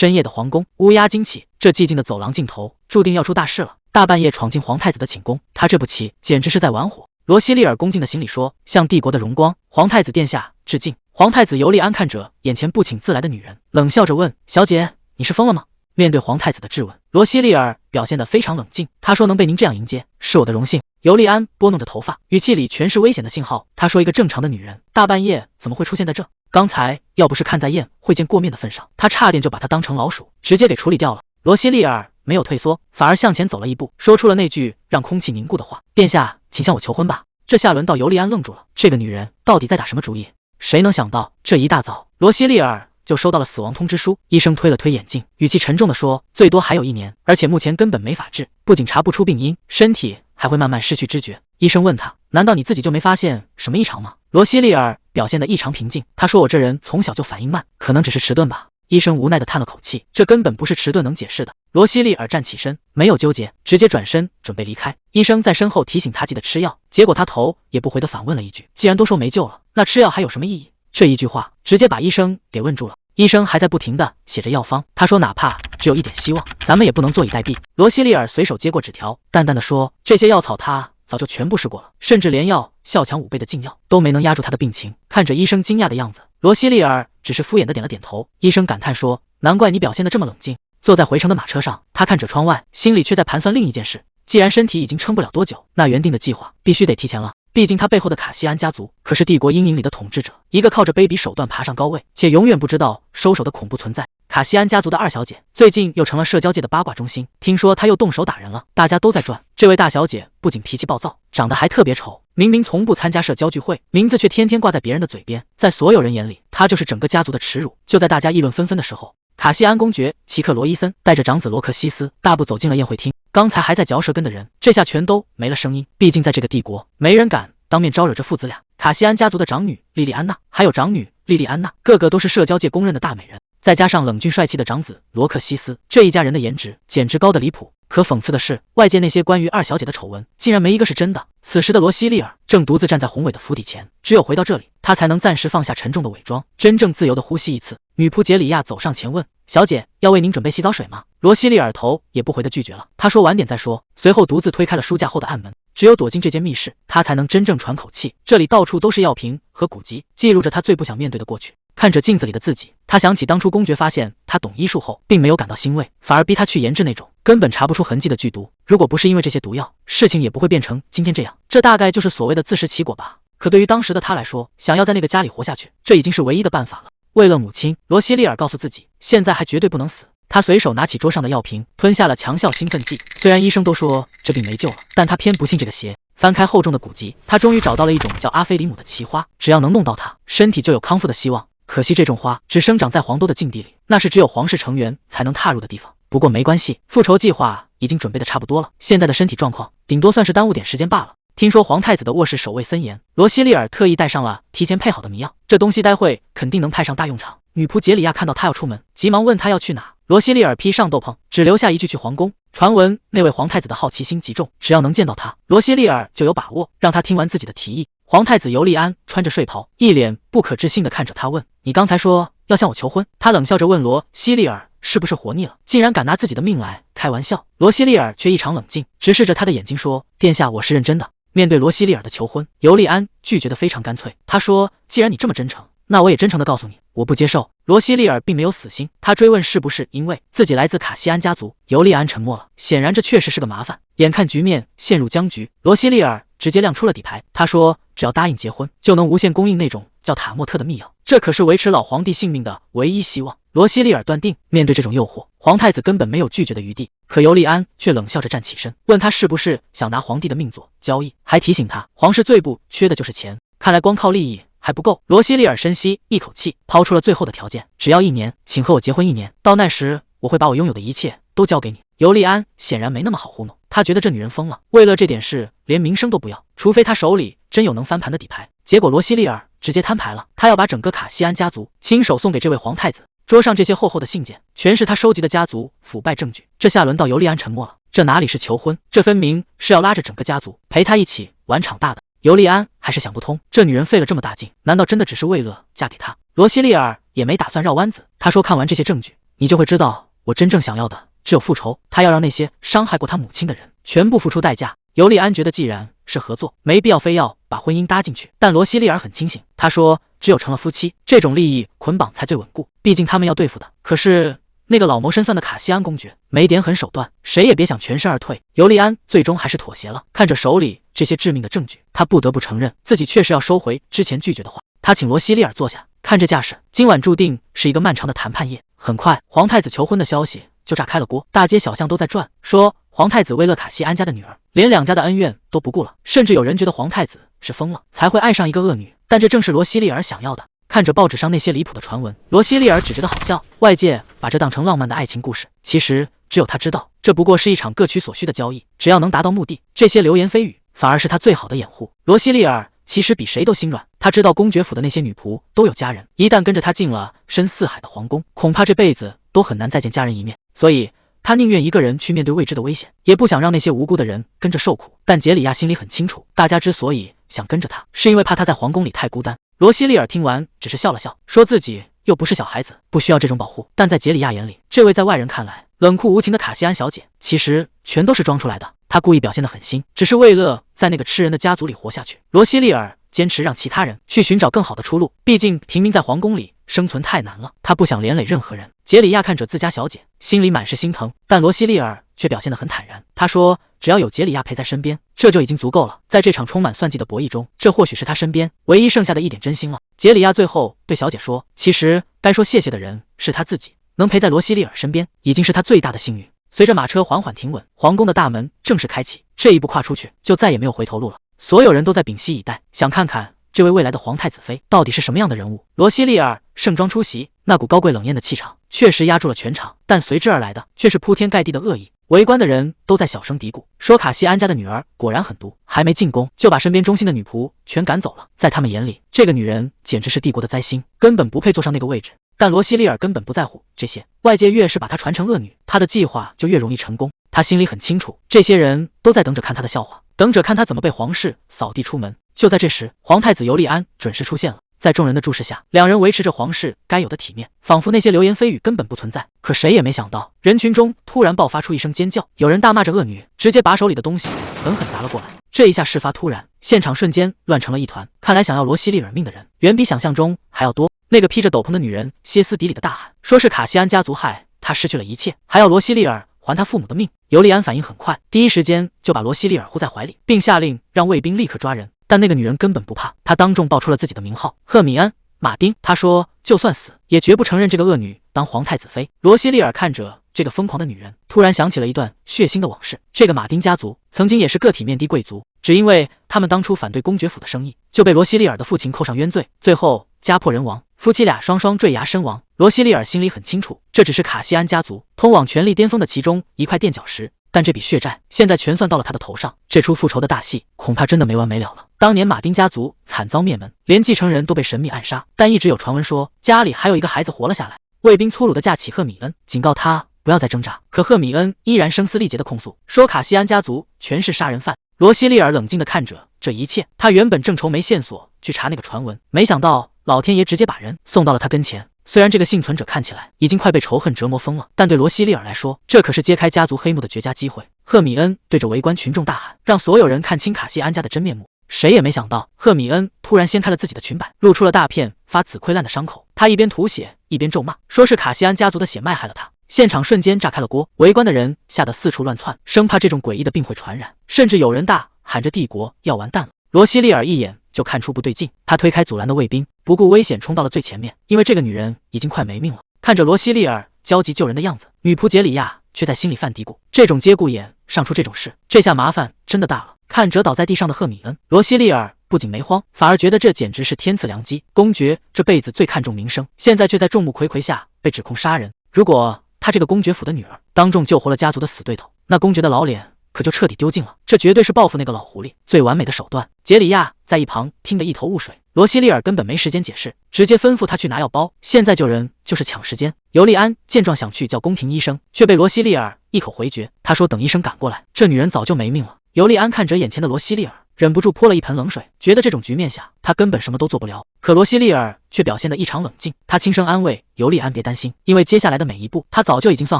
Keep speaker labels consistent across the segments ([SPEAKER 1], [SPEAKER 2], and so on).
[SPEAKER 1] 深夜的皇宫，乌鸦惊起，这寂静的走廊尽头，注定要出大事了。大半夜闯进皇太子的寝宫，他这步棋简直是在玩火。罗西利尔恭敬的行礼说：“向帝国的荣光，皇太子殿下致敬。”皇太子尤利安看着眼前不请自来的女人，冷笑着问：“小姐，你是疯了吗？”面对皇太子的质问，罗西利尔表现得非常冷静。他说：“能被您这样迎接，是我的荣幸。”尤利安拨弄着头发，语气里全是危险的信号。他说：“一个正常的女人，大半夜怎么会出现在这？刚才要不是看在宴会见过面的份上，他差点就把她当成老鼠，直接给处理掉了。”罗西利尔没有退缩，反而向前走了一步，说出了那句让空气凝固的话：“殿下，请向我求婚吧。”这下轮到尤利安愣住了，这个女人到底在打什么主意？谁能想到，这一大早，罗西利尔就收到了死亡通知书。医生推了推眼镜，语气沉重地说：“最多还有1年，而且目前根本没法治，不仅查不出病因，身体还会慢慢失去知觉。”医生问他：“难道你自己就没发现什么异常吗？”罗西利尔表现得异常平静，他说：“我这人从小就反应慢，可能只是迟钝吧。”医生无奈地叹了口气，这根本不是迟钝能解释的。罗西利尔站起身，没有纠结，直接转身准备离开。医生在身后提醒他记得吃药，结果他头也不回地反问了一句：“既然都说没救了，那吃药还有什么意义？”这一句话直接把医生给问住了。医生还在不停地写着药方，他说：“哪怕只有一点希望，咱们也不能坐以待毙。”罗西利尔随手接过纸条，淡淡地说：“这些药草他早就全部试过了，甚至连药效强5倍的禁药都没能压住他的病情。”看着医生惊讶的样子，罗西利尔只是敷衍的点了点头。医生感叹说：“难怪你表现得这么冷静。”坐在回程的马车上，他看着窗外，心里却在盘算另一件事：既然身体已经撑不了多久，那原定的计划必须得提前了。毕竟他背后的卡西安家族可是帝国阴影里的统治者，一个靠着卑鄙手段爬上高位，且永远不知道收手的恐怖存在。卡西安家族的2小姐最近又成了社交界的八卦中心，听说她又动手打人了，大家都在转。这位大小姐不仅脾气暴躁，长得还特别丑，明明从不参加社交聚会，名字却天天挂在别人的嘴边，在所有人眼里，她就是整个家族的耻辱。就在大家议论纷纷的时候，卡西安公爵齐克罗伊森带着长子罗克西斯大步走进了宴会厅。刚才还在嚼舌根的人，这下全都没了声音。毕竟在这个帝国，没人敢当面招惹这父子俩。卡西安家族的长女莉莉安娜，还有长女莉莉安娜，个个都是社交界公认的大美人。再加上冷峻帅气的长子罗克西斯，这一家人的颜值简直高得离谱。可讽刺的是，外界那些关于2小姐的丑闻，竟然没一个是真的。此时的罗西利尔正独自站在宏伟的府邸前，只有回到这里，他才能暂时放下沉重的伪装，真正自由地呼吸一次。女仆杰里亚走上前问：“小姐，要为您准备洗澡水吗？”罗西利尔头也不回地拒绝了，他说：“晚点再说。”随后独自推开了书架后的暗门，只有躲进这间密室，他才能真正喘口气。这里到处都是药瓶和古籍，记录着他最不想面对的过去。看着镜子里的自己，他想起当初公爵发现他懂医术后，并没有感到欣慰，反而逼他去研制那种根本查不出痕迹的剧毒。如果不是因为这些毒药，事情也不会变成今天这样。这大概就是所谓的自食其果吧。可对于当时的他来说，想要在那个家里活下去，这已经是唯一的办法了。为了母亲，罗西利尔告诉自己，现在还绝对不能死。他随手拿起桌上的药瓶，吞下了强效兴奋剂。虽然医生都说这病没救了，但他偏不信这个邪。翻开厚重的古籍，他终于找到了一种叫阿菲里姆的奇花，只要能弄到它，身体就有康复的希望。可惜这种花只生长在皇都的禁地里，那是只有皇室成员才能踏入的地方。不过没关系，复仇计划已经准备的差不多了，现在的身体状况顶多算是耽误点时间罢了。听说皇太子的卧室守卫森严，罗西利尔特意带上了提前配好的迷药，这东西待会肯定能派上大用场。女仆杰里亚看到他要出门，急忙问他要去哪。罗西利尔披上斗篷，只留下一句去皇宫。传闻那位皇太子的好奇心极重，只要能见到他，罗西利尔就有把握让他听完自己的提议。皇太子尤利安穿着睡袍，一脸不可置信地看着他问：“你刚才说要向我求婚？”他冷笑着问罗西利尔是不是活腻了，竟然敢拿自己的命来开玩笑。罗西利尔却异常冷静，直视着他的眼睛说：“殿下，我是认真的。”面对罗西利尔的求婚，尤利安拒绝得非常干脆。他说：“既然你这么真诚，那我也真诚地告诉你，我不接受。”罗西利尔并没有死心，他追问是不是因为自己来自卡西安家族。尤利安沉默了，显然这确实是个麻烦。眼看局面陷入僵局，罗西利尔直接亮出了底牌。他说：“只要答应结婚，就能无限供应那种叫塔莫特的秘药，这可是维持老皇帝性命的唯一希望。”罗西利尔断定，面对这种诱惑，皇太子根本没有拒绝的余地。可尤利安却冷笑着站起身，问他是不是想拿皇帝的命做交易，还提醒他皇室最不缺的就是钱。看来光靠利益还不够。罗西利尔深吸一口气，抛出了最后的条件：只要1年，请和我结婚1年，到那时我会把我拥有的一切都交给你。尤利安显然没那么好糊弄，他觉得这女人疯了，为了这点事连名声都不要，除非他手里真有能翻盘的底牌。结果罗西利尔直接摊牌了，他要把整个卡西安家族亲手送给这位皇太子。桌上这些厚厚的信件，全是他收集的家族腐败证据。这下轮到尤利安沉默了，这哪里是求婚，这分明是要拉着整个家族陪他一起玩场大的。尤利安还是想不通，这女人费了这么大劲，难道真的只是为了嫁给他？罗西利尔也没打算绕弯子，他说：“看完这些证据，你就会知道我真正想要的只有复仇。他要让那些伤害过他母亲的人全部付出代价。尤利安觉得既然是合作，没必要非要把婚姻搭进去。但罗西利尔很清醒，他说只有成了夫妻，这种利益捆绑才最稳固，毕竟他们要对付的可是那个老谋深算的卡西安公爵，没点狠手段，谁也别想全身而退。尤利安最终还是妥协了。看着手里这些致命的证据，他不得不承认自己确实要收回之前拒绝的话。他请罗西利尔坐下，看这架势，今晚注定是一个漫长的谈判夜。很快，皇太子求婚的消息就炸开了锅，大街小巷都在转，说皇太子为了卡西安家的女儿，连两家的恩怨都不顾了，甚至有人觉得皇太子是疯了才会爱上一个恶女。但这正是罗西利尔想要的。看着报纸上那些离谱的传闻，罗西利尔只觉得好笑。外界把这当成浪漫的爱情故事，其实只有他知道，这不过是一场各取所需的交易。只要能达到目的，这些流言蜚语反而是他最好的掩护。罗西利尔其实比谁都心软，他知道公爵府的那些女仆都有家人，一旦跟着他进了深似海的皇宫，恐怕这辈子都很难再见家人一面。所以他宁愿一个人去面对未知的危险，也不想让那些无辜的人跟着受苦。但杰里亚心里很清楚，大家之所以想跟着他，是因为怕他在皇宫里太孤单。罗西利尔听完只是笑了笑，说自己又不是小孩子，不需要这种保护。但在杰里亚眼里，这位在外人看来冷酷无情的卡西安小姐，其实全都是装出来的。她故意表现得很新，只是为了在那个吃人的家族里活下去。罗西利尔坚持让其他人去寻找更好的出路，毕竟平民在皇宫里生存太难了，他不想连累任何人。杰里亚看着自家小姐，心里满是心疼，但罗西利尔却表现得很坦然。他说只要有杰里亚陪在身边，这就已经足够了。在这场充满算计的博弈中，这或许是他身边唯一剩下的一点真心了。杰里亚最后对小姐说，其实该说谢谢的人是他自己，能陪在罗西利尔身边已经是他最大的幸运。随着马车缓缓停稳，皇宫的大门正式开启，这一步跨出去就再也没有回头路了。所有人都在屏息以待，想看看这位未来的皇太子妃到底是什么样的人物。罗西利尔盛装出席，那股高贵冷艳的气场确实压住了全场，但随之而来的却是铺天盖地的恶意。围观的人都在小声嘀咕，说卡西安家的女儿果然狠毒，还没进宫就把身边忠心的女仆全赶走了。在他们眼里，这个女人简直是帝国的灾星，根本不配坐上那个位置。但罗西利尔根本不在乎这些，外界越是把她传成恶女，她的计划就越容易成功。他心里很清楚，这些人都在等着看他的笑话，等着看他怎么被皇室扫地出门。就在这时，皇太子尤利安准时出现了。在众人的注视下，两人维持着皇室该有的体面，仿佛那些流言蜚语根本不存在。可谁也没想到，人群中突然爆发出一声尖叫，有人大骂着恶女，直接把手里的东西狠狠砸了过来。这一下事发突然，现场瞬间乱成了一团。看来想要罗西利尔命的人远比想象中还要多。那个披着斗篷的女人歇斯底里的大喊，说是卡西安家族害他失去了一切，还要罗西利尔还他父母的命。尤利安反应很快，第一时间就把罗西利尔护在怀里，并下令让卫兵立刻抓人。但那个女人根本不怕，她当众报出了自己的名号赫米恩·马丁。她说就算死也绝不承认这个恶女当皇太子妃。罗西利尔看着这个疯狂的女人，突然想起了一段血腥的往事。这个马丁家族曾经也是个体面的贵族，只因为他们当初反对公爵府的生意，就被罗西利尔的父亲扣上冤罪，最后家破人亡，夫妻俩双双坠崖身亡。罗西利尔心里很清楚，这只是卡西安家族通往权力巅峰的其中一块垫脚石，但这笔血债现在全算到了他的头上，这出复仇的大戏恐怕真的没完没了了。当年马丁家族惨遭灭门，连继承人都被神秘暗杀，但一直有传闻说家里还有一个孩子活了下来。卫兵粗鲁地架起赫米恩，警告他不要再挣扎，可赫米恩依然声嘶力竭地控诉，说卡西安家族全是杀人犯。罗西利尔冷静地看着这一切，他原本正愁没线索去查那个传闻，没想到老天爷直接把人送到了他跟前。虽然这个幸存者看起来已经快被仇恨折磨疯了，但对罗西利尔来说，这可是揭开家族黑幕的绝佳机会。赫米恩对着围观群众大喊，让所有人看清卡西安家的真面目。谁也没想到，赫米恩突然掀开了自己的裙摆，露出了大片发紫溃烂的伤口。他一边吐血一边咒骂，说是卡西安家族的血脉害了他。现场瞬间炸开了锅，围观的人吓得四处乱窜，生怕这种诡异的病会传染，甚至有人大喊着帝国要完蛋了。罗西利尔一眼就看出不对劲，他推开阻拦的卫兵，不顾危险冲到了最前面，因为这个女人已经快没命了。看着罗西利尔焦急救人的样子，女仆杰里亚却在心里犯嘀咕，这种节骨眼上出这种事，这下麻烦真的大了。看折倒在地上的赫米恩，罗西利尔不仅没慌，反而觉得这简直是天赐良机。公爵这辈子最看重名声，现在却在众目睽睽下被指控杀人。如果他这个公爵府的女儿当众救活了家族的死对头，那公爵的老脸可就彻底丢尽了。这绝对是报复那个老狐狸最完美的手段。杰里亚在一旁听得一头雾水，罗西利尔根本没时间解释，直接吩咐他去拿药包，现在救人就是抢时间。尤利安见状想去叫宫廷医生，却被罗西利尔一口回绝。他说等医生赶过来，这女人早就没命了。尤利安看着眼前的罗西利尔，忍不住泼了一盆冷水，觉得这种局面下他根本什么都做不了。可罗西利尔却表现得异常冷静，他轻声安慰尤利安别担心，因为接下来的每一步他早就已经算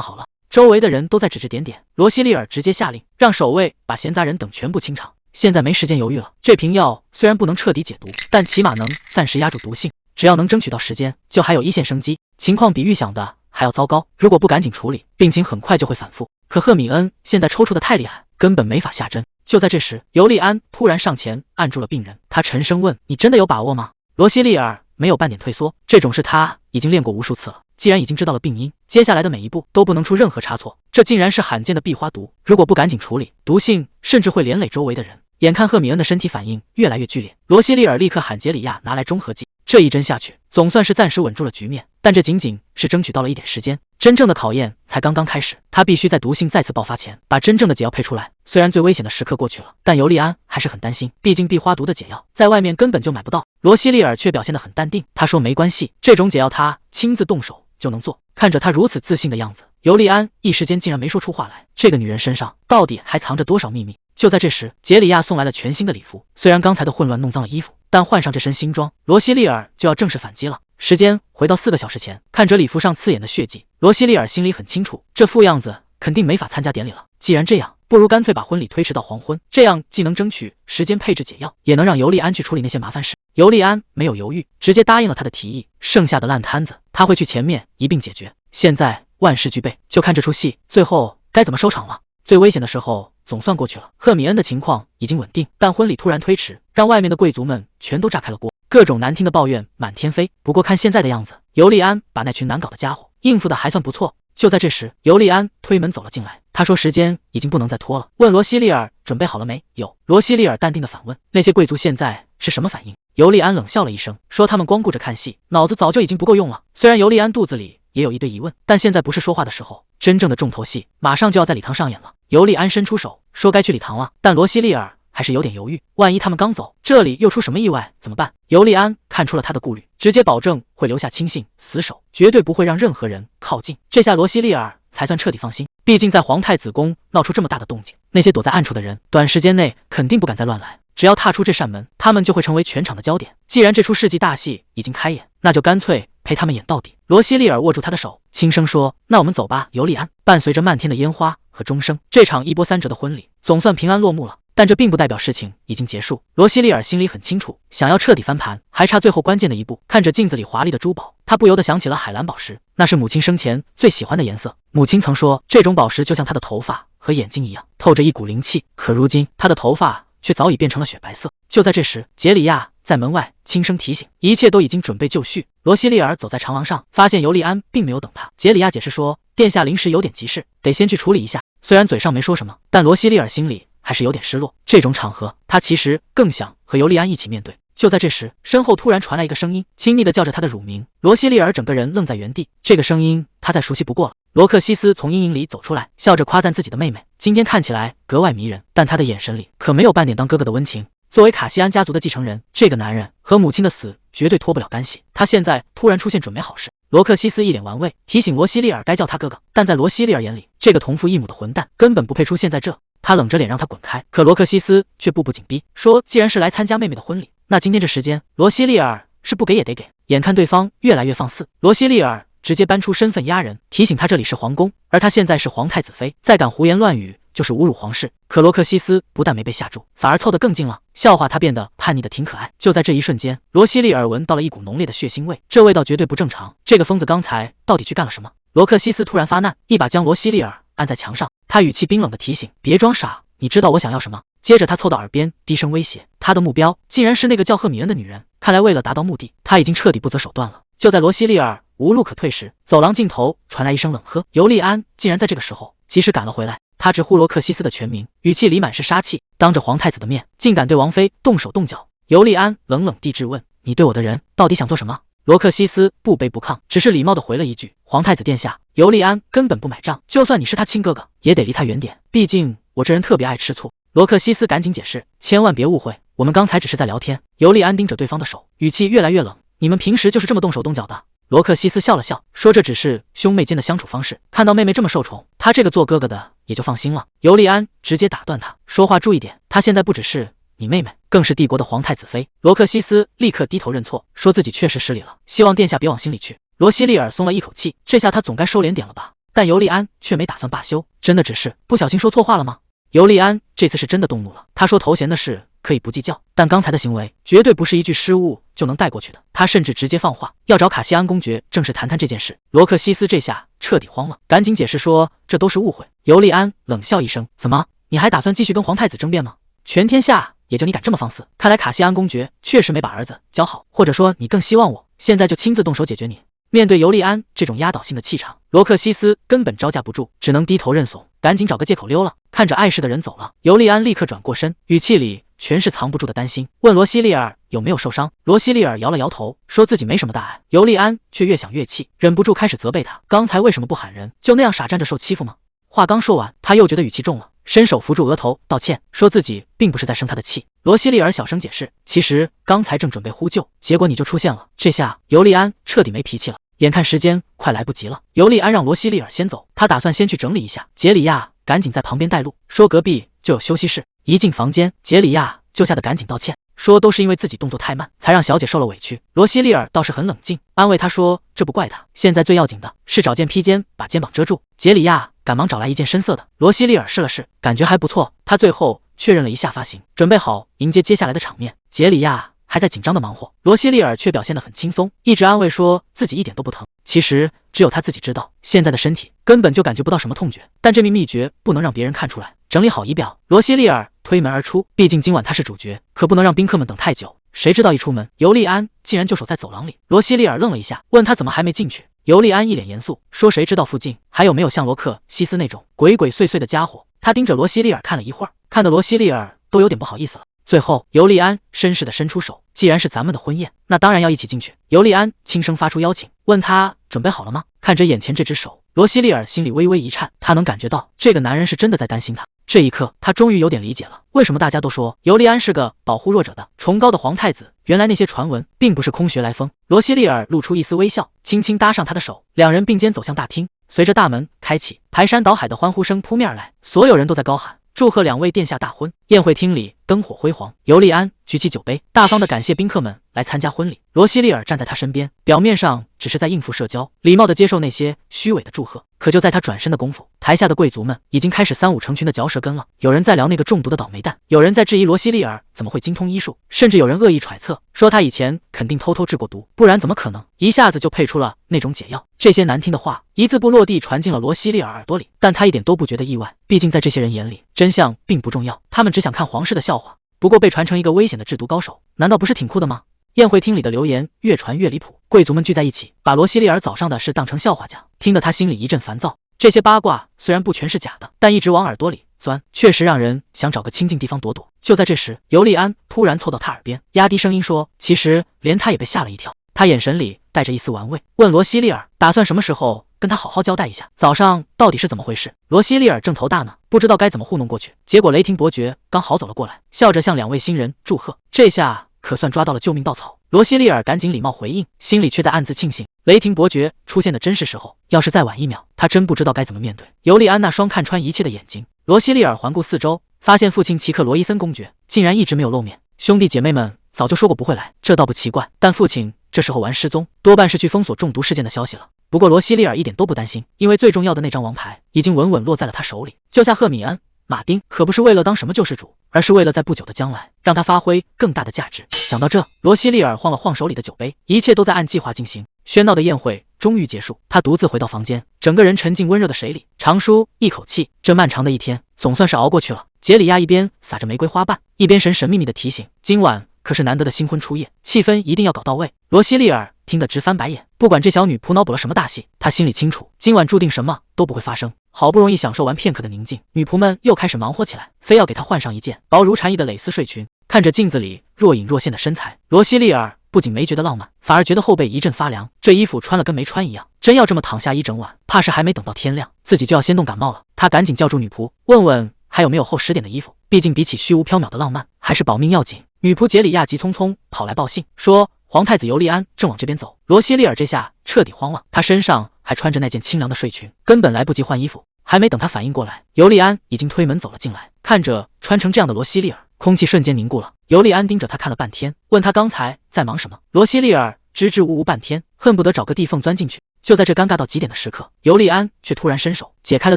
[SPEAKER 1] 好了。周围的人都在指指点点，罗西利尔直接下令让守卫把闲杂人等全部清场。现在没时间犹豫了，这瓶药虽然不能彻底解毒，但起码能暂时压住毒性，只要能争取到时间，就还有一线生机。情况比预想的还要糟糕，如果不赶紧处理，病情很快就会反复。可赫米恩现在抽搐的太厉害，根本没法下针。就在这时，尤利安突然上前按住了病人，他沉声问：“你真的有把握吗？”罗西利尔没有半点退缩，这种事他已经练过无数次了。既然已经知道了病因，接下来的每一步都不能出任何差错。这竟然是罕见的壁花毒，如果不赶紧处理，毒性甚至会连累周围的人。眼看赫米恩的身体反应越来越剧烈，罗西利尔立刻喊杰里亚拿来中和剂。这一针下去，总算是暂时稳住了局面，但这仅仅是争取到了一点时间，真正的考验才刚刚开始。他必须在毒性再次爆发前，把真正的解药配出来。虽然最危险的时刻过去了，但尤利安还是很担心，毕竟壁花毒的解药在外面根本就买不到。罗西利尔却表现得很淡定，他说没关系，这种解药他亲自动手就能做。看着他如此自信的样子，尤利安一时间竟然没说出话来。这个女人身上到底还藏着多少秘密？就在这时，杰里亚送来了全新的礼服。虽然刚才的混乱弄脏了衣服，但换上这身新装，罗西利尔就要正式反击了。时间回到4个小时前，看着礼服上刺眼的血迹，罗西利尔心里很清楚，这副样子肯定没法参加典礼了。既然这样，不如干脆把婚礼推迟到黄昏，这样既能争取时间配置解药，也能让尤利安去处理那些麻烦事。尤利安没有犹豫，直接答应了他的提议。剩下的烂摊子，他会去前面一并解决。现在万事俱备，就看这出戏最后该怎么收场了。最危险的时候总算过去了，赫米恩的情况已经稳定，但婚礼突然推迟，让外面的贵族们全都炸开了锅，各种难听的抱怨满天飞。不过看现在的样子，尤利安把那群难搞的家伙应付的还算不错。就在这时，尤利安推门走了进来，他说时间已经不能再拖了，问罗西利尔准备好了没有。罗西利尔淡定的反问，那些贵族现在是什么反应？尤利安冷笑了一声，说他们光顾着看戏，脑子早就已经不够用了。虽然尤利安肚子里也有一堆疑问，但现在不是说话的时候，真正的重头戏马上就要在礼堂上演了。尤利安伸出手说该去礼堂了，但罗西利尔还是有点犹豫，万一他们刚走，这里又出什么意外怎么办？尤利安看出了他的顾虑，直接保证会留下亲信死守，绝对不会让任何人靠近。这下罗西利尔才算彻底放心，毕竟在皇太子宫闹出这么大的动静，那些躲在暗处的人短时间内肯定不敢再乱来，只要踏出这扇门，他们就会成为全场的焦点。既然这出世纪大戏已经开演，那就干脆陪他们演到底。罗西利尔握住他的手，轻声说：“那我们走吧。”尤利安伴随着漫天的烟花和钟声，这场一波三折的婚礼总算平安落幕了。但这并不代表事情已经结束。罗西利尔心里很清楚，想要彻底翻盘，还差最后关键的一步。看着镜子里华丽的珠宝，他不由得想起了海蓝宝石，那是母亲生前最喜欢的颜色。母亲曾说，这种宝石就像她的头发和眼睛一样，透着一股灵气。可如今，她的头发却早已变成了雪白色。就在这时，杰里亚在门外轻声提醒，一切都已经准备就绪。罗西利尔走在长廊上，发现尤利安并没有等他。杰里亚解释说，殿下临时有点急事，得先去处理一下。虽然嘴上没说什么，但罗西利尔心里还是有点失落。这种场合，他其实更想和尤利安一起面对。就在这时，身后突然传来一个声音，亲昵地叫着他的乳名。罗西利尔整个人愣在原地，这个声音他再熟悉不过了。罗克西斯从阴影里走出来，笑着夸赞自己的妹妹，今天看起来格外迷人，但他的眼神里可没有半点当哥哥的温情。作为卡西安家族的继承人，这个男人和母亲的死绝对脱不了干系。他现在突然出现，准没好事。罗克西斯一脸玩味，提醒罗西利尔该叫他哥哥，但在罗西利尔眼里，这个同父异母的混蛋根本不配出现在这。他冷着脸让他滚开，可罗克西斯却步步紧逼，说既然是来参加妹妹的婚礼，那今天这时间，罗西利尔是不给也得给。眼看对方越来越放肆，罗西利尔直接搬出身份压人，提醒他这里是皇宫，而他现在是皇太子妃，再敢胡言乱语就是侮辱皇室。可罗克西斯不但没被吓住，反而凑得更近了，笑话他变得叛逆的挺可爱。就在这一瞬间，罗西利尔闻到了一股浓烈的血腥味，这味道绝对不正常。这个疯子刚才到底去干了什么？罗克西斯突然发难，一把将罗西利尔按在墙上，他语气冰冷的提醒：“别装傻，你知道我想要什么？”接着他凑到耳边低声威胁，他的目标竟然是那个叫赫米恩的女人。看来为了达到目的，他已经彻底不择手段了。就在罗西利尔无路可退时，走廊尽头传来一声冷喝，尤利安竟然在这个时候及时赶了回来。他直呼罗克西斯的全名，语气里满是杀气，当着皇太子的面竟敢对王妃动手动脚。尤利安冷冷地质问：“你对我的人到底想做什么？”罗克西斯不卑不亢，只是礼貌地回了一句：“皇太子殿下。”尤利安根本不买账，就算你是他亲哥哥，也得离他远点，毕竟我这人特别爱吃醋。罗克西斯赶紧解释：“千万别误会，我们刚才只是在聊天。”尤利安盯着对方的手，语气越来越冷：“你们平时就是这么动手动脚的？”罗克西斯笑了笑，说：“这只是兄妹间的相处方式。看到妹妹这么受宠，他这个做哥哥的也就放心了。”尤利安直接打断他：“说话注意点，他现在不只是你妹妹更是帝国的皇太子妃。罗克西斯立刻低头认错，说自己确实失礼了，希望殿下别往心里去。罗西利尔松了一口气，这下他总该收敛点了吧？但尤利安却没打算罢休，真的只是不小心说错话了吗？尤利安这次是真的动怒了，他说头衔的事可以不计较，但刚才的行为绝对不是一句失误就能带过去的。他甚至直接放话要找卡西安公爵正式谈谈这件事。罗克西斯这下彻底慌了，赶紧解释说这都是误会。尤利安冷笑一声，怎么，你还打算继续跟皇太子争辩吗？全天下也就你敢这么放肆，看来卡西安公爵确实没把儿子教好，或者说你更希望我现在就亲自动手解决你。面对尤利安这种压倒性的气场，罗克西斯根本招架不住，只能低头认怂，赶紧找个借口溜了。看着碍事的人走了，尤利安立刻转过身，语气里全是藏不住的担心，问罗西利尔有没有受伤。罗西利尔摇了摇头，说自己没什么大碍。尤利安却越想越气，忍不住开始责备他，刚才为什么不喊人，就那样傻站着受欺负吗？话刚说完，他又觉得语气重了，伸手扶住额头道歉，说自己并不是在生他的气。罗西利尔小声解释，其实刚才正准备呼救，结果你就出现了。这下尤利安彻底没脾气了，眼看时间快来不及了，尤利安让罗西利尔先走，他打算先去整理一下。杰里亚赶紧在旁边带路，说隔壁就有休息室。一进房间，杰里亚就吓得赶紧道歉，说都是因为自己动作太慢，才让小姐受了委屈。罗西利尔倒是很冷静，安慰他说这不怪他，现在最要紧的是找件披肩把肩膀遮住。杰里亚赶忙找来一件深色的，罗西利尔试了试，感觉还不错。他最后确认了一下发型，准备好迎接接下来的场面。杰里亚还在紧张的忙活，罗西利尔却表现得很轻松，一直安慰说自己一点都不疼。其实只有他自己知道，现在的身体根本就感觉不到什么痛觉，但这秘秘诀不能让别人看出来。整理好仪表，罗西利尔推门而出，毕竟今晚他是主角，可不能让宾客们等太久。谁知道一出门，尤利安竟然就守在走廊里。罗西利尔愣了一下，问他怎么还没进去。尤利安一脸严肃说，谁知道附近还有没有像罗克西斯那种鬼鬼祟祟的家伙。他盯着罗西利尔看了一会儿，看得罗西利尔都有点不好意思了。最后尤利安绅士地伸出手，既然是咱们的婚宴，那当然要一起进去。尤利安轻声发出邀请，问他准备好了吗？看着眼前这只手，罗西利尔心里微微一颤，他能感觉到这个男人是真的在担心他。这一刻他终于有点理解了，为什么大家都说尤利安是个保护弱者的崇高的皇太子，原来那些传闻并不是空穴来风。罗西利尔露出一丝微笑，轻轻搭上他的手，两人并肩走向大厅。随着大门开启，排山倒海的欢呼声扑面而来，所有人都在高喊祝贺两位殿下大婚。宴会厅里灯火辉煌，尤利安举起酒杯，大方地感谢宾客们来参加婚礼。罗西利尔站在他身边，表面上只是在应付社交，礼貌地接受那些虚伪的祝贺。可就在他转身的功夫，台下的贵族们已经开始三五成群的嚼舌根了。有人在聊那个中毒的倒霉蛋，有人在质疑罗西利尔怎么会精通医术，甚至有人恶意揣测说他以前肯定偷偷制过毒，不然怎么可能一下子就配出了那种解药。这些难听的话一字不落地传进了罗西利尔耳朵里，但他一点都不觉得意外，毕竟在这些人眼里，真相并不重要，他们只想看皇室的笑话。不过被传成一个危险的制毒高手，难道不是挺酷的吗？宴会厅里的流言越传越离谱，贵族们聚在一起，把罗西利尔早上的事当成笑话讲，听得他心里一阵烦躁。这些八卦虽然不全是假的，但一直往耳朵里钻，确实让人想找个清静地方躲躲。就在这时，尤利安突然凑到他耳边，压低声音说，其实连他也被吓了一跳。他眼神里带着一丝玩味，问罗西利尔打算什么时候跟他好好交代一下，早上到底是怎么回事。罗西利尔正头大呢，不知道该怎么糊弄过去，结果雷霆伯爵刚好走了过来，笑着向两位新人祝贺。这下可算抓到了救命稻草。罗西利尔赶紧礼貌回应，心里却在暗自庆幸，雷霆伯爵出现的真是时候，要是再晚一秒，他真不知道该怎么面对尤利安那双看穿一切的眼睛。罗西利尔环顾四周，发现父亲齐克罗伊森公爵竟然一直没有露面，兄弟姐妹们早就说过不会来，这倒不奇怪，但父亲这时候玩失踪，多半是去封锁中毒事件的消息了。不过罗西利尔一点都不担心，因为最重要的那张王牌已经稳稳落在了他手里，救下赫米恩马丁可不是为了当什么救世主，而是为了在不久的将来让他发挥更大的价值。想到这，罗西利尔晃了晃手里的酒杯，一切都在按计划进行。喧闹的宴会终于结束，他独自回到房间，整个人沉浸温热的水里，长舒一口气，这漫长的一天总算是熬过去了。杰里亚一边撒着玫瑰花瓣，一边神神秘秘地提醒，今晚可是难得的新婚初夜，气氛一定要搞到位。罗西利尔听得直翻白眼，不管这小女仆脑补了什么大戏，他心里清楚，今晚注定什么都不会发生。好不容易享受完片刻的宁静，女仆们又开始忙活起来，非要给她换上一件薄如蝉翼的蕾丝睡裙。看着镜子里若隐若现的身材，罗西利尔不仅没觉得浪漫，反而觉得后背一阵发凉。这衣服穿了跟没穿一样，真要这么躺下一整晚，怕是还没等到天亮，自己就要先冻感冒了。他赶紧叫住女仆，问问还有没有厚实点的衣服，毕竟比起虚无缥缈的浪漫，还是保命要紧。女仆杰里亚急匆匆跑来报信，说皇太子尤利安正往这边走。罗西利尔这下彻底慌了，他身上还穿着那件清凉的睡裙，根本来不及换衣服。还没等他反应过来，尤利安已经推门走了进来。看着穿成这样的罗西利尔，空气瞬间凝固了。尤利安盯着他看了半天，问他刚才在忙什么。罗西利尔支支吾吾半天，恨不得找个地缝钻进去。就在这尴尬到极点的时刻，尤利安却突然伸手解开了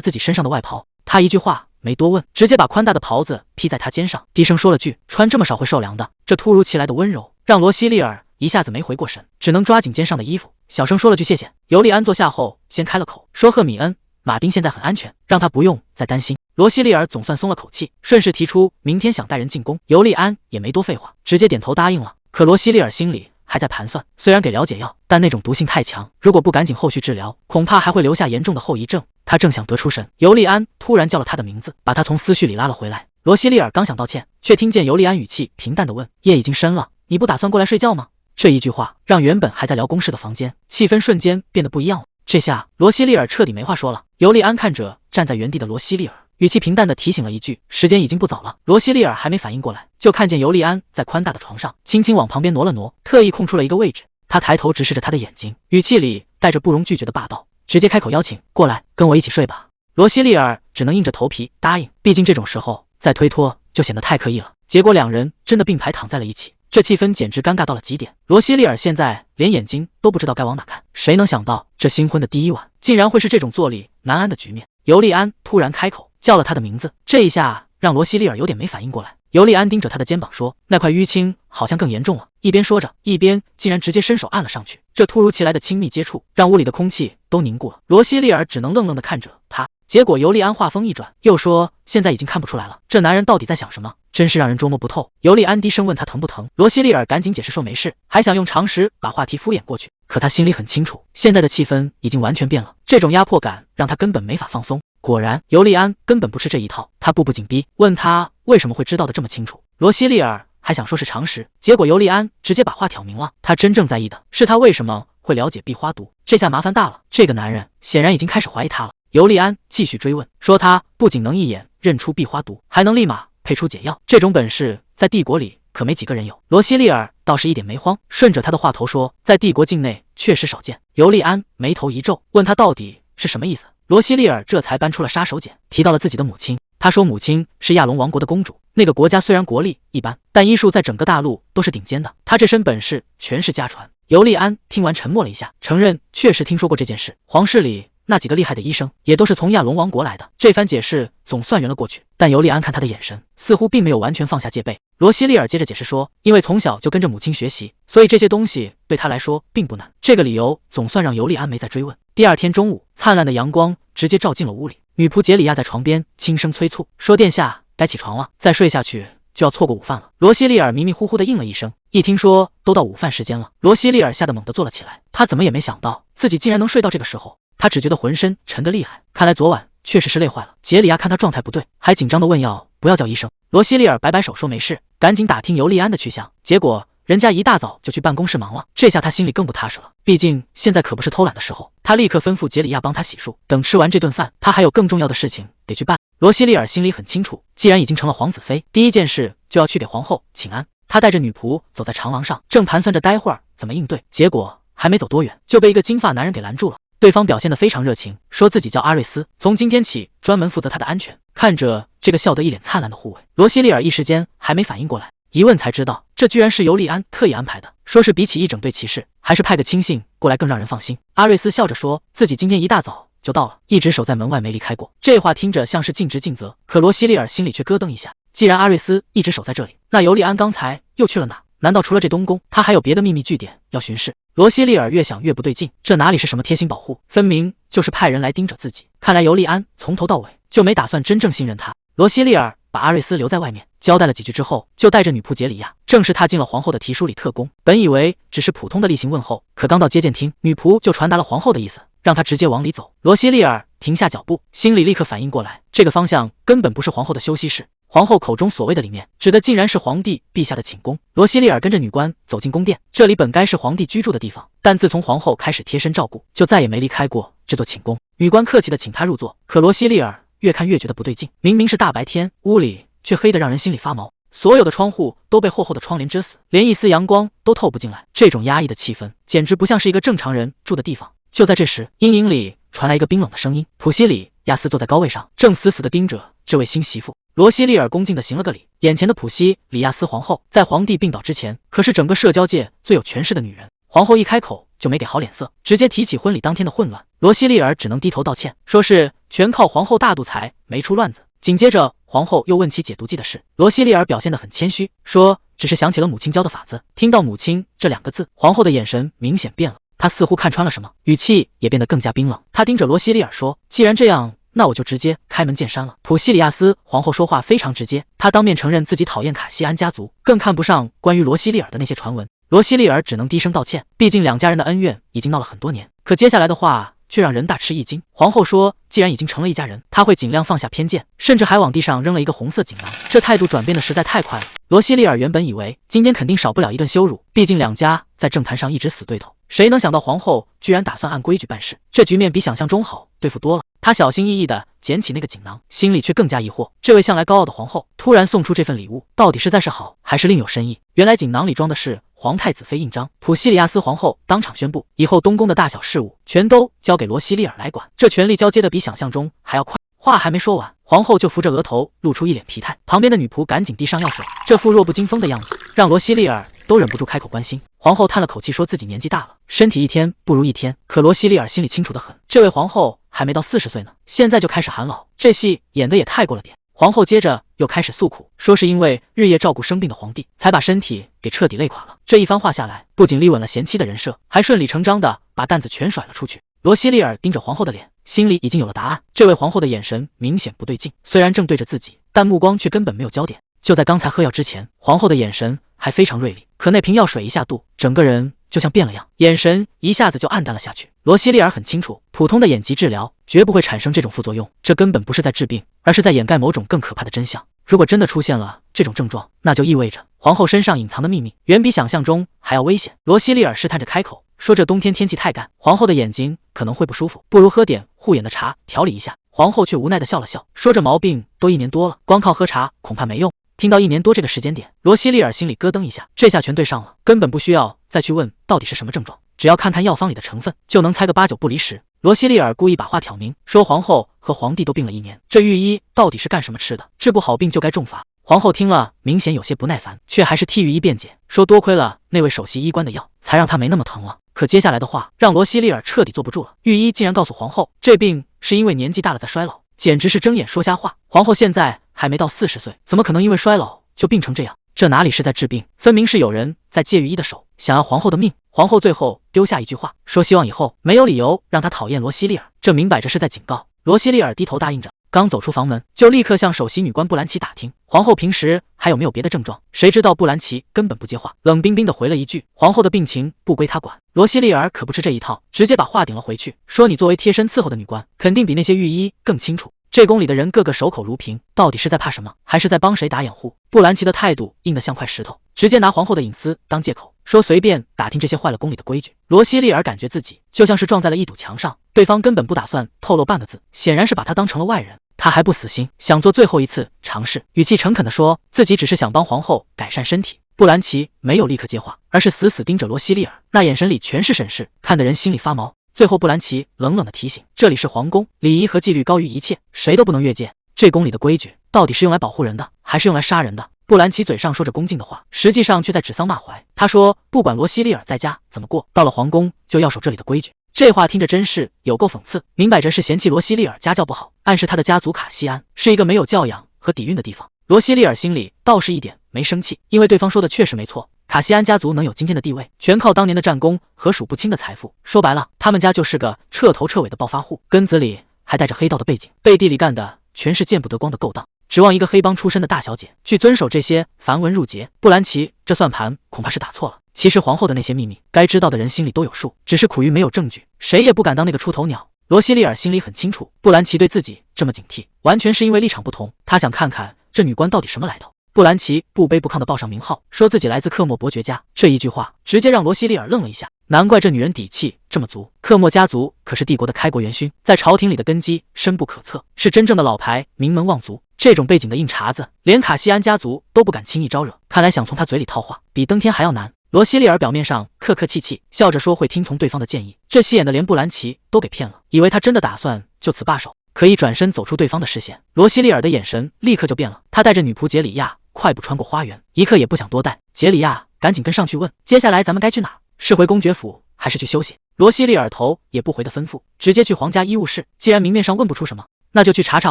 [SPEAKER 1] 自己身上的外袍。他一句话没多问，直接把宽大的袍子披在他肩上，低声说了句：“穿这么少会受凉的。”这突如其来的温柔让罗西利尔一下子没回过神，只能抓紧肩上的衣服，小声说了句谢谢。尤利安坐下后先开了口，说：“赫米恩，马丁现在很安全，让他不用再担心。”罗西利尔总算松了口气，顺势提出明天想带人进宫。尤利安也没多废话，直接点头答应了。可罗西利尔心里还在盘算，虽然给了解药，但那种毒性太强，如果不赶紧后续治疗，恐怕还会留下严重的后遗症。他正想得出神，尤利安突然叫了他的名字，把他从思绪里拉了回来。罗西利尔刚想道歉，却听见尤利安语气平淡地问：“夜已经深了，你不打算过来睡觉吗？”这一句话让原本还在聊公事的房间气氛瞬间变得不一样了。这下罗西利尔彻底没话说了。尤利安看着站在原地的罗西利尔，语气平淡地提醒了一句：“时间已经不早了。”罗西利尔还没反应过来，就看见尤利安在宽大的床上轻轻往旁边挪了挪，特意空出了一个位置。他抬头直视着他的眼睛，语气里带着不容拒绝的霸道，直接开口邀请：“过来，跟我一起睡吧。”罗西利尔只能硬着头皮答应，毕竟这种时候再推脱就显得太刻意了。结果两人真的并排躺在了一起，这气氛简直尴尬到了极点。罗西利尔现在连眼睛都不知道该往哪看，谁能想到这新婚的第一晚竟然会是这种坐立难安的局面。尤利安突然开口叫了他的名字，这一下让罗西利尔有点没反应过来。尤利安盯着他的肩膀说：“那块淤青好像更严重了。”一边说着，一边竟然直接伸手按了上去。这突如其来的亲密接触让屋里的空气都凝固了。罗西利尔只能愣愣地看着他。结果尤利安话锋一转，又说：“现在已经看不出来了，这男人到底在想什么？真是让人捉摸不透。”尤利安低声问他疼不疼，罗西利尔赶紧解释说没事，还想用常识把话题敷衍过去。可他心里很清楚，现在的气氛已经完全变了，这种压迫感让他根本没法放松。果然，尤利安根本不吃这一套，他步步紧逼，问他为什么会知道的这么清楚。罗西利尔还想说是常识，结果尤利安直接把话挑明了，他真正在意的是他为什么会了解壁花毒。这下麻烦大了，这个男人显然已经开始怀疑他了。尤利安继续追问，说他不仅能一眼认出壁花毒，还能立马配出解药，这种本事在帝国里可没几个人有。罗西利尔倒是一点没慌，顺着他的话头说，在帝国境内确实少见。尤利安眉头一皱，问他到底是什么意思。罗西利尔这才搬出了杀手锏，提到了自己的母亲。他说母亲是亚龙王国的公主，那个国家虽然国力一般，但医术在整个大陆都是顶尖的，他这身本事全是家传。尤利安听完沉默了一下，承认确实听说过这件事，皇室里那几个厉害的医生也都是从亚龙王国来的。这番解释总算圆了过去，但尤利安看他的眼神似乎并没有完全放下戒备。罗西利尔接着解释说，因为从小就跟着母亲学习，所以这些东西对他来说并不难。这个理由总算让尤利安没再追问。第二天中午，灿烂的阳光直接照进了屋里，女仆杰里亚在床边轻声催促说：“殿下该起床了，再睡下去就要错过午饭了。”罗西利尔迷迷糊糊的应了一声，一听说都到午饭时间了，罗西利尔吓得猛地坐了起来。他怎么也没想到自己竟然能睡到这个时候，他只觉得浑身沉得厉害，看来昨晚确实是累坏了。杰里亚看他状态不对，还紧张的问要不要叫医生。罗西利尔摆摆手说没事，赶紧打听尤利安的去向。结果人家一大早就去办公室忙了，这下他心里更不踏实了，毕竟现在可不是偷懒的时候。他立刻吩咐杰里亚帮他洗漱，等吃完这顿饭，他还有更重要的事情得去办。罗西利尔心里很清楚，既然已经成了皇子妃，第一件事就要去给皇后请安。他带着女仆走在长廊上，正盘算着待会儿怎么应对，结果还没走多远，就被一个金发男人给拦住了。对方表现得非常热情，说自己叫阿瑞斯，从今天起专门负责他的安全。看着这个笑得一脸灿烂的护卫，罗西利尔一时间还没反应过来，一问才知道，这居然是尤利安特意安排的，说是比起一整队骑士，还是派个亲信过来更让人放心。阿瑞斯笑着说，自己今天一大早就到了，一直守在门外没离开过。这话听着像是尽职尽责，可罗西利尔心里却咯噔一下，既然阿瑞斯一直守在这里，那尤利安刚才又去了哪？难道除了这东宫，他还有别的秘密据点要巡视？罗西利尔越想越不对劲，这哪里是什么贴心保护，分明就是派人来盯着自己。看来尤利安从头到尾就没打算真正信任他。罗西利尔把阿瑞斯留在外面，交代了几句之后，就带着女仆杰里亚正式踏进了皇后的提书里特宫。本以为只是普通的例行问候，可刚到接见厅，女仆就传达了皇后的意思，让他直接往里走。罗西利尔停下脚步，心里立刻反应过来，这个方向根本不是皇后的休息室。皇后口中所谓的里面，指的竟然是皇帝陛下的寝宫。罗西利尔跟着女官走进宫殿，这里本该是皇帝居住的地方，但自从皇后开始贴身照顾，就再也没离开过这座寝宫。女官客气地请他入座，可罗西利尔越看越觉得不对劲，明明是大白天，屋里却黑得让人心里发毛，所有的窗户都被厚厚的窗帘遮死，连一丝阳光都透不进来。这种压抑的气氛，简直不像是一个正常人住的地方。就在这时，阴影里传来一个冰冷的声音。普西里亚斯坐在高位上，正死死地盯着这位新媳妇。罗西利尔恭敬地行了个礼。眼前的普西里亚斯皇后在皇帝病倒之前，可是整个社交界最有权势的女人。皇后一开口就没给好脸色，直接提起婚礼当天的混乱。罗西利尔只能低头道歉，说是全靠皇后大度才没出乱子。紧接着，皇后又问起解毒剂的事，罗西利尔表现得很谦虚，说只是想起了母亲教的法子。听到母亲这两个字，皇后的眼神明显变了，她似乎看穿了什么，语气也变得更加冰冷。她盯着罗西利尔说：“既然这样，那我就直接开门见山了。”普西里亚斯皇后说话非常直接，她当面承认自己讨厌卡西安家族，更看不上关于罗西利尔的那些传闻。罗西利尔只能低声道歉，毕竟两家人的恩怨已经闹了很多年。可接下来的话却让人大吃一惊。皇后说，既然已经成了一家人，她会尽量放下偏见，甚至还往地上扔了一个红色锦囊。这态度转变的实在太快了。罗西利尔原本以为今天肯定少不了一顿羞辱，毕竟两家在政坛上一直死对头，谁能想到皇后居然打算按规矩办事，这局面比想象中好对付多了。他小心翼翼地捡起那个锦囊，心里却更加疑惑，这位向来高傲的皇后突然送出这份礼物，到底是在示好还是另有深意？原来锦囊里装的是皇太子妃印章。普西里亚斯皇后当场宣布，以后东宫的大小事务全都交给罗西利尔来管，这权力交接的比想象中还要快。话还没说完，皇后就扶着额头露出一脸疲态，旁边的女仆赶紧递上药水，这副弱不禁风的样子让罗西利尔都忍不住开口关心。皇后叹了口气，说自己年纪大了，身体一天不如一天。可罗西利尔心里清楚得很，这位皇后还没到40岁呢，现在就开始喊老，这戏演得也太过了点。皇后接着又开始诉苦，说是因为日夜照顾生病的皇帝，才把身体给彻底累垮了。这一番话下来，不仅立稳了贤妻的人设，还顺理成章的把担子全甩了出去。罗西利尔盯着皇后的脸，心里已经有了答案。这位皇后的眼神明显不对劲，虽然正对着自己，但目光却根本没有焦点。就在刚才喝药之前，皇后的眼神还非常锐利，可那瓶药水一下肚，整个人就像变了样，眼神一下子就暗淡了下去。罗西利尔很清楚，普通的眼疾治疗绝不会产生这种副作用，这根本不是在治病，而是在掩盖某种更可怕的真相。如果真的出现了这种症状，那就意味着皇后身上隐藏的秘密远比想象中还要危险。罗西利尔试探着开口说，这冬天天气太干，皇后的眼睛可能会不舒服，不如喝点护眼的茶调理一下。皇后却无奈地笑了笑，说这毛病都1年多了，光靠喝茶恐怕没用。听到1年多这个时间点，罗西利尔心里咯噔一下，这下全对上了，根本不需要再去问到底是什么症状，只要看看药方里的成分，就能猜个8、9不离10。罗西利尔故意把话挑明，说皇后和皇帝都病了1年，这御医到底是干什么吃的？治不好病就该重罚。皇后听了明显有些不耐烦，却还是替御医辩解，说多亏了那位首席医官的药，才让他没那么疼了。可接下来的话让罗西利尔彻底坐不住了，御医竟然告诉皇后，这病是因为年纪大了在衰老，简直是睁眼说瞎话。皇后现在还没到40岁，怎么可能因为衰老就病成这样？这哪里是在治病，分明是有人在借御医的手，想要皇后的命。皇后最后丢下一句话，说希望以后没有理由让他讨厌罗西利尔，这明摆着是在警告。罗西利尔低头答应着，刚走出房门，就立刻向首席女官布兰奇打听皇后平时还有没有别的症状。谁知道布兰奇根本不接话，冷冰冰的回了一句，皇后的病情不归他管。罗西利尔可不吃这一套，直接把话顶了回去，说你作为贴身伺候的女官，肯定比那些御医更清楚，这宫里的人个个守口如瓶，到底是在怕什么，还是在帮谁打掩护？布兰奇的态度硬得像块石头，直接拿皇后的隐私当借口，说随便打听这些坏了宫里的规矩。罗西利尔感觉自己就像是撞在了一堵墙上，对方根本不打算透露半个字，显然是把他当成了外人。他还不死心，想做最后一次尝试，语气诚恳地说自己只是想帮皇后改善身体。布兰奇没有立刻接话，而是死死盯着罗西利尔，那眼神里全是审视，看得人心里发毛。最后布兰奇冷冷的提醒，这里是皇宫，礼仪和纪律高于一切，谁都不能越界。这宫里的规矩到底是用来保护人的，还是用来杀人的？布兰奇嘴上说着恭敬的话，实际上却在指桑骂槐。他说不管罗西利尔在家怎么过，到了皇宫就要守这里的规矩。这话听着真是有够讽刺，明摆着是嫌弃罗西利尔家教不好，暗示他的家族卡西安是一个没有教养和底蕴的地方。罗西利尔心里倒是一点没生气，因为对方说的确实没错，卡西安家族能有今天的地位，全靠当年的战功和数不清的财富。说白了，他们家就是个彻头彻尾的暴发户，根子里还带着黑道的背景，背地里干的全是见不得光的勾当，指望一个黑帮出身的大小姐去遵守这些繁文缛节。布兰奇这算盘恐怕是打错了。其实皇后的那些秘密，该知道的人心里都有数，只是苦于没有证据，谁也不敢当那个出头鸟。罗西利尔心里很清楚，布兰奇对自己这么警惕，完全是因为立场不同，他想看看这女官到底什么来头。布兰奇不卑不亢地报上名号，说自己来自克莫伯爵家。这一句话直接让罗西利尔愣了一下，难怪这女人底气这么足。克莫家族可是帝国的开国元勋，在朝廷里的根基深不可测，是真正的老牌名门望族。这种背景的硬茬子，连卡西安家族都不敢轻易招惹，看来想从他嘴里套话，比登天还要难。罗西利尔表面上客客气气，笑着说会听从对方的建议，这戏演的连布兰奇都给骗了，以为他真的打算就此罢手。可一转身走出对方的视线，罗西利尔的眼神立刻就变了。他带着女仆杰里亚快步穿过花园，一刻也不想多待。杰里亚赶紧跟上去问：“接下来咱们该去哪？是回公爵府，还是去休息？”罗西利尔头也不回的吩咐：“直接去皇家医务室。既然明面上问不出什么，那就去查查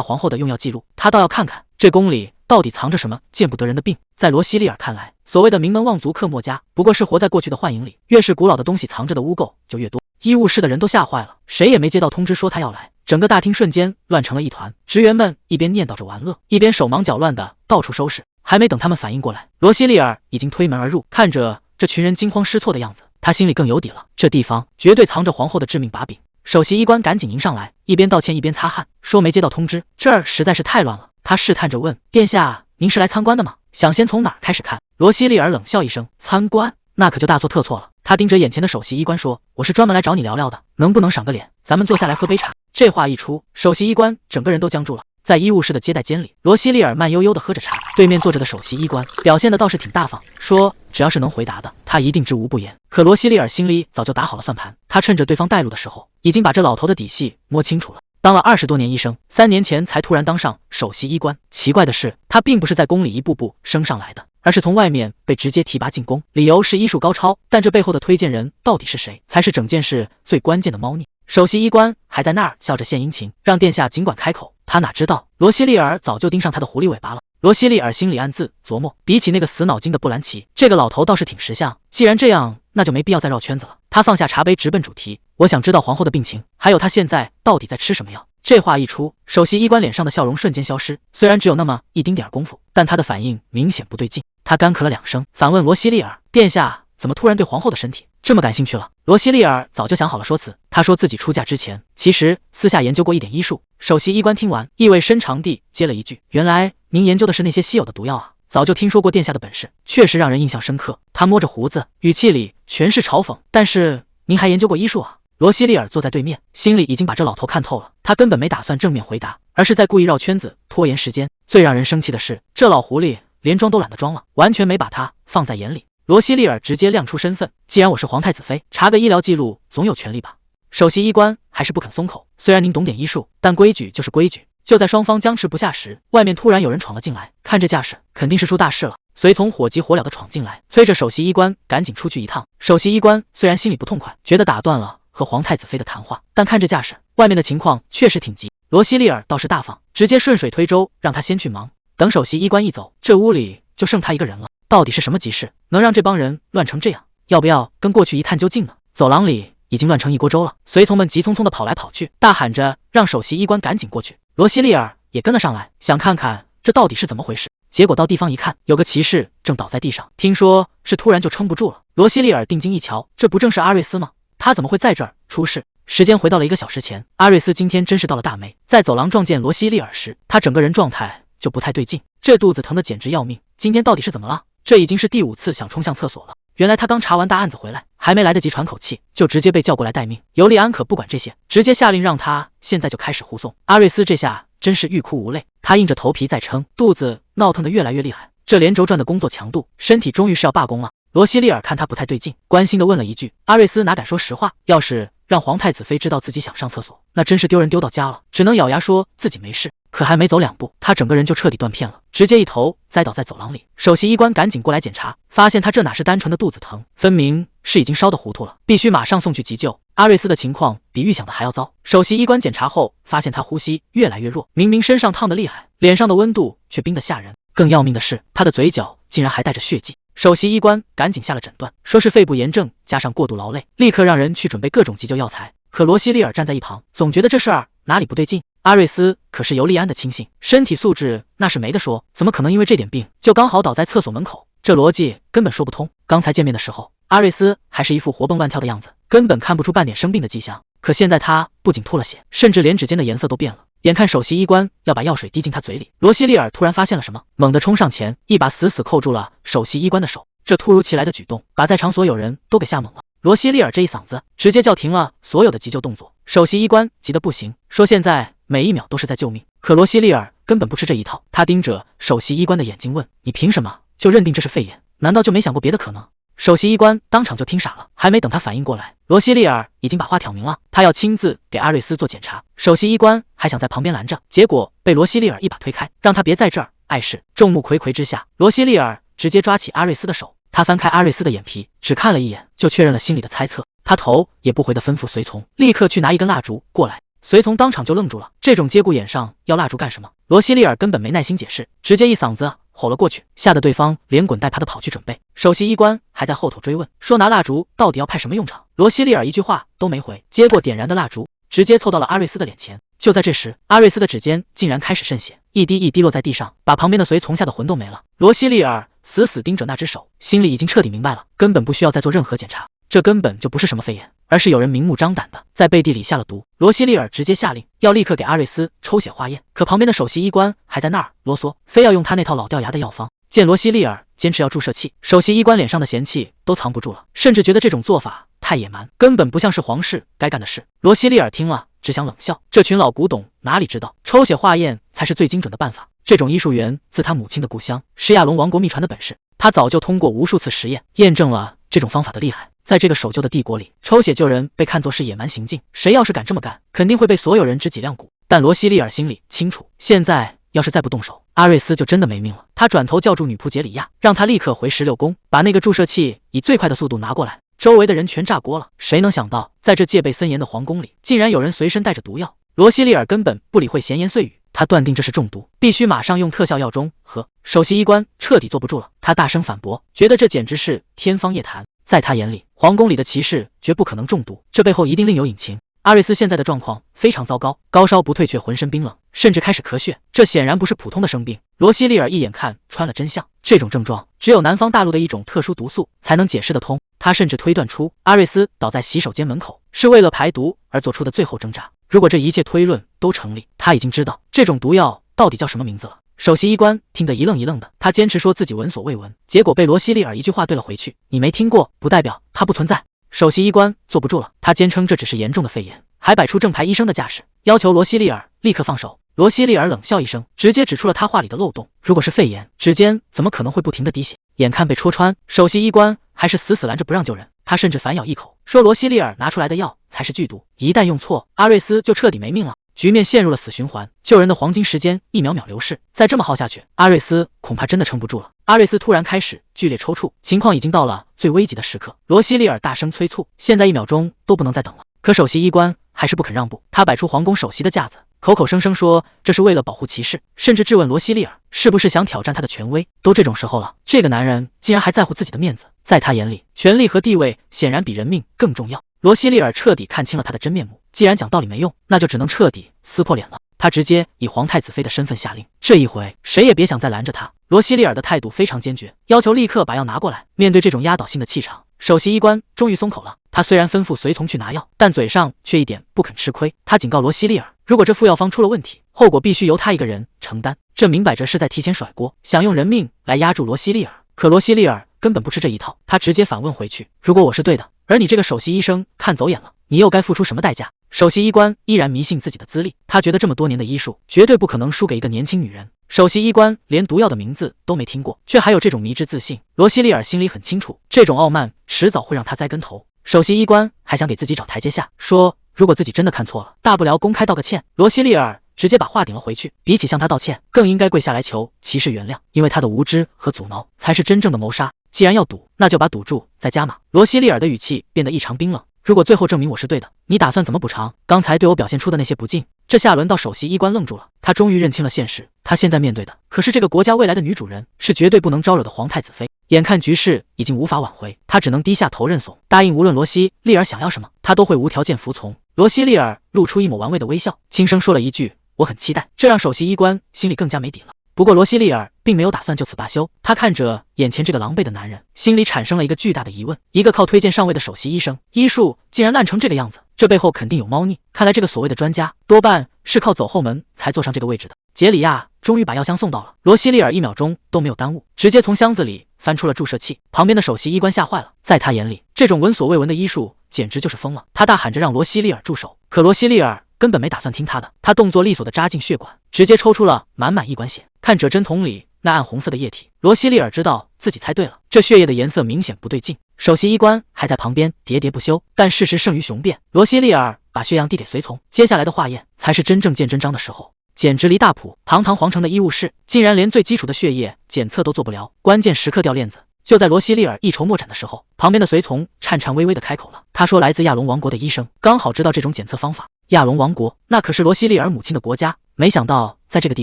[SPEAKER 1] 皇后的用药记录。他倒要看看这宫里到底藏着什么见不得人的病。”在罗西利尔看来，所谓的名门望族克莫家，不过是活在过去的幻影里。越是古老的东西藏着的污垢就越多。医务室的人都吓坏了，谁也没接到通知说他要来。整个大厅瞬间乱成了一团，职员们一边念叨着玩乐，一边手忙脚乱的到处收拾。还没等他们反应过来，罗西利尔已经推门而入。看着这群人惊慌失措的样子，他心里更有底了，这地方绝对藏着皇后的致命把柄。首席医官赶紧迎上来，一边道歉一边擦汗，说没接到通知，这儿实在是太乱了。他试探着问：“殿下，您是来参观的吗？想先从哪儿开始看？”罗西利尔冷笑一声：“参观？那可就大错特错了。”他盯着眼前的首席医官说：“我是专门来找你聊聊的，能不能赏个脸？咱们坐下来喝杯茶。”这话一出，首席医官整个人都僵住了。在医务室的接待间里，罗西利尔慢悠悠地喝着茶，对面坐着的首席医官表现的倒是挺大方，说只要是能回答的，他一定知无不言。可罗西利尔心里早就打好了算盘，他趁着对方带路的时候，已经把这老头的底细摸清楚了。当了20多年医生，3年前才突然当上首席医官。奇怪的是，他并不是在宫里一步步升上来的，而是从外面被直接提拔进宫，理由是医术高超。但这背后的推荐人到底是谁，才是整件事最关键的猫腻。首席医官还在那儿笑着献殷勤，让殿下尽管开口。他哪知道罗西利尔早就盯上他的狐狸尾巴了。罗西利尔心里暗自琢磨，比起那个死脑筋的布兰奇，这个老头倒是挺识相。既然这样，那就没必要再绕圈子了。他放下茶杯，直奔主题：“我想知道皇后的病情，还有她现在到底在吃什么药。”这话一出，首席医官脸上的笑容瞬间消失，虽然只有那么一丁点功夫，但他的反应明显不对劲。他干咳了2声，反问罗西利尔：“殿下怎么突然对皇后的身体这么感兴趣了？”罗西利尔早就想好了说辞，他说自己出嫁之前其实私下研究过一点医术。首席医官听完，意味深长地接了一句：“原来您研究的是那些稀有的毒药啊！早就听说过殿下的本事，确实让人印象深刻。”他摸着胡子，语气里全是嘲讽：“但是您还研究过医术啊？”罗西利尔坐在对面，心里已经把这老头看透了。他根本没打算正面回答，而是在故意绕圈子，拖延时间。最让人生气的是，这老狐狸连装都懒得装了，完全没把他放在眼里。罗西利尔直接亮出身份：“既然我是皇太子妃，查个医疗记录总有权利吧？”首席医官还是不肯松口：“虽然您懂点医术，但规矩就是规矩。”就在双方僵持不下时，外面突然有人闯了进来，看这架势，肯定是出大事了。随从火急火燎地闯进来，催着首席医官赶紧出去一趟。首席医官虽然心里不痛快，觉得打断了和皇太子妃的谈话，但看这架势，外面的情况确实挺急。罗西利尔倒是大方，直接顺水推舟，让他先去忙。等首席医官一走，这屋里就剩他一个人了。到底是什么急事，能让这帮人乱成这样？要不要跟过去一探究竟呢？走廊里已经乱成一锅粥了，随从们急匆匆地跑来跑去，大喊着让首席医官赶紧过去。罗西利尔也跟了上来，想看看这到底是怎么回事。结果到地方一看，有个骑士正倒在地上，听说是突然就撑不住了。罗西利尔定睛一瞧，这不正是阿瑞斯吗？他怎么会在这儿出事？时间回到了1个小时前，阿瑞斯今天真是到了大霉。在走廊撞见罗西利尔时，他整个人状态就不太对劲，这肚子疼得简直要命。今天到底是怎么了？这已经是第5次想冲向厕所了。原来他刚查完大案子回来，还没来得及喘口气，就直接被叫过来待命。尤利安可不管这些，直接下令让他现在就开始护送。阿瑞斯这下真是欲哭无泪，他硬着头皮在撑，肚子闹腾得越来越厉害。这连轴转的工作强度，身体终于是要罢工了。罗西利尔看他不太对劲，关心地问了一句：“阿瑞斯哪敢说实话？要是让皇太子妃知道自己想上厕所，那真是丢人丢到家了。”只能咬牙说自己没事。可还没走2步，他整个人就彻底断片了，直接一头栽倒在走廊里。首席医官赶紧过来检查，发现他这哪是单纯的肚子疼，分明是已经烧得糊涂了，必须马上送去急救。阿瑞斯的情况比预想的还要糟。首席医官检查后发现他呼吸越来越弱，明明身上烫得厉害，脸上的温度却冰得吓人。更要命的是，他的嘴角竟然还带着血迹。首席医官赶紧下了诊断，说是肺部炎症加上过度劳累，立刻让人去准备各种急救药材。可罗西利尔站在一旁，总觉得这事儿哪里不对劲。阿瑞斯可是尤利安的亲信，身体素质那是没得说，怎么可能因为这点病就刚好倒在厕所门口？这逻辑根本说不通。刚才见面的时候，阿瑞斯还是一副活蹦乱跳的样子，根本看不出半点生病的迹象。可现在他不仅吐了血，甚至连指尖的颜色都变了。眼看首席医官要把药水滴进他嘴里，罗西利尔突然发现了什么，猛地冲上前，一把死死扣住了首席医官的手。这突如其来的举动把在场所有人都给吓懵了。罗西利尔这一嗓子直接叫停了所有的急救动作。首席医官急得不行，说现在每一秒都是在救命。可罗西利尔根本不吃这一套，他盯着首席医官的眼睛问：“你凭什么就认定这是肺炎？难道就没想过别的可能？”首席医官当场就听傻了，还没等他反应过来，罗西利尔已经把话挑明了，他要亲自给阿瑞斯做检查。首席医官还想在旁边拦着，结果被罗西利尔一把推开，让他别在这儿碍事。众目睽睽之下，罗西利尔直接抓起阿瑞斯的手，他翻开阿瑞斯的眼皮，只看了一眼就确认了心里的猜测，他头也不回地吩咐随从立刻去拿一根蜡烛过来。随从当场就愣住了，这种节骨眼上要蜡烛干什么？罗西利尔根本没耐心解释，直接一嗓子吼了过去，吓得对方连滚带爬的跑去准备。首席医官还在后头追问，说拿蜡烛到底要派什么用场？罗西利尔一句话都没回，接过点燃的蜡烛，直接凑到了阿瑞斯的脸前。就在这时，阿瑞斯的指尖竟然开始渗血，一滴一滴落在地上，把旁边的随从吓得魂都没了。罗西利尔死死盯着那只手，心里已经彻底明白了，根本不需要再做任何检查，这根本就不是什么肺炎，而是有人明目张胆的在背地里下了毒。罗西利尔直接下令要立刻给阿瑞斯抽血化验，可旁边的首席医官还在那儿啰嗦，非要用他那套老掉牙的药方。见罗西利尔坚持要注射器，首席医官脸上的嫌弃都藏不住了，甚至觉得这种做法太野蛮，根本不像是皇室该干的事。罗西利尔听了只想冷笑，这群老古董哪里知道抽血化验才是最精准的办法，这种医术源自他母亲的故乡施亚龙王国秘传的本事，他早就通过无数次实验验证了这种方法的厉害。在这个守旧的帝国里，抽血救人被看作是野蛮行径，谁要是敢这么干，肯定会被所有人知己亮骨。但罗西利尔心里清楚，现在要是再不动手，阿瑞斯就真的没命了。他转头叫住女仆杰里亚，让她立刻回16宫，把那个注射器以最快的速度拿过来。周围的人全炸锅了，谁能想到，在这戒备森严的皇宫里，竟然有人随身带着毒药？罗西利尔根本不理会闲言碎语，他断定这是中毒，必须马上用特效药中和。首席医官彻底坐不住了，他大声反驳，觉得这简直是天方夜谭。在他眼里，皇宫里的骑士绝不可能中毒，这背后一定另有隐情。阿瑞斯现在的状况非常糟糕，高烧不退却浑身冰冷，甚至开始咳血，这显然不是普通的生病。罗西利尔一眼看穿了真相，这种症状只有南方大陆的一种特殊毒素才能解释得通。他甚至推断出阿瑞斯倒在洗手间门口是为了排毒而做出的最后挣扎。如果这一切推论都成立，他已经知道这种毒药到底叫什么名字了。首席医官听得一愣一愣的，他坚持说自己闻所未闻，结果被罗西利尔一句话对了回去，你没听过不代表它不存在。首席医官坐不住了，他坚称这只是严重的肺炎，还摆出正牌医生的架势，要求罗西利尔立刻放手。罗西利尔冷笑一声，直接指出了他话里的漏洞，如果是肺炎，指尖怎么可能会不停的滴血？眼看被戳穿，首席医官还是死死拦着不让救人，他甚至反咬一口，说罗西利尔拿出来的药才是剧毒，一旦用错，阿瑞斯就彻底没命了。局面陷入了死循环，救人的黄金时间一秒秒流逝，再这么耗下去，阿瑞斯恐怕真的撑不住了。阿瑞斯突然开始剧烈抽搐，情况已经到了最危急的时刻。罗西利尔大声催促，现在1秒钟都不能再等了。可首席医官还是不肯让步，他摆出皇宫首席的架子，口口声声说这是为了保护骑士，甚至质问罗西利尔是不是想挑战他的权威。都这种时候了，这个男人竟然还在乎自己的面子，在他眼里，权力和地位显然比人命更重要。罗西利尔彻底看清了他的真面目，既然讲道理没用，那就只能彻底撕破脸了。他直接以皇太子妃的身份下令，这一回谁也别想再拦着他。罗西利尔的态度非常坚决，要求立刻把药拿过来。面对这种压倒性的气场，首席医官终于松口了。他虽然吩咐随从去拿药，但嘴上却一点不肯吃亏。他警告罗西利尔，如果这副药方出了问题，后果必须由他一个人承担。这明摆着是在提前甩锅，想用人命来压住罗西利尔。可罗西利尔根本不吃这一套，他直接反问回去，如果我是对的，而你这个首席医生看走眼了，你又该付出什么代价？首席医官依然迷信自己的资历，他觉得这么多年的医术绝对不可能输给一个年轻女人。首席医官连毒药的名字都没听过，却还有这种迷之自信。罗西利尔心里很清楚，这种傲慢迟早会让他栽跟头。首席医官还想给自己找台阶下，说如果自己真的看错了，大不了公开道个歉。罗西利尔直接把话顶了回去，比起向他道歉，更应该跪下来求骑士原谅，因为他的无知和阻挠才是真正的谋杀。既然要赌，那就把赌注再加码。罗西利尔的语气变得异常冰冷，如果最后证明我是对的，你打算怎么补偿刚才对我表现出的那些不敬？这下轮到首席医官愣住了，他终于认清了现实，他现在面对的可是这个国家未来的女主人，是绝对不能招惹的皇太子妃。眼看局势已经无法挽回，他只能低下头认怂，答应无论罗西利尔想要什么，他都会无条件服从。罗西利尔露出一抹玩味的微笑，轻声说了一句我很期待，这让首席医官心里更加没底了。不过罗西利尔并没有打算就此罢休，他看着眼前这个狼狈的男人，心里产生了一个巨大的疑问，一个靠推荐上位的首席医生，医术竟然烂成这个样子，这背后肯定有猫腻，看来这个所谓的专家多半是靠走后门才坐上这个位置的。杰里亚终于把药箱送到了，罗西利尔1秒钟都没有耽误，直接从箱子里翻出了注射器。旁边的首席医官吓坏了，在他眼里，这种闻所未闻的医术简直就是疯了。他大喊着让罗西利尔住手，可罗西利尔根本没打算听他的，他动作利索地扎进血管，直接抽出了满满1管血。看者针筒里那暗红色的液体，罗西利尔知道自己猜对了，这血液的颜色明显不对劲，首席医官还在旁边喋喋不休，但事实胜于雄辩。罗西利尔把血样递给随从，接下来的化验才是真正见真章的时候。简直离大谱！堂堂皇城的医务室，竟然连最基础的血液检测都做不了，关键时刻掉链子。就在罗西利尔一筹莫展的时候，旁边的随从颤颤巍巍地开口了。他说：“来自亚龙王国的医生，刚好知道这种检测方法。”亚龙王国，那可是罗西利尔母亲的国家。没想到在这个地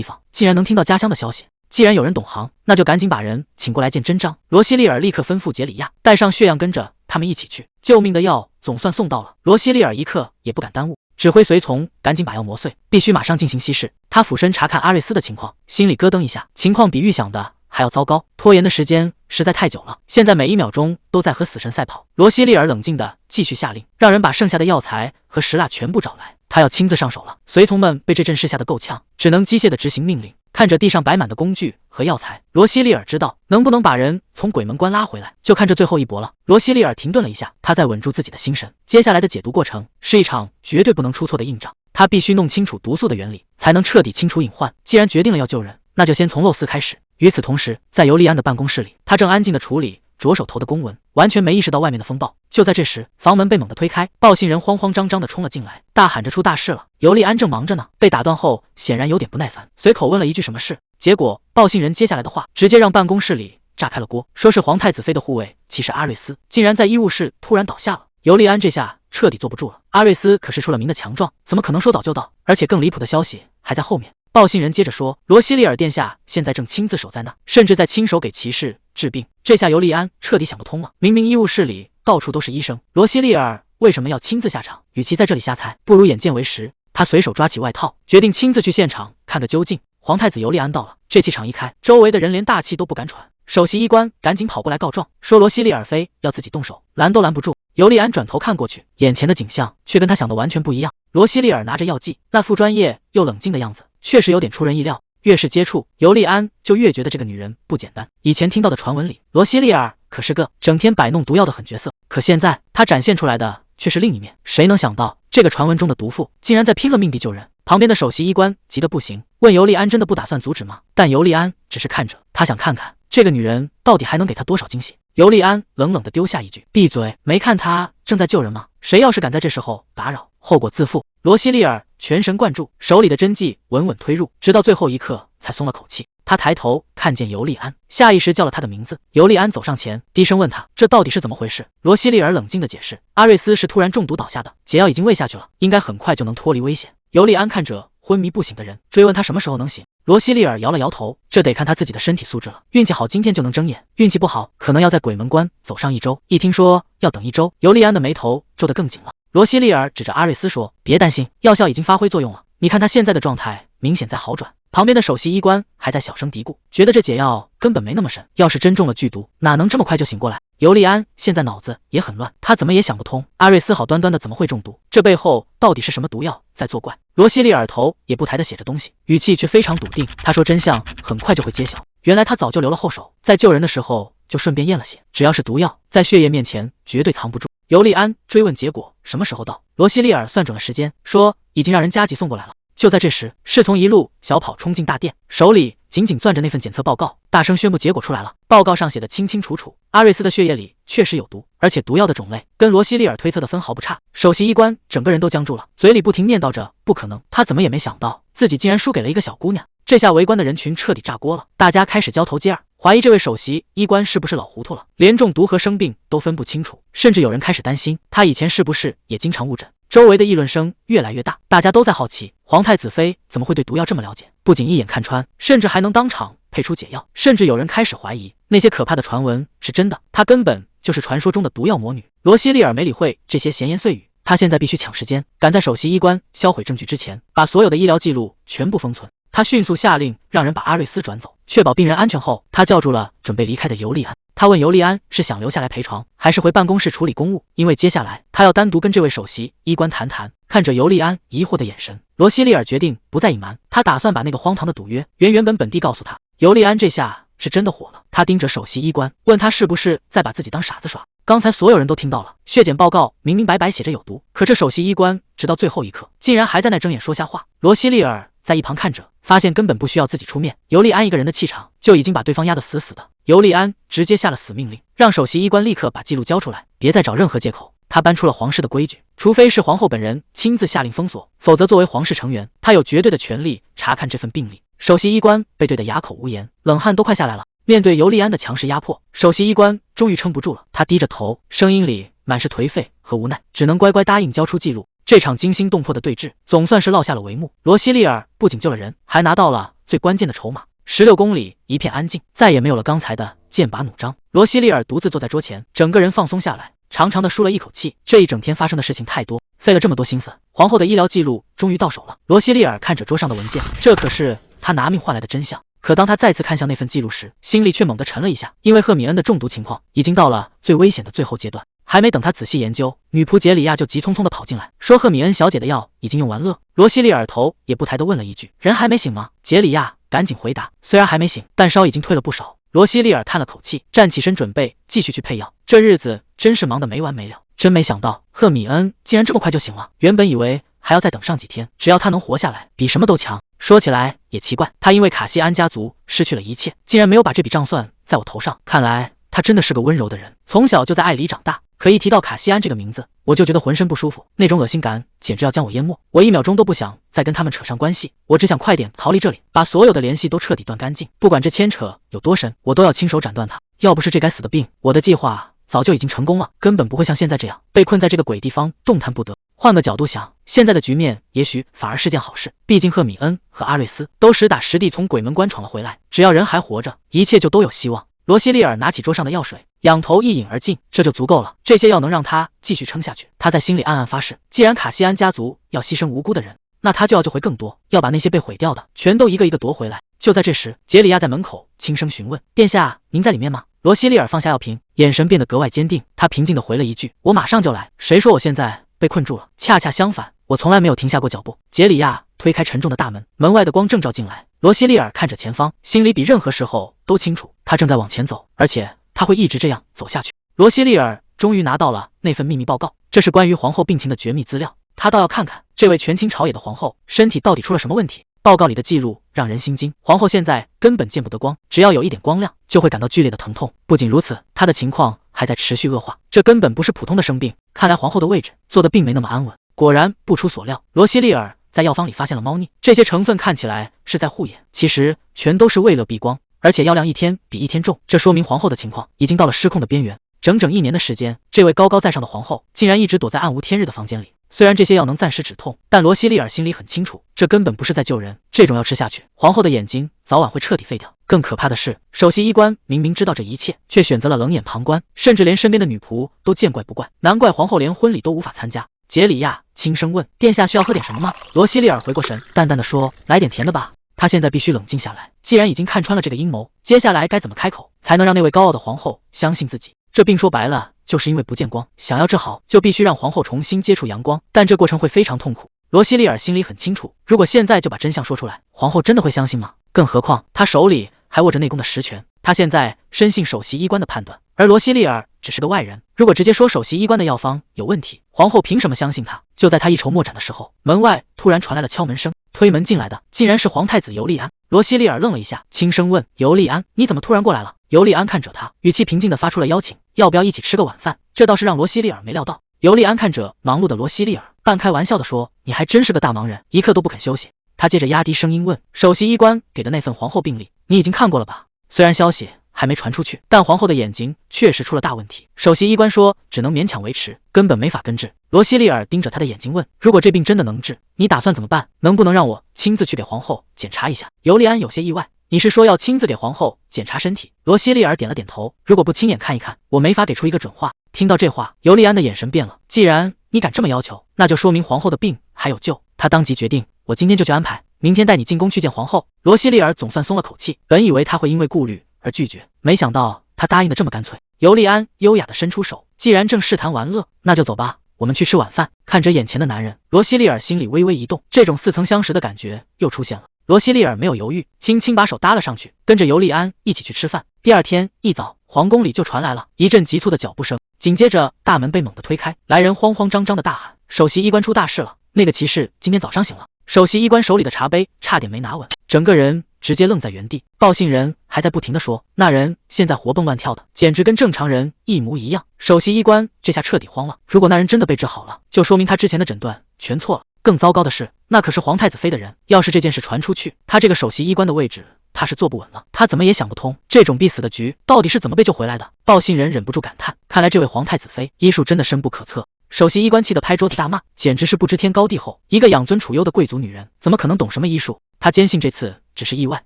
[SPEAKER 1] 方，竟然能听到家乡的消息。既然有人懂行，那就赶紧把人请过来见真章。罗西利尔立刻吩咐杰里亚带上血样，跟着他们一起去。救命的药总算送到了，罗西利尔一刻也不敢耽误。指挥随从赶紧把药磨碎，必须马上进行稀释。他俯身查看阿瑞斯的情况，心里咯噔一下，情况比预想的还要糟糕。拖延的时间实在太久了，现在每一秒钟都在和死神赛跑。罗西利尔冷静地继续下令，让人把剩下的药材和石蜡全部找来，他要亲自上手了。随从们被这阵势吓得够呛，只能机械地执行命令。看着地上摆满的工具和药材，罗西利尔知道能不能把人从鬼门关拉回来，就看这最后一搏了。罗西利尔停顿了一下，他在稳住自己的心神。接下来的解毒过程是一场绝对不能出错的硬仗，他必须弄清楚毒素的原理，才能彻底清除隐患。既然决定了要救人，那就先从漏丝开始。与此同时，在尤利安的办公室里，他正安静地处理着手头的公文，完全没意识到外面的风暴。就在这时，房门被猛地推开，报信人慌慌张张地冲了进来，大喊着出大事了。尤利安正忙着呢，被打断后显然有点不耐烦，随口问了一句什么事。结果报信人接下来的话直接让办公室里炸开了锅，说是皇太子妃的护卫骑士阿瑞斯竟然在医务室突然倒下了。尤利安这下彻底坐不住了，阿瑞斯可是出了名的强壮，怎么可能说倒就倒？而且更离谱的消息还在后面。报信人接着说，罗西利尔殿下现在正亲自守在那，甚至在亲手给骑士治病。这下尤利安彻底想不通了，明明医务室里到处都是医生，罗西利尔为什么要亲自下场？与其在这里瞎猜，不如眼见为实。他随手抓起外套，决定亲自去现场看个究竟。皇太子尤利安到了，这气场一开，周围的人连大气都不敢喘。首席医官赶紧跑过来告状，说罗西利尔妃要自己动手，拦都拦不住。尤利安转头看过去，眼前的景象却跟他想的完全不一样。罗西利尔拿着药剂，那副专业又冷静的样子，确实有点出人意料。越是接触尤利安，就越觉得这个女人不简单。以前听到的传闻里，罗西利尔可是个整天摆弄毒药的狠角色，可现在她展现出来的却是另一面。谁能想到，这个传闻中的毒妇竟然在拼了命地救人？旁边的首席医官急得不行，问尤利安真的不打算阻止吗？但尤利安只是看着，他想看看这个女人到底还能给他多少惊喜。尤利安冷冷地丢下一句：“闭嘴！没看他正在救人吗？谁要是敢在这时候打扰，后果自负。”罗西利尔全神贯注，手里的针剂稳稳推入，直到最后一刻才松了口气。他抬头看见尤利安，下意识叫了他的名字。尤利安走上前，低声问他：“这到底是怎么回事？”罗西利尔冷静地解释：“阿瑞斯是突然中毒倒下的，解药已经喂下去了，应该很快就能脱离危险。”尤利安看着昏迷不醒的人，追问他什么时候能醒。罗西利尔摇了摇头，这得看他自己的身体素质了。运气好，今天就能睁眼；运气不好，可能要在鬼门关走上1周。一听说要等1周，尤利安的眉头皱得更紧了。罗西利尔指着阿瑞斯说：“别担心，药效已经发挥作用了，你看他现在的状态明显在好转。”旁边的首席医官还在小声嘀咕，觉得这解药根本没那么神，要是真中了剧毒，哪能这么快就醒过来？尤利安现在脑子也很乱，他怎么也想不通，阿瑞斯好端端的怎么会中毒？这背后到底是什么毒药在作怪？罗西利尔头也不抬的写着东西，语气却非常笃定。他说真相很快就会揭晓。原来他早就留了后手，在救人的时候就顺便验了血，只要是毒药，在血液面前绝对藏不住。尤利安追问结果什么时候到，罗西利尔算准了时间，说已经让人加急送过来了。就在这时，侍从一路小跑冲进大殿，手里紧紧攥着那份检测报告，大声宣布结果出来了。报告上写的清清楚楚，阿瑞斯的血液里确实有毒，而且毒药的种类跟罗西利尔推测的分毫不差。首席医官整个人都僵住了，嘴里不停念叨着不可能，他怎么也没想到自己竟然输给了一个小姑娘。这下围观的人群彻底炸锅了，大家开始交头接耳，怀疑这位首席医官是不是老糊涂了，连中毒和生病都分不清楚，甚至有人开始担心他以前是不是也经常误诊。周围的议论声越来越大，大家都在好奇皇太子妃怎么会对毒药这么了解，不仅一眼看穿，甚至还能当场配出解药。甚至有人开始怀疑那些可怕的传闻是真的，她根本就是传说中的毒药魔女。罗西利尔没理会这些闲言碎语，他现在必须抢时间，赶在首席医官销毁证据之前，把所有的医疗记录全部封存。他迅速下令让人把阿瑞斯转走，确保病人安全后，他叫住了准备离开的尤利安。他问尤利安是想留下来陪床，还是回办公室处理公务，因为接下来他要单独跟这位首席医官谈谈。看着尤利安疑惑的眼神，罗西利尔决定不再隐瞒，他打算把那个荒唐的赌约原本地告诉他。尤利安这下是真的火了，他盯着首席医官，问他是不是在把自己当傻子耍。刚才所有人都听到了，血检报告明明白白写着有毒，可这首席医官直到最后一刻竟然还在那睁眼说瞎话。罗西利尔在一旁看着，发现根本不需要自己出面，尤利安一个人的气场就已经把对方压得死死的。尤利安直接下了死命令，让首席医官立刻把记录交出来，别再找任何借口。他搬出了皇室的规矩，除非是皇后本人亲自下令封锁，否则作为皇室成员，他有绝对的权利查看这份病历。首席医官被对得哑口无言，冷汗都快下来了。面对尤利安的强势压迫，首席医官终于撑不住了，他低着头，声音里满是颓废和无奈，只能乖乖答应交出记录。这场惊心动魄的对峙总算是落下了帷幕。罗西利尔不仅救了人，还拿到了最关键的筹码。16公里一片安静，再也没有了刚才的剑拔弩张。罗西利尔独自坐在桌前，整个人放松下来，长长的舒了一口气。这一整天发生的事情太多，费了这么多心思，皇后的医疗记录终于到手了。罗西利尔看着桌上的文件，这可是他拿命换来的真相。可当他再次看向那份记录时，心里却猛地沉了一下，因为赫米恩的中毒情况已经到了最危险的最后阶段。还没等他仔细研究，女仆杰里亚就急匆匆地跑进来，说赫米恩小姐的药已经用完了。罗西利尔头也不抬地问了一句：“人还没醒吗？”杰里亚赶紧回答：“虽然还没醒，但烧已经退了不少。”罗西利尔叹了口气，站起身准备继续去配药。这日子真是忙得没完没了，真没想到赫米恩竟然这么快就醒了。原本以为还要再等上几天，只要他能活下来，比什么都强。说起来也奇怪，他因为卡西安家族失去了一切，竟然没有把这笔账算在我头上。看来他真的是个温柔的人，从小就在爱里长大。可一提到卡西安这个名字，我就觉得浑身不舒服，那种恶心感简直要将我淹没。我1秒钟都不想再跟他们扯上关系，我只想快点逃离这里，把所有的联系都彻底断干净。不管这牵扯有多深，我都要亲手斩断它。要不是这该死的病，我的计划早就已经成功了，根本不会像现在这样被困在这个鬼地方动弹不得。换个角度想，现在的局面也许反而是件好事，毕竟赫米恩和阿瑞斯都实打实地从鬼门关闯了回来，只要人还活着，一切就都有希望。罗西利尔拿起桌上的药水，仰头一饮而尽，这就足够了。这些药能让他继续撑下去。他在心里暗暗发誓，既然卡西安家族要牺牲无辜的人，那他就要救回更多，要把那些被毁掉的全都一个一个夺回来。就在这时，杰里亚在门口轻声询问：“殿下，您在里面吗？”罗西利尔放下药瓶，眼神变得格外坚定。他平静地回了一句：“我马上就来。”谁说我现在被困住了？恰恰相反，我从来没有停下过脚步。杰里亚推开沉重的大门，门外的光正照进来。罗西利尔看着前方，心里比任何时候都清楚，他正在往前走，而且他会一直这样走下去。罗西利尔终于拿到了那份秘密报告，这是关于皇后病情的绝密资料，他倒要看看这位权倾朝野的皇后身体到底出了什么问题。报告里的记录让人心惊，皇后现在根本见不得光，只要有一点光亮就会感到剧烈的疼痛。不仅如此，她的情况还在持续恶化，这根本不是普通的生病。看来皇后的位置坐得并没那么安稳。果然不出所料，罗西利尔在药方里发现了猫腻，这些成分看起来是在护眼，其实全都是为了避光，而且药量一天比一天重，这说明皇后的情况已经到了失控的边缘。整整1年的时间，这位高高在上的皇后竟然一直躲在暗无天日的房间里。虽然这些药能暂时止痛，但罗西利尔心里很清楚，这根本不是在救人，这种药吃下去，皇后的眼睛早晚会彻底废掉。更可怕的是，首席医官明明知道这一切，却选择了冷眼旁观，甚至连身边的女仆都见怪不怪。难怪皇后连婚礼都无法参加。杰里亚轻声问：“殿下需要喝点什么吗？”罗西利尔回过神，淡淡的说：“来点甜的吧。”他现在必须冷静下来，既然已经看穿了这个阴谋，接下来该怎么开口，才能让那位高傲的皇后相信自己？这病说白了就是因为不见光，想要治好，就必须让皇后重新接触阳光，但这过程会非常痛苦。罗西利尔心里很清楚，如果现在就把真相说出来，皇后真的会相信吗？更何况他手里还握着内宫的实权，他现在深信首席医官的判断，而罗西利尔只是个外人，如果直接说首席医官的药方有问题，皇后凭什么相信他？就在他一筹莫展的时候，门外突然传来了敲门声，推门进来的竟然是皇太子尤利安。罗西利尔愣了一下，轻声问：“尤利安，你怎么突然过来了？”尤利安看着他，语气平静地发出了邀请，要不要一起吃个晚饭？这倒是让罗西利尔没料到。尤利安看着忙碌的罗西利尔，半开玩笑地说：“你还真是个大忙人，一刻都不肯休息。”他接着压低声音问：“首席医官给的那份皇后病历，你已经看过了吧？”虽然消息还没传出去，但皇后的眼睛确实出了大问题。首席医官说只能勉强维持，根本没法根治。罗西利尔盯着他的眼睛问：“如果这病真的能治，你打算怎么办？能不能让我亲自去给皇后检查一下？”尤利安有些意外：“你是说要亲自给皇后检查身体？”罗西利尔点了点头：“如果不亲眼看一看，我没法给出一个准话。”听到这话，尤利安的眼神变了。既然你敢这么要求，那就说明皇后的病还有救。他当即决定，我今天就去安排，明天带你进宫去见皇后。罗西利尔总算松了口气，本以为他会因为顾虑而拒绝，没想到他答应的这么干脆。尤利安优雅地伸出手，既然正试谈玩乐，那就走吧，我们去吃晚饭。看着眼前的男人，罗西利尔心里微微一动，这种似曾相识的感觉又出现了。罗西利尔没有犹豫，轻轻把手搭了上去，跟着尤利安一起去吃饭。第二天一早，皇宫里就传来了一阵急促的脚步声，紧接着大门被猛地推开，来人慌慌张张地大喊：“首席医官出大事了！那个骑士今天早上醒了。”首席医官手里的茶杯差点没拿稳，整个人直接愣在原地。报信人还在不停地说，那人现在活蹦乱跳的，简直跟正常人一模一样。首席医官这下彻底慌了，如果那人真的被治好了，就说明他之前的诊断全错了。更糟糕的是，那可是皇太子妃的人，要是这件事传出去，他这个首席医官的位置怕是坐不稳了。他怎么也想不通，这种必死的局到底是怎么被救回来的。报信人忍不住感叹，看来这位皇太子妃医术真的深不可测。首席医官气得拍桌子大骂，简直是不知天高地厚，一个养尊处优的贵族女人，怎么可能懂什么医术？他坚信这次只是意外，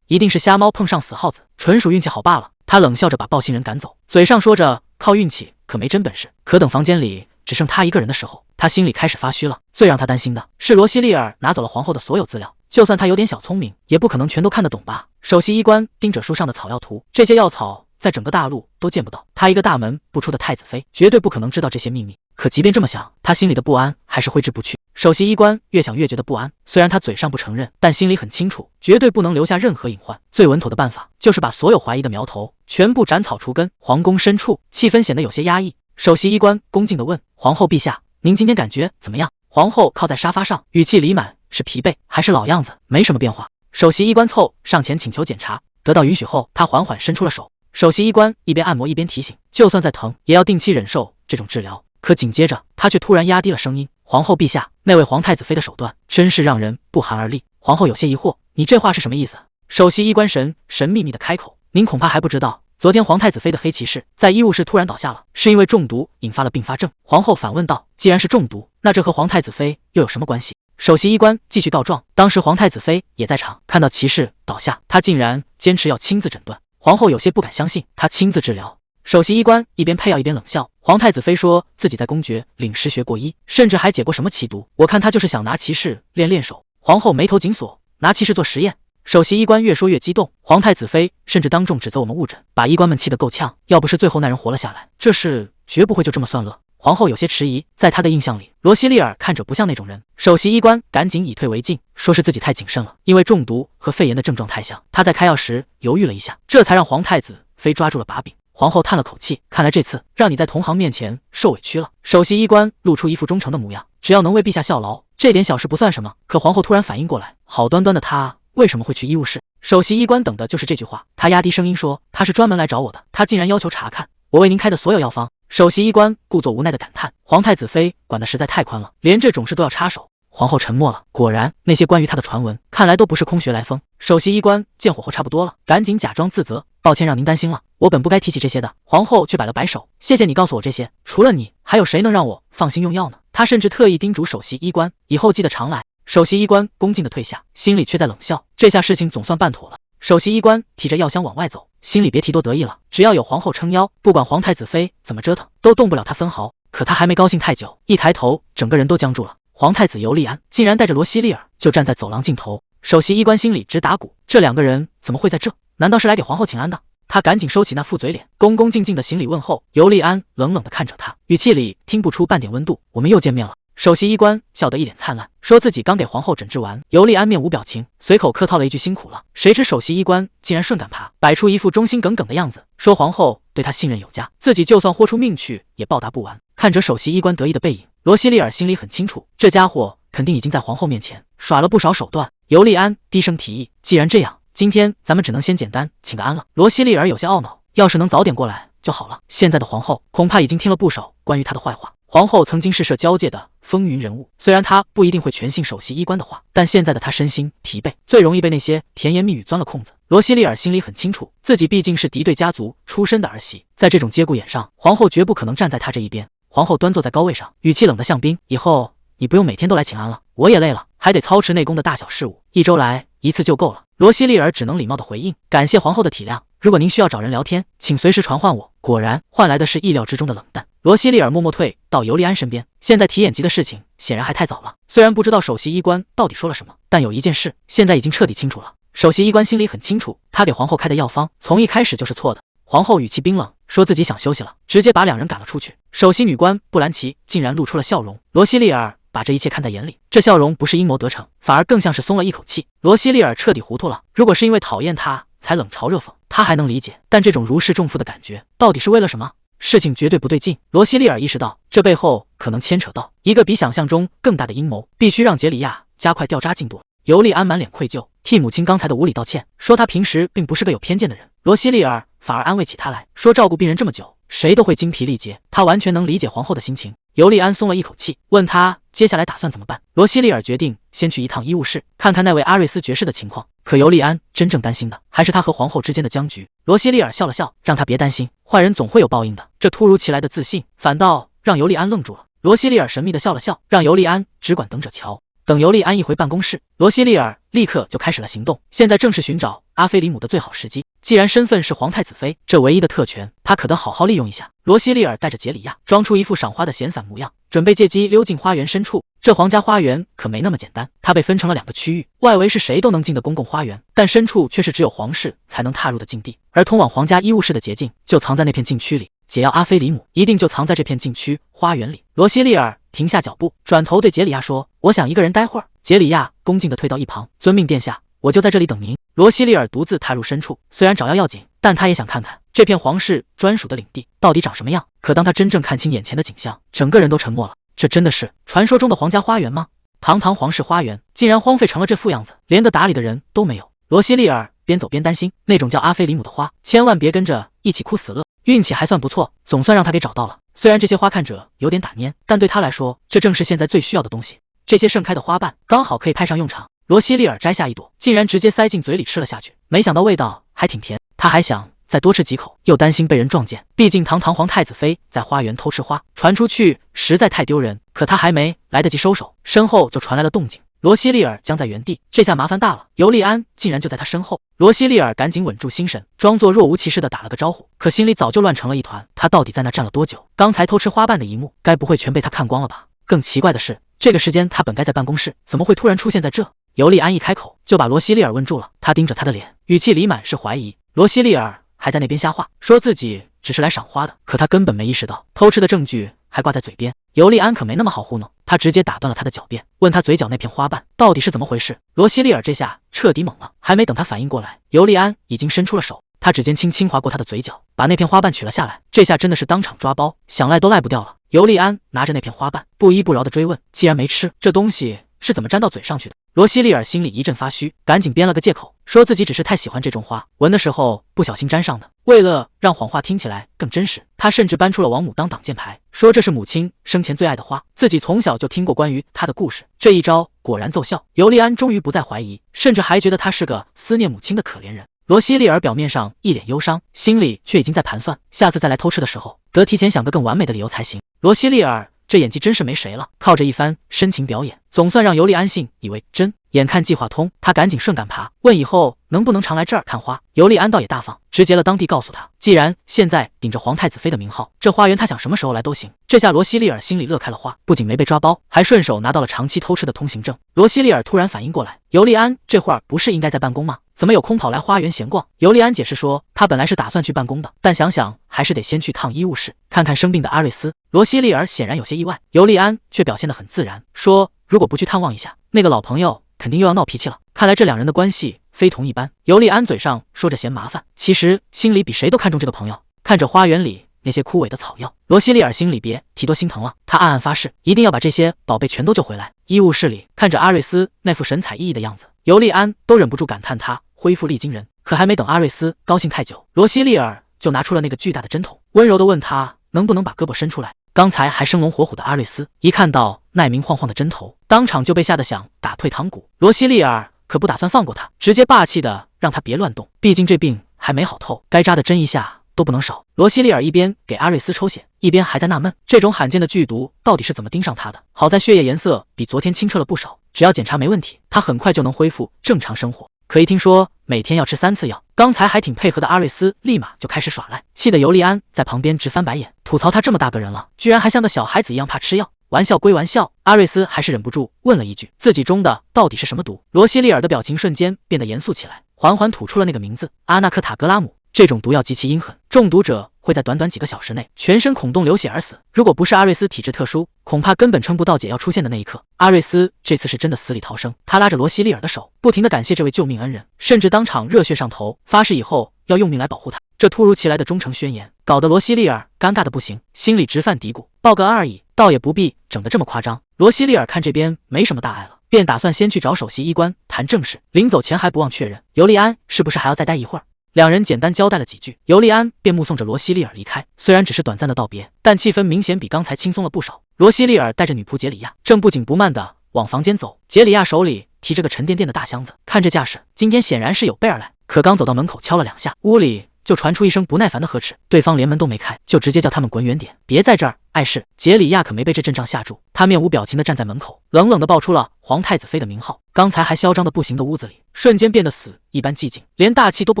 [SPEAKER 1] 一定是瞎猫碰上死耗子，纯属运气好罢了。他冷笑着把报信人赶走，嘴上说着靠运气，可没真本事。可等房间里只剩他一个人的时候，他心里开始发虚了。最让他担心的是罗西利尔拿走了皇后的所有资料，就算他有点小聪明，也不可能全都看得懂吧。首席医官盯着书上的草药图，这些药草在整个大陆都见不到，他一个大门不出的太子妃绝对不可能知道这些秘密。可即便这么想，他心里的不安还是挥之不去。首席医官越想越觉得不安，虽然他嘴上不承认，但心里很清楚，绝对不能留下任何隐患。最稳妥的办法就是把所有怀疑的苗头全部斩草除根。皇宫深处，气氛显得有些压抑。首席医官恭敬地问：“皇后陛下，您今天感觉怎么样？”皇后靠在沙发上，语气里满是疲惫，还是老样子，没什么变化。首席医官凑上前请求检查，得到允许后，他缓缓伸出了手。首席医官一边按摩一边提醒，就算再疼，也要定期忍受这种治疗。可紧接着，他却突然压低了声音：“皇后陛下，那位皇太子妃的手段真是让人不寒而栗。”皇后有些疑惑：“你这话是什么意思？”首席医官神秘地开口：“您恐怕还不知道，昨天皇太子妃的黑骑士在医务室突然倒下了，是因为中毒引发了并发症。”皇后反问道：“既然是中毒，那这和皇太子妃又有什么关系？”首席医官继续告状：“当时皇太子妃也在场，看到骑士倒下，他竟然坚持要亲自诊断。”皇后有些不敢相信，他亲自治疗。首席医官一边配药一边冷笑：“皇太子妃说自己在公爵领师学过医，甚至还解过什么奇毒，我看他就是想拿骑士练手。”皇后眉头紧锁：“拿骑士做实验？”首席医官越说越激动，皇太子妃甚至当众指责我们误诊，把医官们气得够呛。要不是最后那人活了下来，这事绝不会就这么算乐。皇后有些迟疑，在她的印象里，罗西利尔看着不像那种人。首席医官赶紧以退为进，说是自己太谨慎了，因为中毒和肺炎的症状太像，他在开药时犹豫了一下，这才让皇太子妃抓住了把柄。皇后叹了口气，看来这次让你在同行面前受委屈了。首席医官露出一副忠诚的模样，只要能为陛下效劳，这点小事不算什么。可皇后突然反应过来，好端端的他为什么会去医务室？首席医官等的就是这句话，他压低声音说：“他是专门来找我的，他竟然要求查看我为您开的所有药方。”首席医官故作无奈的感叹：“皇太子妃管的实在太宽了，连这种事都要插手。”皇后沉默了，果然那些关于他的传闻看来都不是空穴来风。首席医官见火候差不多了，赶紧假装自责：“抱歉让您担心了，我本不该提起这些的。”皇后却摆了摆手：“谢谢你告诉我这些，除了你，还有谁能让我放心用药呢？”他甚至特意叮嘱首席医官以后记得常来。首席医官恭敬地退下，心里却在冷笑，这下事情总算办妥了。首席医官提着药箱往外走，心里别提多得意了，只要有皇后撑腰，不管皇太子妃怎么折腾，都动不了他分毫。可他还没高兴太久，一抬头，整个人都僵住了。皇太子尤利安竟然带着罗西利尔就站在走廊尽头，首席医官心里直打鼓，这两个人怎么会在这？难道是来给皇后请安的？他赶紧收起那副嘴脸，恭恭敬敬的行礼问候。尤利安冷冷的看着他，语气里听不出半点温度。“我们又见面了。”首席医官笑得一脸灿烂，说自己刚给皇后诊治完。尤利安面无表情，随口客套了一句辛苦了。谁知首席医官竟然顺杆爬，摆出一副忠心耿耿的样子，说皇后对他信任有加，自己就算豁出命去也报答不完。看着首席医官得意的背影，罗西利尔心里很清楚，这家伙肯定已经在皇后面前耍了不少手段。尤利安低声提议：“既然这样，今天咱们只能先简单请个安了。”罗西利尔有些懊恼，要是能早点过来就好了。现在的皇后恐怕已经听了不少关于她的坏话。皇后曾经是社交界的风云人物，虽然她不一定会全信首席医官的话，但现在的她身心疲惫，最容易被那些甜言蜜语钻了空子。罗西利尔心里很清楚，自己毕竟是敌对家族出身的儿媳，在这种节骨眼上，皇后绝不可能站在她这一边。皇后端坐在高位上，语气冷得像冰：“以后你不用每天都来请安了，我也累了，还得操持内宫的大小事务，一周来一次就够了。”罗西利尔只能礼貌地回应：“感谢皇后的体谅，如果您需要找人聊天，请随时传唤我。”果然，换来的是意料之中的冷淡。罗西利尔默默退到尤利安身边，现在提眼疾的事情显然还太早了。虽然不知道首席医官到底说了什么，但有一件事现在已经彻底清楚了。首席医官心里很清楚，他给皇后开的药方从一开始就是错的。皇后语气冰冷，说自己想休息了，直接把两人赶了出去。首席女官布兰奇竟然露出了笑容，罗西利尔把这一切看在眼里，这笑容不是阴谋得逞，反而更像是松了一口气。罗西利尔彻底糊涂了，如果是因为讨厌他才冷嘲热讽，他还能理解，但这种如释重负的感觉，到底是为了什么？事情绝对不对劲。罗西利尔意识到，这背后可能牵扯到一个比想象中更大的阴谋，必须让杰里亚加快调查进度。尤利安满脸愧疚，替母亲刚才的无礼道歉，说他平时并不是个有偏见的人。罗西利尔反而安慰起他来，说照顾病人这么久，谁都会精疲力竭，他完全能理解皇后的心情。尤利安松了一口气，问他接下来打算怎么办。罗西利尔决定先去一趟医务室，看看那位阿瑞斯爵士的情况。可尤利安真正担心的还是他和皇后之间的僵局。罗西利尔笑了笑，让他别担心，坏人总会有报应的。这突如其来的自信，反倒让尤利安愣住了。罗西利尔神秘地笑了笑，让尤利安只管等着瞧。等尤利安一回办公室，罗西利尔立刻就开始了行动。现在正是寻找阿菲里姆的最好时机。既然身份是皇太子妃，这唯一的特权，他可得好好利用一下。罗西利尔带着杰里亚，装出一副赏花的闲散模样，准备借机溜进花园深处。这皇家花园可没那么简单，它被分成了2个区域，外围是谁都能进的公共花园，但深处却是只有皇室才能踏入的禁地。而通往皇家医务室的捷径就藏在那片禁区里，解药阿菲里姆一定就藏在这片禁区花园里。罗西利尔停下脚步，转头对杰里亚说：“我想一个人待会儿。”杰里亚恭敬地退到一旁：“遵命殿下，我就在这里等您。”罗西利尔独自踏入深处，虽然找药要紧，但他也想看看这片皇室专属的领地到底长什么样。可当他真正看清眼前的景象，整个人都沉默了。这真的是传说中的皇家花园吗？堂堂皇室花园竟然荒废成了这副样子，连个打理的人都没有。罗西利尔边走边担心，那种叫阿菲里姆的花，千万别跟着一起哭死乐。运气还算不错，总算让他给找到了。虽然这些花看着有点打蔫，但对他来说，这正是现在最需要的东西。这些盛开的花瓣刚好可以派上用场。罗西利尔摘下一朵，竟然直接塞进嘴里吃了下去，没想到味道还挺甜。他还想再多吃几口，又担心被人撞见，毕竟堂堂皇太子妃在花园偷吃花，传出去实在太丢人。可他还没来得及收手，身后就传来了动静。罗西利尔僵在原地，这下麻烦大了，尤利安竟然就在他身后。罗西利尔赶紧稳住心神，装作若无其事的打了个招呼，可心里早就乱成了一团。他到底在那站了多久？刚才偷吃花瓣的一幕，该不会全被他看光了吧？更奇怪的是，这个时间他本该在办公室，怎么会突然出现在这？尤利安一开口就把罗西利尔问住了，他盯着他的脸，语气里满是怀疑。罗西利尔还在那边瞎话，说自己只是来赏花的，可他根本没意识到偷吃的证据还挂在嘴边。尤利安可没那么好糊弄，他直接打断了他的狡辩，问他嘴角那片花瓣到底是怎么回事。罗西利尔这下彻底懵了，还没等他反应过来，尤利安已经伸出了手，他指尖轻轻划过他的嘴角，把那片花瓣取了下来。这下真的是当场抓包，想赖都赖不掉了。尤利安拿着那片花瓣，不依不饶地追问：“既然没吃，这东西是怎么粘到嘴上去的？”罗西利尔心里一阵发虚，赶紧编了个借口，说自己只是太喜欢这种花，闻的时候不小心沾上的。为了让谎话听起来更真实，他甚至搬出了王母当挡箭牌，说这是母亲生前最爱的花，自己从小就听过关于她的故事。这一招果然奏效，尤利安终于不再怀疑，甚至还觉得他是个思念母亲的可怜人。罗西利尔表面上一脸忧伤，心里却已经在盘算，下次再来偷吃的时候，得提前想个更完美的理由才行。罗西利尔这演技真是没谁了，靠着一番深情表演，总算让尤利安信以为真。眼看计划通，他赶紧顺杆爬，问以后能不能常来这儿看花。尤利安倒也大方，直截了当地告诉他，既然现在顶着皇太子妃的名号，这花园他想什么时候来都行。这下罗西利尔心里乐开了花，不仅没被抓包，还顺手拿到了长期偷吃的通行证。罗西利尔突然反应过来，尤利安这会儿不是应该在办公吗？怎么有空跑来花园闲逛？尤利安解释说，他本来是打算去办公的，但想想还是得先去趟医务室，看看生病的阿瑞斯。罗西利尔显然有些意外，尤利安却表现得很自然，说如果不去探望一下，那个老朋友肯定又要闹脾气了。看来这两人的关系非同一般。尤利安嘴上说着嫌麻烦，其实心里比谁都看重这个朋友。看着花园里那些枯萎的草药，罗西利尔心里别提多心疼了。他暗暗发誓，一定要把这些宝贝全都救回来。医务室里看着阿瑞斯那副神采奕奕的样子，尤利安都忍不住感叹他恢复力惊人。可还没等阿瑞斯高兴太久，罗西利尔就拿出了那个巨大的针筒，温柔地问他能不能把胳膊伸出来。刚才还生龙活虎的阿瑞斯一看到那明晃晃的针头，当场就被吓得想打退堂鼓。罗西利尔可不打算放过他，直接霸气的让他别乱动，毕竟这病还没好透，该扎的针一下都不能少。罗西利尔一边给阿瑞斯抽血，一边还在纳闷，这种罕见的剧毒到底是怎么盯上他的。好在血液颜色比昨天清澈了不少，只要检查没问题，他很快就能恢复正常生活。可一听说每天要吃3次药，刚才还挺配合的阿瑞斯立马就开始耍赖，气得尤利安在旁边直翻白眼，吐槽他这么大个人了，居然还像个小孩子一样怕吃药。玩笑归玩笑，阿瑞斯还是忍不住问了一句，自己中的到底是什么毒？罗西利尔的表情瞬间变得严肃起来，缓缓吐出了那个名字：阿纳克塔格拉姆。这种毒药极其阴狠，中毒者会在短短几个小时内全身孔洞流血而死。如果不是阿瑞斯体质特殊，恐怕根本撑不到解药出现的那一刻。阿瑞斯这次是真的死里逃生，他拉着罗西利尔的手，不停地感谢这位救命恩人，甚至当场热血上头，发誓以后要用命来保护他。这突如其来的忠诚宣言，搞得罗西利尔尴尬的不行，心里直犯嘀咕：报个恩而已，倒也不必整得这么夸张。罗西利尔看这边没什么大碍了，便打算先去找首席医官谈正事。临走前还不忘确认尤利安是不是还要再待一会儿。两人简单交代了几句，尤利安便目送着罗西利尔离开。虽然只是短暂的道别，但气氛明显比刚才轻松了不少。罗西利尔带着女仆杰里亚，正不紧不慢地往房间走。杰里亚手里提着个沉甸甸的大箱子，看这架势，今天显然是有备而来。可刚走到门口，敲了2下，屋里就传出一声不耐烦的呵斥，对方连门都没开，就直接叫他们滚远点，别在这儿碍事。杰里亚可没被这阵仗吓住，他面无表情地站在门口，冷冷地报出了皇太子妃的名号。刚才还嚣张的不行的屋子里，瞬间变得死一般寂静，连大气都不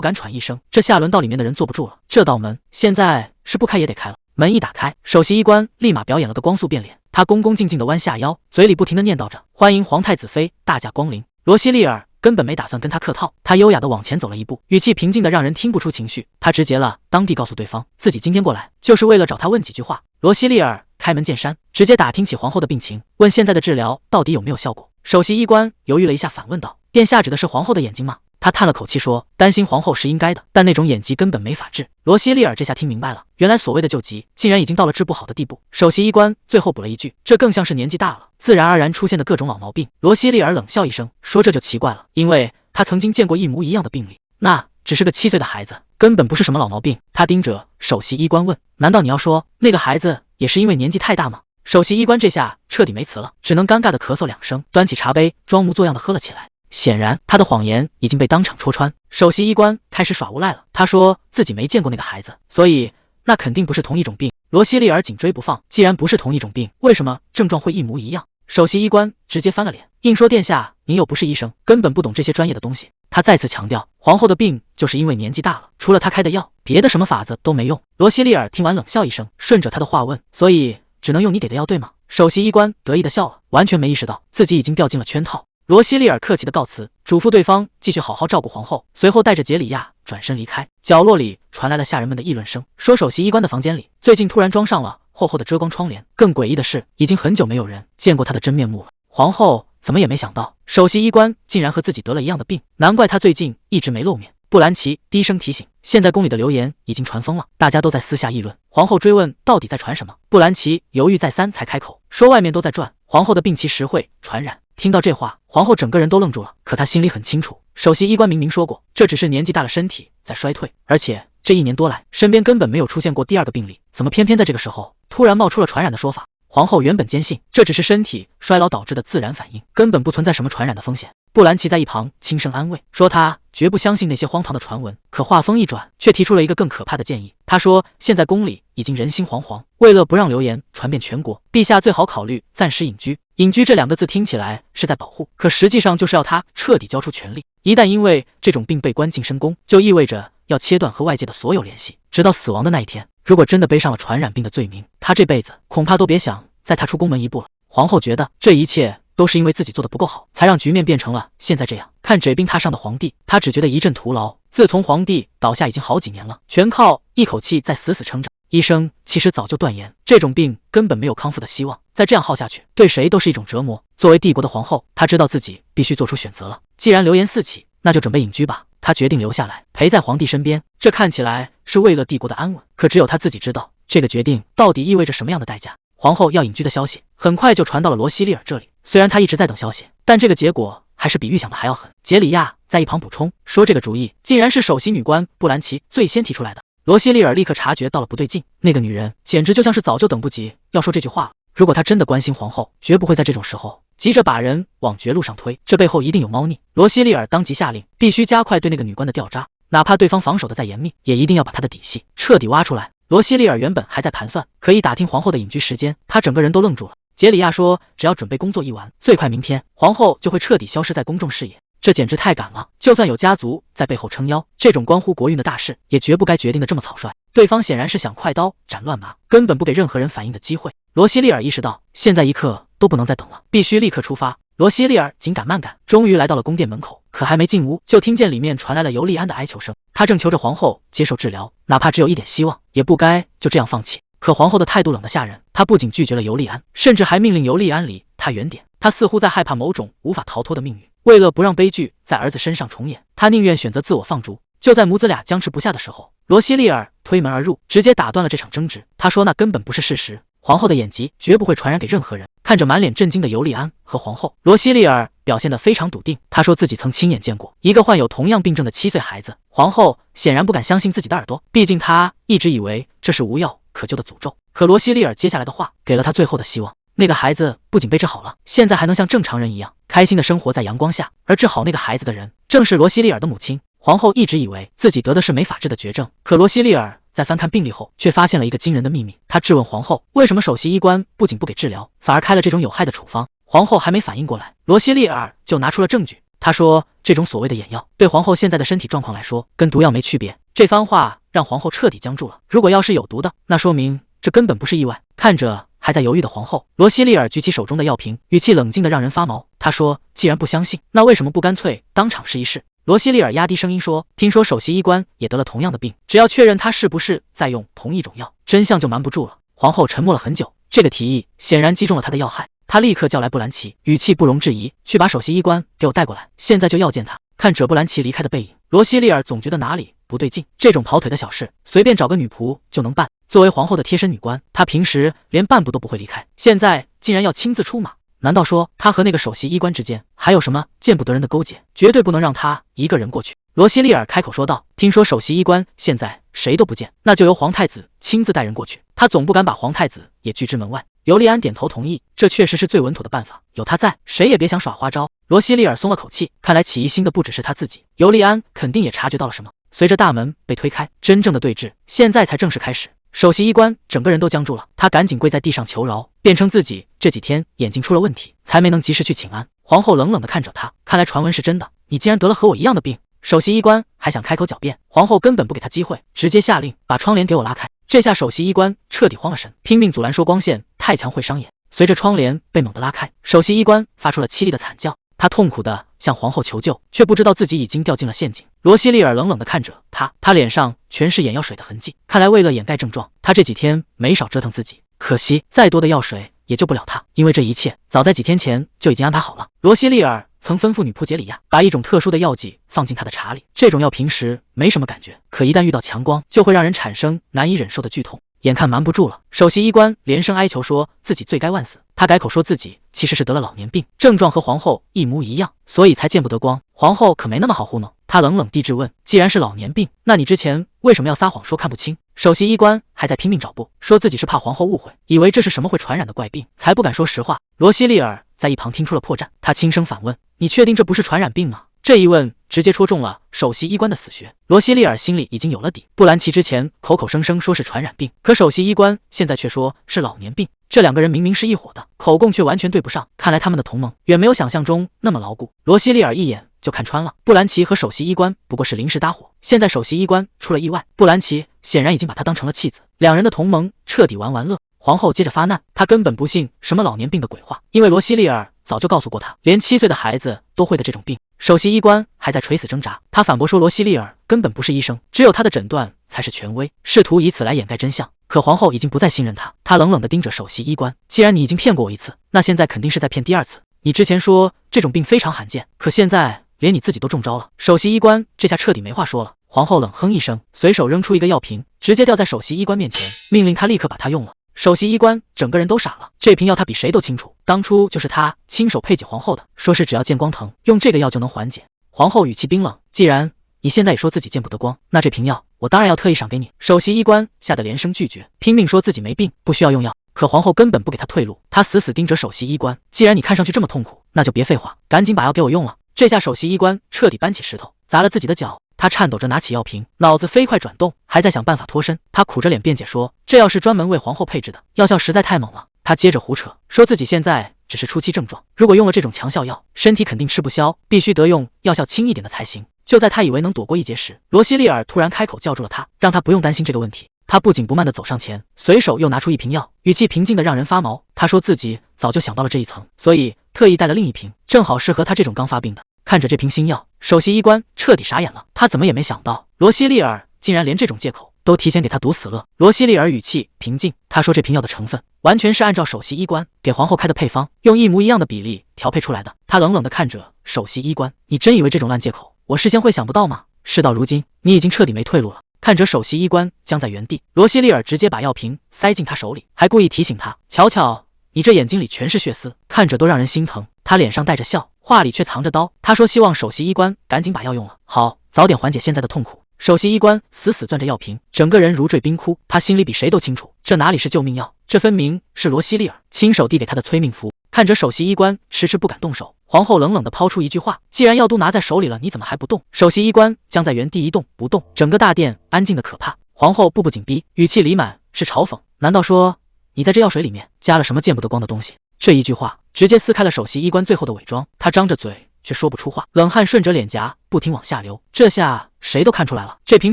[SPEAKER 1] 敢喘一声。这下轮到里面的人坐不住了，这道门现在是不开也得开了。门一打开，首席医官立马表演了个光速变脸，他恭恭敬敬地弯下腰，嘴里不停地念叨着：“欢迎皇太子妃大驾光临。”罗西利尔根本没打算跟他客套，他优雅地往前走了一步，语气平静的让人听不出情绪。他直截了当地告诉对方，自己今天过来就是为了找他问几句话。罗西利尔开门见山，直接打听起皇后的病情，问现在的治疗到底有没有效果。首席医官犹豫了一下，反问道：“殿下指的是皇后的眼睛吗？”他叹了口气说：“担心皇后是应该的，但那种眼疾根本没法治。”罗西利尔这下听明白了，原来所谓的救急，竟然已经到了治不好的地步。首席医官最后补了一句：“这更像是年纪大了，自然而然出现的各种老毛病。”罗西利尔冷笑一声，说：“这就奇怪了，因为他曾经见过一模一样的病例，那只是个7岁的孩子，根本不是什么老毛病。”他盯着首席医官问：“难道你要说那个孩子也是因为年纪太大吗？”首席医官这下彻底没词了，只能尴尬的咳嗽2声，端起茶杯装模作样的喝了起来。显然他的谎言已经被当场戳穿。首席医官开始耍无赖了，他说自己没见过那个孩子，所以那肯定不是同一种病。罗西利尔紧追不放，既然不是同一种病，为什么症状会一模一样？首席医官直接翻了脸，硬说：“殿下，您又不是医生，根本不懂这些专业的东西。”他再次强调，皇后的病就是因为年纪大了，除了他开的药，别的什么法子都没用。罗西利尔听完冷笑一声，顺着他的话问：“所以只能用你给的药对吗？”首席医官得意的笑了，完全没意识到自己已经掉进了圈套。罗西利尔客气的告辞，嘱咐对方继续好好照顾皇后，随后带着杰里亚转身离开。角落里传来了下人们的议论声，说首席医官的房间里最近突然装上了厚厚的遮光窗帘，更诡异的是，已经很久没有人见过他的真面目了。皇后怎么也没想到，首席医官竟然和自己得了一样的病，难怪他最近一直没露面。布兰奇低声提醒，现在宫里的流言已经传疯了，大家都在私下议论。皇后追问到底在传什么，布兰奇犹豫再三才开口，说外面都在传皇后的病其实会传染。听到这话，皇后整个人都愣住了，可她心里很清楚，首席医官明明说过，这只是年纪大了身体在衰退，而且这1年多来身边根本没有出现过第2个病例，怎么偏偏在这个时候突然冒出了传染的说法？皇后原本坚信这只是身体衰老导致的自然反应，根本不存在什么传染的风险。布兰奇在一旁轻声安慰，说他绝不相信那些荒唐的传闻。可话锋一转，却提出了一个更可怕的建议。他说，现在宫里已经人心惶惶，为了不让流言传遍全国，陛下最好考虑暂时隐居。隐居这2个字听起来是在保护，可实际上就是要他彻底交出权力。一旦因为这种病被关进深宫，就意味着要切断和外界的所有联系，直到死亡的那一天。如果真的背上了传染病的罪名，他这辈子恐怕都别想再踏出宫门一步了。皇后觉得这一切都是因为自己做的不够好，才让局面变成了现在这样。看枕病榻上的皇帝，她只觉得一阵徒劳。自从皇帝倒下已经好几年了，全靠一口气在死死撑着。医生其实早就断言，这种病根本没有康复的希望，再这样耗下去，对谁都是一种折磨。作为帝国的皇后，她知道自己必须做出选择了。既然流言四起，那就准备隐居吧。她决定留下来，陪在皇帝身边。这看起来是为了帝国的安稳，可只有她自己知道，这个决定到底意味着什么样的代价。皇后要隐居的消息很快就传到了罗西利尔这里，虽然他一直在等消息，但这个结果还是比预想的还要狠。杰里亚在一旁补充说，这个主意竟然是首席女官布兰奇最先提出来的。罗西利尔立刻察觉到了不对劲，那个女人简直就像是早就等不及要说这句话了。如果她真的关心皇后，绝不会在这种时候急着把人往绝路上推，这背后一定有猫腻。罗西利尔当即下令，必须加快对那个女官的调查，哪怕对方防守的再严密，也一定要把她的底细彻底挖出来。罗西利尔原本还在盘算可以打听皇后的隐居时间，他整个人都愣住了。杰里亚说，只要准备工作一完，最快明天皇后就会彻底消失在公众视野。这简直太赶了，就算有家族在背后撑腰，这种关乎国运的大事也绝不该决定的这么草率。对方显然是想快刀斩乱麻，根本不给任何人反应的机会。罗西利尔意识到现在一刻都不能再等了，必须立刻出发。罗西利尔紧赶慢赶，终于来到了宫殿门口，可还没进屋，就听见里面传来了尤利安的哀求声。他正求着皇后接受治疗，哪怕只有一点希望，也不该就这样放弃。可皇后的态度冷得吓人，她不仅拒绝了尤利安，甚至还命令尤利安离她远点。她似乎在害怕某种无法逃脱的命运，为了不让悲剧在儿子身上重演，她宁愿选择自我放逐。就在母子俩僵持不下的时候，罗西利尔推门而入，直接打断了这场争执。他说那根本不是事实，皇后的眼疾绝不会传染给任何人。看着满脸震惊的尤利安和皇后，罗西利尔表现得非常笃定。他说自己曾亲眼见过一个患有同样病症的7岁孩子。皇后显然不敢相信自己的耳朵，毕竟她一直以为这是无药可救的诅咒。可罗西利尔接下来的话给了她最后的希望。那个孩子不仅被治好了，现在还能像正常人一样开心的生活在阳光下，而治好那个孩子的人正是罗西利尔的母亲。皇后一直以为自己得的是没法治的绝症，可罗西利尔在翻看病历后却发现了一个惊人的秘密。他质问皇后，为什么首席医官不仅不给治疗，反而开了这种有害的处方？皇后还没反应过来，罗西利尔就拿出了证据。他说这种所谓的眼药对皇后现在的身体状况来说跟毒药没区别。这番话让皇后彻底僵住了。如果药是有毒的，那说明这根本不是意外。看着还在犹豫的皇后，罗西利尔举起手中的药瓶，语气冷静的让人发毛。他说，既然不相信，那为什么不干脆当场试一试？罗西利尔压低声音说，听说首席医官也得了同样的病，只要确认他是不是在用同一种药，真相就瞒不住了。皇后沉默了很久，这个提议显然击中了他的要害。他立刻叫来布兰奇，语气不容置疑，去把首席医官给我带过来，现在就要见他。看着布兰奇离开的背影，罗西利尔总觉得哪里不对劲。这种跑腿的小事，随便找个女仆就能办。作为皇后的贴身女官，她平时连半步都不会离开，现在竟然要亲自出马。难道说她和那个首席医官之间还有什么见不得人的勾结？绝对不能让她一个人过去。罗西利尔开口说道，听说首席医官现在谁都不见，那就由皇太子亲自带人过去，他总不敢把皇太子也拒之门外。尤利安点头同意，这确实是最稳妥的办法，有他在，谁也别想耍花招。罗西利尔松了口气，看来起疑心的不只是他自己，尤利安肯定也察觉到了什么。随着大门被推开，真正的对峙现在才正式开始。首席医官整个人都僵住了，他赶紧跪在地上求饶，辩称自己这几天眼睛出了问题，才没能及时去请安。皇后冷冷地看着他，看来传闻是真的，你竟然得了和我一样的病。首席医官还想开口狡辩，皇后根本不给他机会，直接下令把窗帘给我拉开。这下首席医官彻底慌了神，拼命阻拦说光线太强会伤眼。随着窗帘被猛地拉开，首席医官发出了凄厉的惨叫，他痛苦地向皇后求救，却不知道自己已经掉进了陷阱。罗西利尔冷冷地看着他，他脸上全是眼药水的痕迹，看来为了掩盖症状，他这几天没少折腾自己。可惜再多的药水也救不了他，因为这一切早在几天前就已经安排好了。罗西利尔曾吩咐女仆杰里亚把一种特殊的药剂放进他的茶里，这种药平时没什么感觉，可一旦遇到强光，就会让人产生难以忍受的剧痛。眼看瞒不住了，首席医官连声哀求说自己罪该万死。他改口说自己其实是得了老年病，症状和皇后一模一样，所以才见不得光。皇后可没那么好糊弄，他冷冷地质问，既然是老年病，那你之前为什么要撒谎说看不清？首席医官还在拼命找补，说自己是怕皇后误会，以为这是什么会传染的怪病，才不敢说实话。罗西利尔在一旁听出了破绽，他轻声反问，你确定这不是传染病吗？这一问直接戳中了首席医官的死穴。罗西利尔心里已经有了底，布兰奇之前口口声声说是传染病，可首席医官现在却说是老年病，这两个人明明是一伙的，口供却完全对不上，看来他们的同盟远没有想象中那么牢固。罗西利尔一眼就看穿了，布兰奇和首席医官不过是临时搭伙，现在首席医官出了意外，布兰奇显然已经把他当成了弃子，两人的同盟彻底玩完乐。皇后接着发难，她根本不信什么老年病的鬼话，因为罗西利尔早就告诉过她，连7岁的孩子都会的这种病。首席医官还在垂死挣扎，他反驳说罗西利尔根本不是医生，只有他的诊断才是权威，试图以此来掩盖真相。可皇后已经不再信任他，她冷冷地盯着首席医官，既然你已经骗过我一次，那现在肯定是在骗第二次。你之前说这种病非常罕见，可现在连你自己都中招了。首席医官这下彻底没话说了。皇后冷哼一声，随手扔出一个药瓶，直接掉在首席医官面前，命令他立刻把它用了。首席医官整个人都傻了，这瓶药他比谁都清楚，当初就是他亲手配给皇后的，说是只要见光疼，用这个药就能缓解。皇后语气冰冷，既然你现在也说自己见不得光，那这瓶药我当然要特意赏给你。首席医官吓得连声拒绝，拼命说自己没病，不需要用药。可皇后根本不给他退路，他死死盯着首席医官，既然你看上去这么痛苦，那就别废话，赶紧把药给我用了。这下首席医官彻底搬起石头砸了自己的脚，他颤抖着拿起药瓶，脑子飞快转动，还在想办法脱身。他苦着脸辩解说，这药是专门为皇后配制的，药效实在太猛了。他接着胡扯，说自己现在只是初期症状，如果用了这种强效药，身体肯定吃不消，必须得用药效轻一点的才行。就在他以为能躲过一劫时，罗西利尔突然开口叫住了他，让他不用担心这个问题。他不紧不慢地走上前，随手又拿出一瓶药，语气平静得让人发毛。他说自己早就想到了这一层，所以特意带了另一瓶，正好适合他这种刚发病的。看着这瓶新药，首席医官彻底傻眼了，他怎么也没想到罗西利尔竟然连这种借口都提前给他堵死了。罗西利尔语气平静，他说这瓶药的成分完全是按照首席医官给皇后开的配方，用一模一样的比例调配出来的。他冷冷地看着首席医官，你真以为这种烂借口我事先会想不到吗？事到如今，你已经彻底没退路了。看着首席医官僵在原地，罗西利尔直接把药瓶塞进他手里，还故意提醒他，瞧瞧你这眼睛里全是血丝，看着都让人心疼。他脸上带着笑，话里却藏着刀。他说希望首席医官赶紧把药用了，好，早点缓解现在的痛苦。首席医官死死攥着药瓶，整个人如坠冰窟。他心里比谁都清楚，这哪里是救命药，这分明是罗西利尔亲手递给他的催命符。看着首席医官迟迟不敢动手，皇后冷冷地抛出一句话：既然药都拿在手里了，你怎么还不动？首席医官将在原地一动不动，整个大殿安静的可怕。皇后步步紧逼，语气里满是嘲讽，难道说你在这药水里面加了什么见不得光的东西？这一句话直接撕开了首席医官最后的伪装，他张着嘴却说不出话，冷汗顺着脸颊不停往下流。这下谁都看出来了，这瓶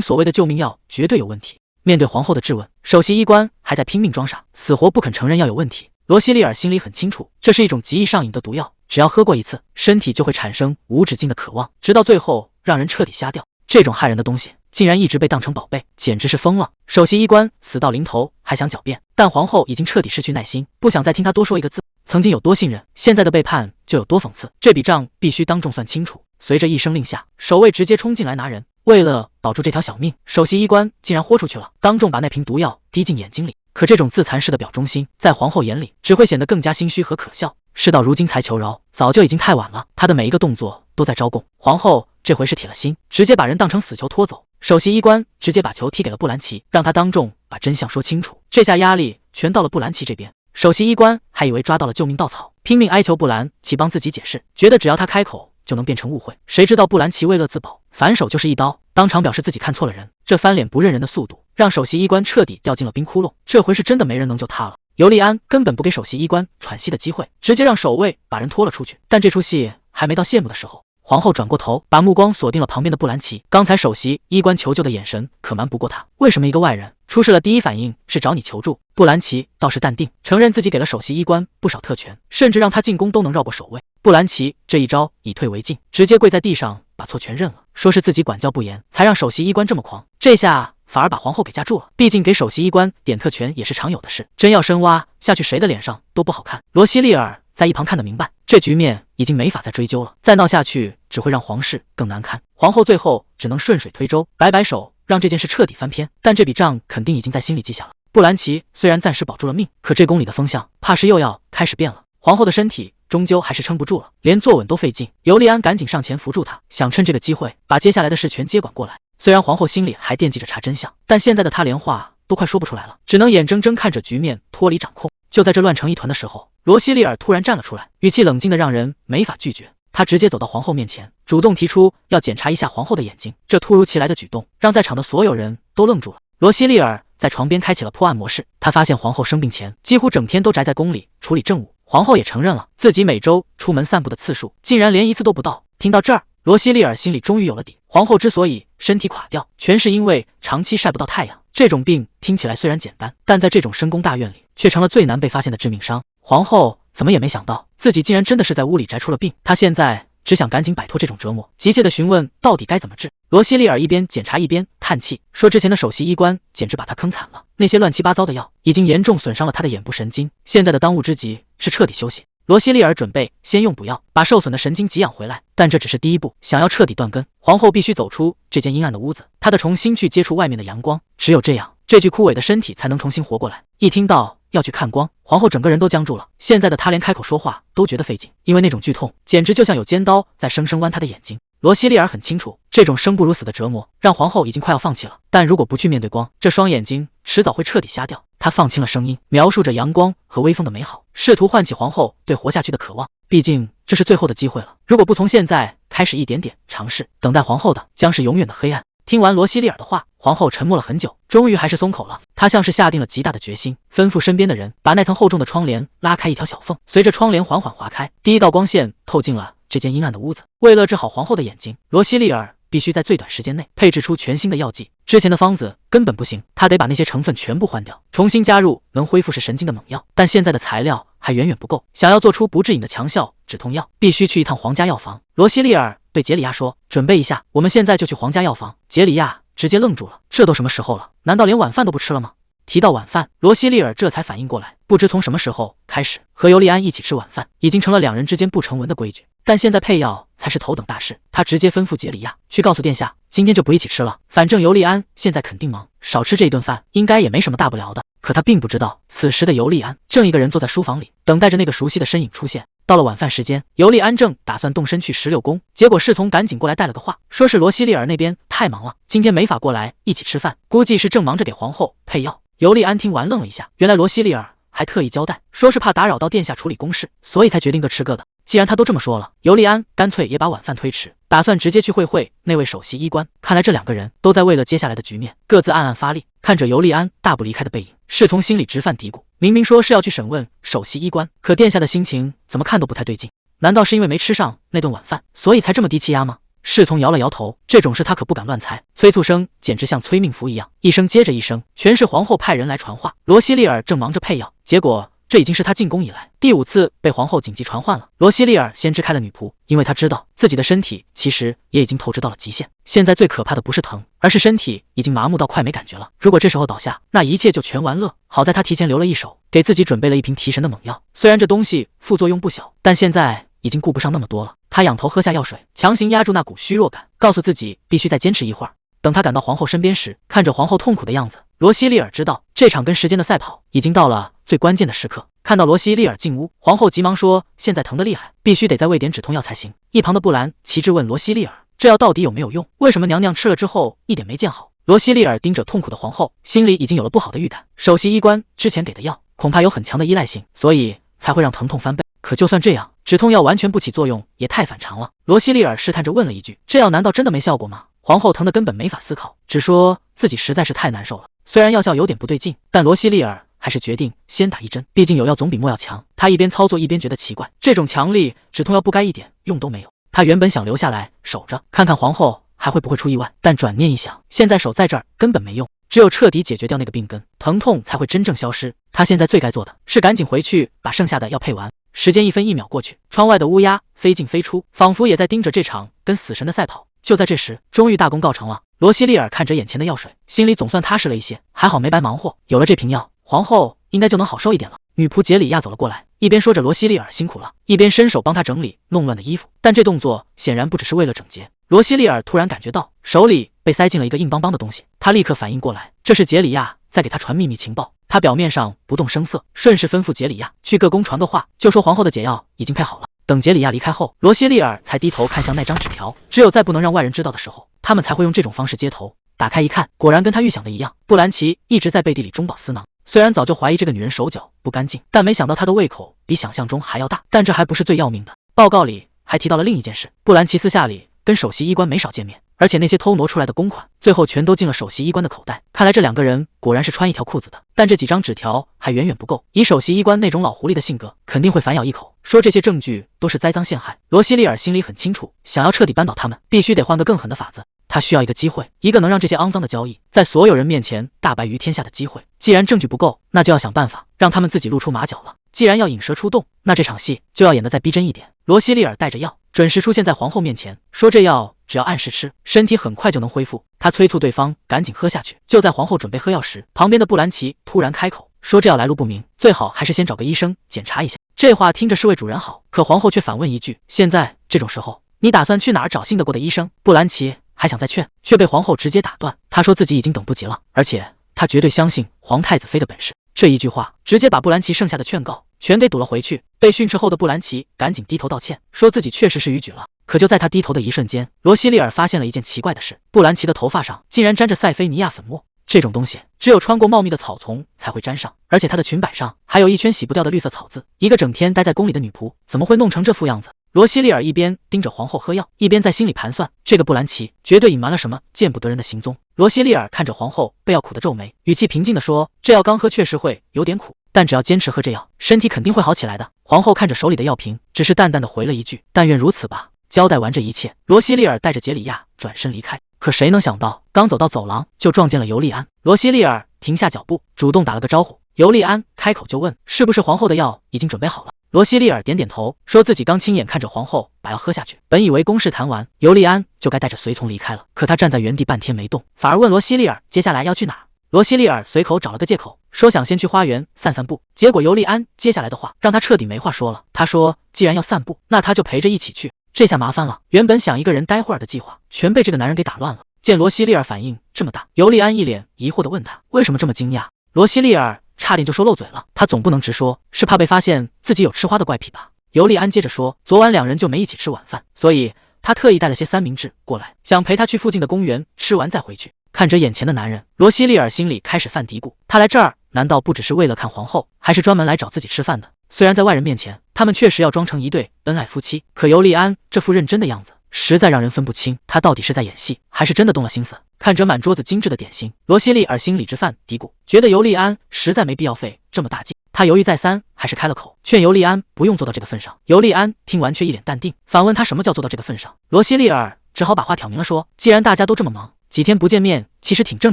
[SPEAKER 1] 所谓的救命药绝对有问题。面对皇后的质问，首席医官还在拼命装傻，死活不肯承认药有问题。罗西利尔心里很清楚，这是一种极易上瘾的毒药，只要喝过一次，身体就会产生无止境的渴望，直到最后让人彻底瞎掉。这种害人的东西竟然一直被当成宝贝，简直是疯了。首席医官死到临头还想狡辩，但皇后已经彻底失去耐心，不想再听他多说一个字。曾经有多信任，现在的背叛就有多讽刺，这笔账必须当众算清楚。随着一声令下，守卫直接冲进来拿人。为了保住这条小命，首席医官竟然豁出去了，当众把那瓶毒药滴进眼睛里。可这种自残式的表忠心，在皇后眼里只会显得更加心虚和可笑。事到如今才求饶，早就已经太晚了。他的每一个动作都在招供。皇后这回是铁了心，直接把人当成死囚拖走。首席医官直接把球踢给了布兰奇，让他当众把真相说清楚。这下压力全到了布兰奇这边。首席医官还以为抓到了救命稻草，拼命哀求布兰奇帮自己解释，觉得只要他开口就能变成误会。谁知道布兰奇为乐自保，反手就是一刀，当场表示自己看错了人。这翻脸不认人的速度，让首席医官彻底掉进了冰窟窿。这回是真的没人能救他了。尤利安根本不给首席医官喘息的机会，直接让守卫把人拖了出去。但这出戏还没到谢幕的时候，皇后转过头，把目光锁定了旁边的布兰奇。刚才首席医官求救的眼神可瞒不过他，为什么一个外人出事了第一反应是找你求助？布兰奇倒是淡定，承认自己给了首席医官不少特权，甚至让他进宫都能绕过守卫。布兰奇这一招以退为进，直接跪在地上把错全认了，说是自己管教不严，才让首席医官这么狂。这下反而把皇后给架住了，毕竟给首席医官点特权也是常有的事，真要深挖下去，谁的脸上都不好看。罗西利尔在一旁看得明白，这局面已经没法再追究了，再闹下去只会让皇室更难堪。皇后最后只能顺水推舟，摆摆手，让这件事彻底翻篇。但这笔账肯定已经在心里记下了。布兰奇虽然暂时保住了命，可这宫里的风向怕是又要开始变了。皇后的身体终究还是撑不住了，连坐稳都费劲。尤利安赶紧上前扶住她，想趁这个机会把接下来的事全接管过来。虽然皇后心里还惦记着查真相，但现在的她连话都快说不出来了，只能眼睁睁看着局面脱离掌控。就在这乱成一团的时候，罗西利尔突然站了出来，语气冷静的让人没法拒绝。他直接走到皇后面前，主动提出要检查一下皇后的眼睛。这突如其来的举动让在场的所有人都愣住了。罗西利尔在床边开启了破案模式，他发现皇后生病前几乎整天都宅在宫里处理政务。皇后也承认了自己每周出门散步的次数竟然连一次都不到。听到这儿，罗西利尔心里终于有了底，皇后之所以身体垮掉，全是因为长期晒不到太阳。这种病听起来虽然简单，但在这种深宫大院里却成了最难被发现的致命伤。皇后怎么也没想到，自己竟然真的是在屋里宅出了病。她现在只想赶紧摆脱这种折磨，急切地询问到底该怎么治。罗西利尔一边检查一边叹气，说之前的首席医官简直把他坑惨了，那些乱七八糟的药已经严重损伤了他的眼部神经，现在的当务之急是彻底休息。罗西利尔准备先用补药把受损的神经给养回来，但这只是第一步，想要彻底断根，皇后必须走出这间阴暗的屋子，她得重新去接触外面的阳光，只有这样，这具枯萎的身体才能重新活过来。一听到要去看光，皇后整个人都僵住了。现在的她连开口说话都觉得费劲，因为那种剧痛简直就像有尖刀在生生剜她的眼睛。罗西利尔很清楚，这种生不如死的折磨让皇后已经快要放弃了，但如果不去面对光，这双眼睛迟早会彻底瞎掉。她放轻了声音，描述着阳光和微风的美好，试图唤起皇后对活下去的渴望。毕竟这是最后的机会了，如果不从现在开始一点点尝试，等待皇后的将是永远的黑暗。听完罗西利尔的话，皇后沉默了很久，终于还是松口了。她像是下定了极大的决心，吩咐身边的人把那层厚重的窗帘拉开一条小缝，随着窗帘缓缓划开，第一道光线透进了这间阴暗的屋子。为了治好皇后的眼睛，罗西利尔必须在最短时间内配置出全新的药剂，之前的方子根本不行，他得把那些成分全部换掉，重新加入能恢复视神经的猛药。但现在的材料还远远不够，想要做出不致瘾的强效止痛药，必须去一趟皇家药房。罗西利尔对杰里亚说：“准备一下，我们现在就去皇家药房。”杰里亚直接愣住了，这都什么时候了？难道连晚饭都不吃了吗？提到晚饭，罗西利尔这才反应过来，不知从什么时候开始，和尤利安一起吃晚饭已经成了两人之间不成文的规矩。但现在配药才是头等大事，他直接吩咐杰里亚去告诉殿下，今天就不一起吃了，反正尤利安现在肯定忙，少吃这一顿饭应该也没什么大不了的。可他并不知道，此时的尤利安正一个人坐在书房里，等待着那个熟悉的身影出现。到了晚饭时间，尤利安正打算动身去石榴宫，结果侍从赶紧过来带了个话，说是罗西利尔那边太忙了，今天没法过来一起吃饭，估计是正忙着给皇后配药。尤利安听完愣了一下，原来罗西利尔还特意交代，说是怕打扰到殿下处理公事，所以才决定各吃各的。既然他都这么说了，尤利安干脆也把晚饭推迟，打算直接去会那位首席医官。看来这两个人都在为了接下来的局面各自暗暗发力。看着尤利安大步离开的背影，侍从心里直犯嘀咕，明明说是要去审问首席医官，可殿下的心情怎么看都不太对劲，难道是因为没吃上那顿晚饭，所以才这么低气压吗？侍从摇了摇头，这种事他可不敢乱猜。催促声简直像催命符一样，一声接着一声，全是皇后派人来传话。罗西利尔正忙着配药，结果这已经是他进宫以来第5次被皇后紧急传唤了。罗西利尔先支开了女仆，因为他知道自己的身体其实也已经透支到了极限，现在最可怕的不是疼，而是身体已经麻木到快没感觉了。如果这时候倒下，那一切就全完了。好在他提前留了一手，给自己准备了一瓶提神的猛药，虽然这东西副作用不小，但现在已经顾不上那么多了。他仰头喝下药水，强行压住那股虚弱感，告诉自己必须再坚持一会儿。等他赶到皇后身边时，看着皇后痛苦的样子，罗西利尔知道这场跟时间的赛跑已经到了最关键的时刻。看到罗西利尔进屋，皇后急忙说现在疼得厉害，必须得再喂点止痛药才行。一旁的布兰奇质问罗西利尔，这药到底有没有用？为什么娘娘吃了之后一点没见好？罗西利尔盯着痛苦的皇后，心里已经有了不好的预感。首席医官之前给的药恐怕有很强的依赖性，所以才会让疼痛翻倍。可就算这样，止痛药完全不起作用也太反常了。罗西利尔试探着问了一句，这药难道真的没效果吗？皇后疼得根本没法思考，只说自己实在是太难受了。虽然药效有点不对劲，但罗西利尔还是决定先打一针，毕竟有药总比没药强。他一边操作一边觉得奇怪，这种强力止痛药不该一点用都没有。他原本想留下来守着，看看皇后还会不会出意外，但转念一想，现在守在这儿根本没用，只有彻底解决掉那个病根，疼痛才会真正消失。他现在最该做的是赶紧回去把剩下的药配完。时间1分1秒过去，窗外的乌鸦飞进飞出，仿佛也在盯着这场跟死神的赛跑。就在这时，终于大功告成了。罗西利尔看着眼前的药水，心里总算踏实了一些，还好没白忙活，有了这瓶药，皇后应该就能好受一点了。女仆杰里亚走了过来，一边说着罗西利尔辛苦了，一边伸手帮他整理弄乱的衣服，但这动作显然不只是为了整洁。罗西利尔突然感觉到手里被塞进了一个硬邦邦的东西，他立刻反应过来，这是杰里亚在给他传秘密情报。他表面上不动声色，顺势吩咐杰里亚去各宫传个话，就说皇后的解药已经配好了。等杰里亚离开后，罗西利尔才低头看向那张纸条，只有在不能让外人知道的时候，他们才会用这种方式接头。打开一看，果然跟他预想的一样，布兰奇一直在背地里中饱私囊。虽然早就怀疑这个女人手脚不干净，但没想到她的胃口比想象中还要大。但这还不是最要命的，报告里还提到了另一件事，布兰奇私下里跟首席医官没少见面，而且那些偷挪出来的公款，最后全都进了首席医官的口袋。看来这两个人果然是穿一条裤子的。但这几张纸条还远远不够，以首席医官那种老狐狸的性格，肯定会反咬一口，说这些证据都是栽赃陷害。罗西利尔心里很清楚，想要彻底扳倒他们，必须得换个更狠的法子。他需要一个机会，一个能让这些肮脏的交易在所有人面前大白于天下的机会。既然证据不够，那就要想办法让他们自己露出马脚了。既然要引蛇出洞，那这场戏就要演得再逼真一点。罗西利尔带着药，准时出现在皇后面前，说这药只要按时吃，身体很快就能恢复。他催促对方赶紧喝下去。就在皇后准备喝药时，旁边的布兰奇突然开口说这药来路不明，最好还是先找个医生检查一下。这话听着是为主人好，可皇后却反问一句，现在这种时候，你打算去哪儿找信得过的医生？布兰奇还想再劝，却被皇后直接打断。他说自己已经等不及了，而且他绝对相信皇太子妃的本事。这一句话直接把布兰奇剩下的劝告全给堵了回去。被训斥后的布兰奇赶紧低头道歉，说自己确实是逾矩了。可就在他低头的一瞬间，罗西利尔发现了一件奇怪的事，布兰奇的头发上竟然沾着塞菲尼亚粉末。这种东西只有穿过茂密的草丛才会沾上，而且她的裙摆上还有一圈洗不掉的绿色草渍。一个整天待在宫里的女仆怎么会弄成这副样子？罗西利尔一边盯着皇后喝药，一边在心里盘算，这个布兰奇绝对隐瞒了什么见不得人的行踪。罗西利尔看着皇后被药苦的皱眉，语气平静地说，这药刚喝确实会有点苦，但只要坚持喝这药，身体肯定会好起来的。皇后看着手里的药瓶，只是淡淡的回了一句，但愿如此吧。交代完这一切，罗西利尔带着杰里亚转身离开。可谁能想到，刚走到走廊就撞见了尤利安。罗西利尔停下脚步，主动打了个招呼。尤利安开口就问，是不是皇后的药已经准备好了？罗西利尔点点头，说自己刚亲眼看着皇后把药喝下去。本以为公事谈完，尤利安就该带着随从离开了，可他站在原地半天没动，反而问罗西利尔接下来要去哪儿。罗西利尔随口找了个借口，说想先去花园散散步。结果尤利安接下来的话让他彻底没话说了。他说既然要散步，那他就陪着一起去。这下麻烦了，原本想一个人待会儿的计划全被这个男人给打乱了。见罗西利尔反应这么大，尤利安一脸疑惑地问他为什么这么惊讶。罗西利尔差点就说漏嘴了。他总不能直说，是怕被发现自己有吃花的怪癖吧？尤利安接着说，昨晚两人就没一起吃晚饭，所以他特意带了些三明治过来，想陪他去附近的公园吃完再回去。看着眼前的男人，罗西利尔心里开始犯嘀咕，他来这儿难道不只是为了看皇后，还是专门来找自己吃饭的？虽然在外人面前，他们确实要装成一对恩爱夫妻，可尤利安这副认真的样子，实在让人分不清他到底是在演戏，还是真的动了心思。看着满桌子精致的点心，罗西利尔心里直犯嘀咕，觉得尤利安实在没必要费这么大劲。他犹豫再三，还是开了口，劝尤利安不用做到这个份上。尤利安听完却一脸淡定，反问他什么叫做到这个份上。罗西利尔只好把话挑明了说，既然大家都这么忙，几天不见面其实挺正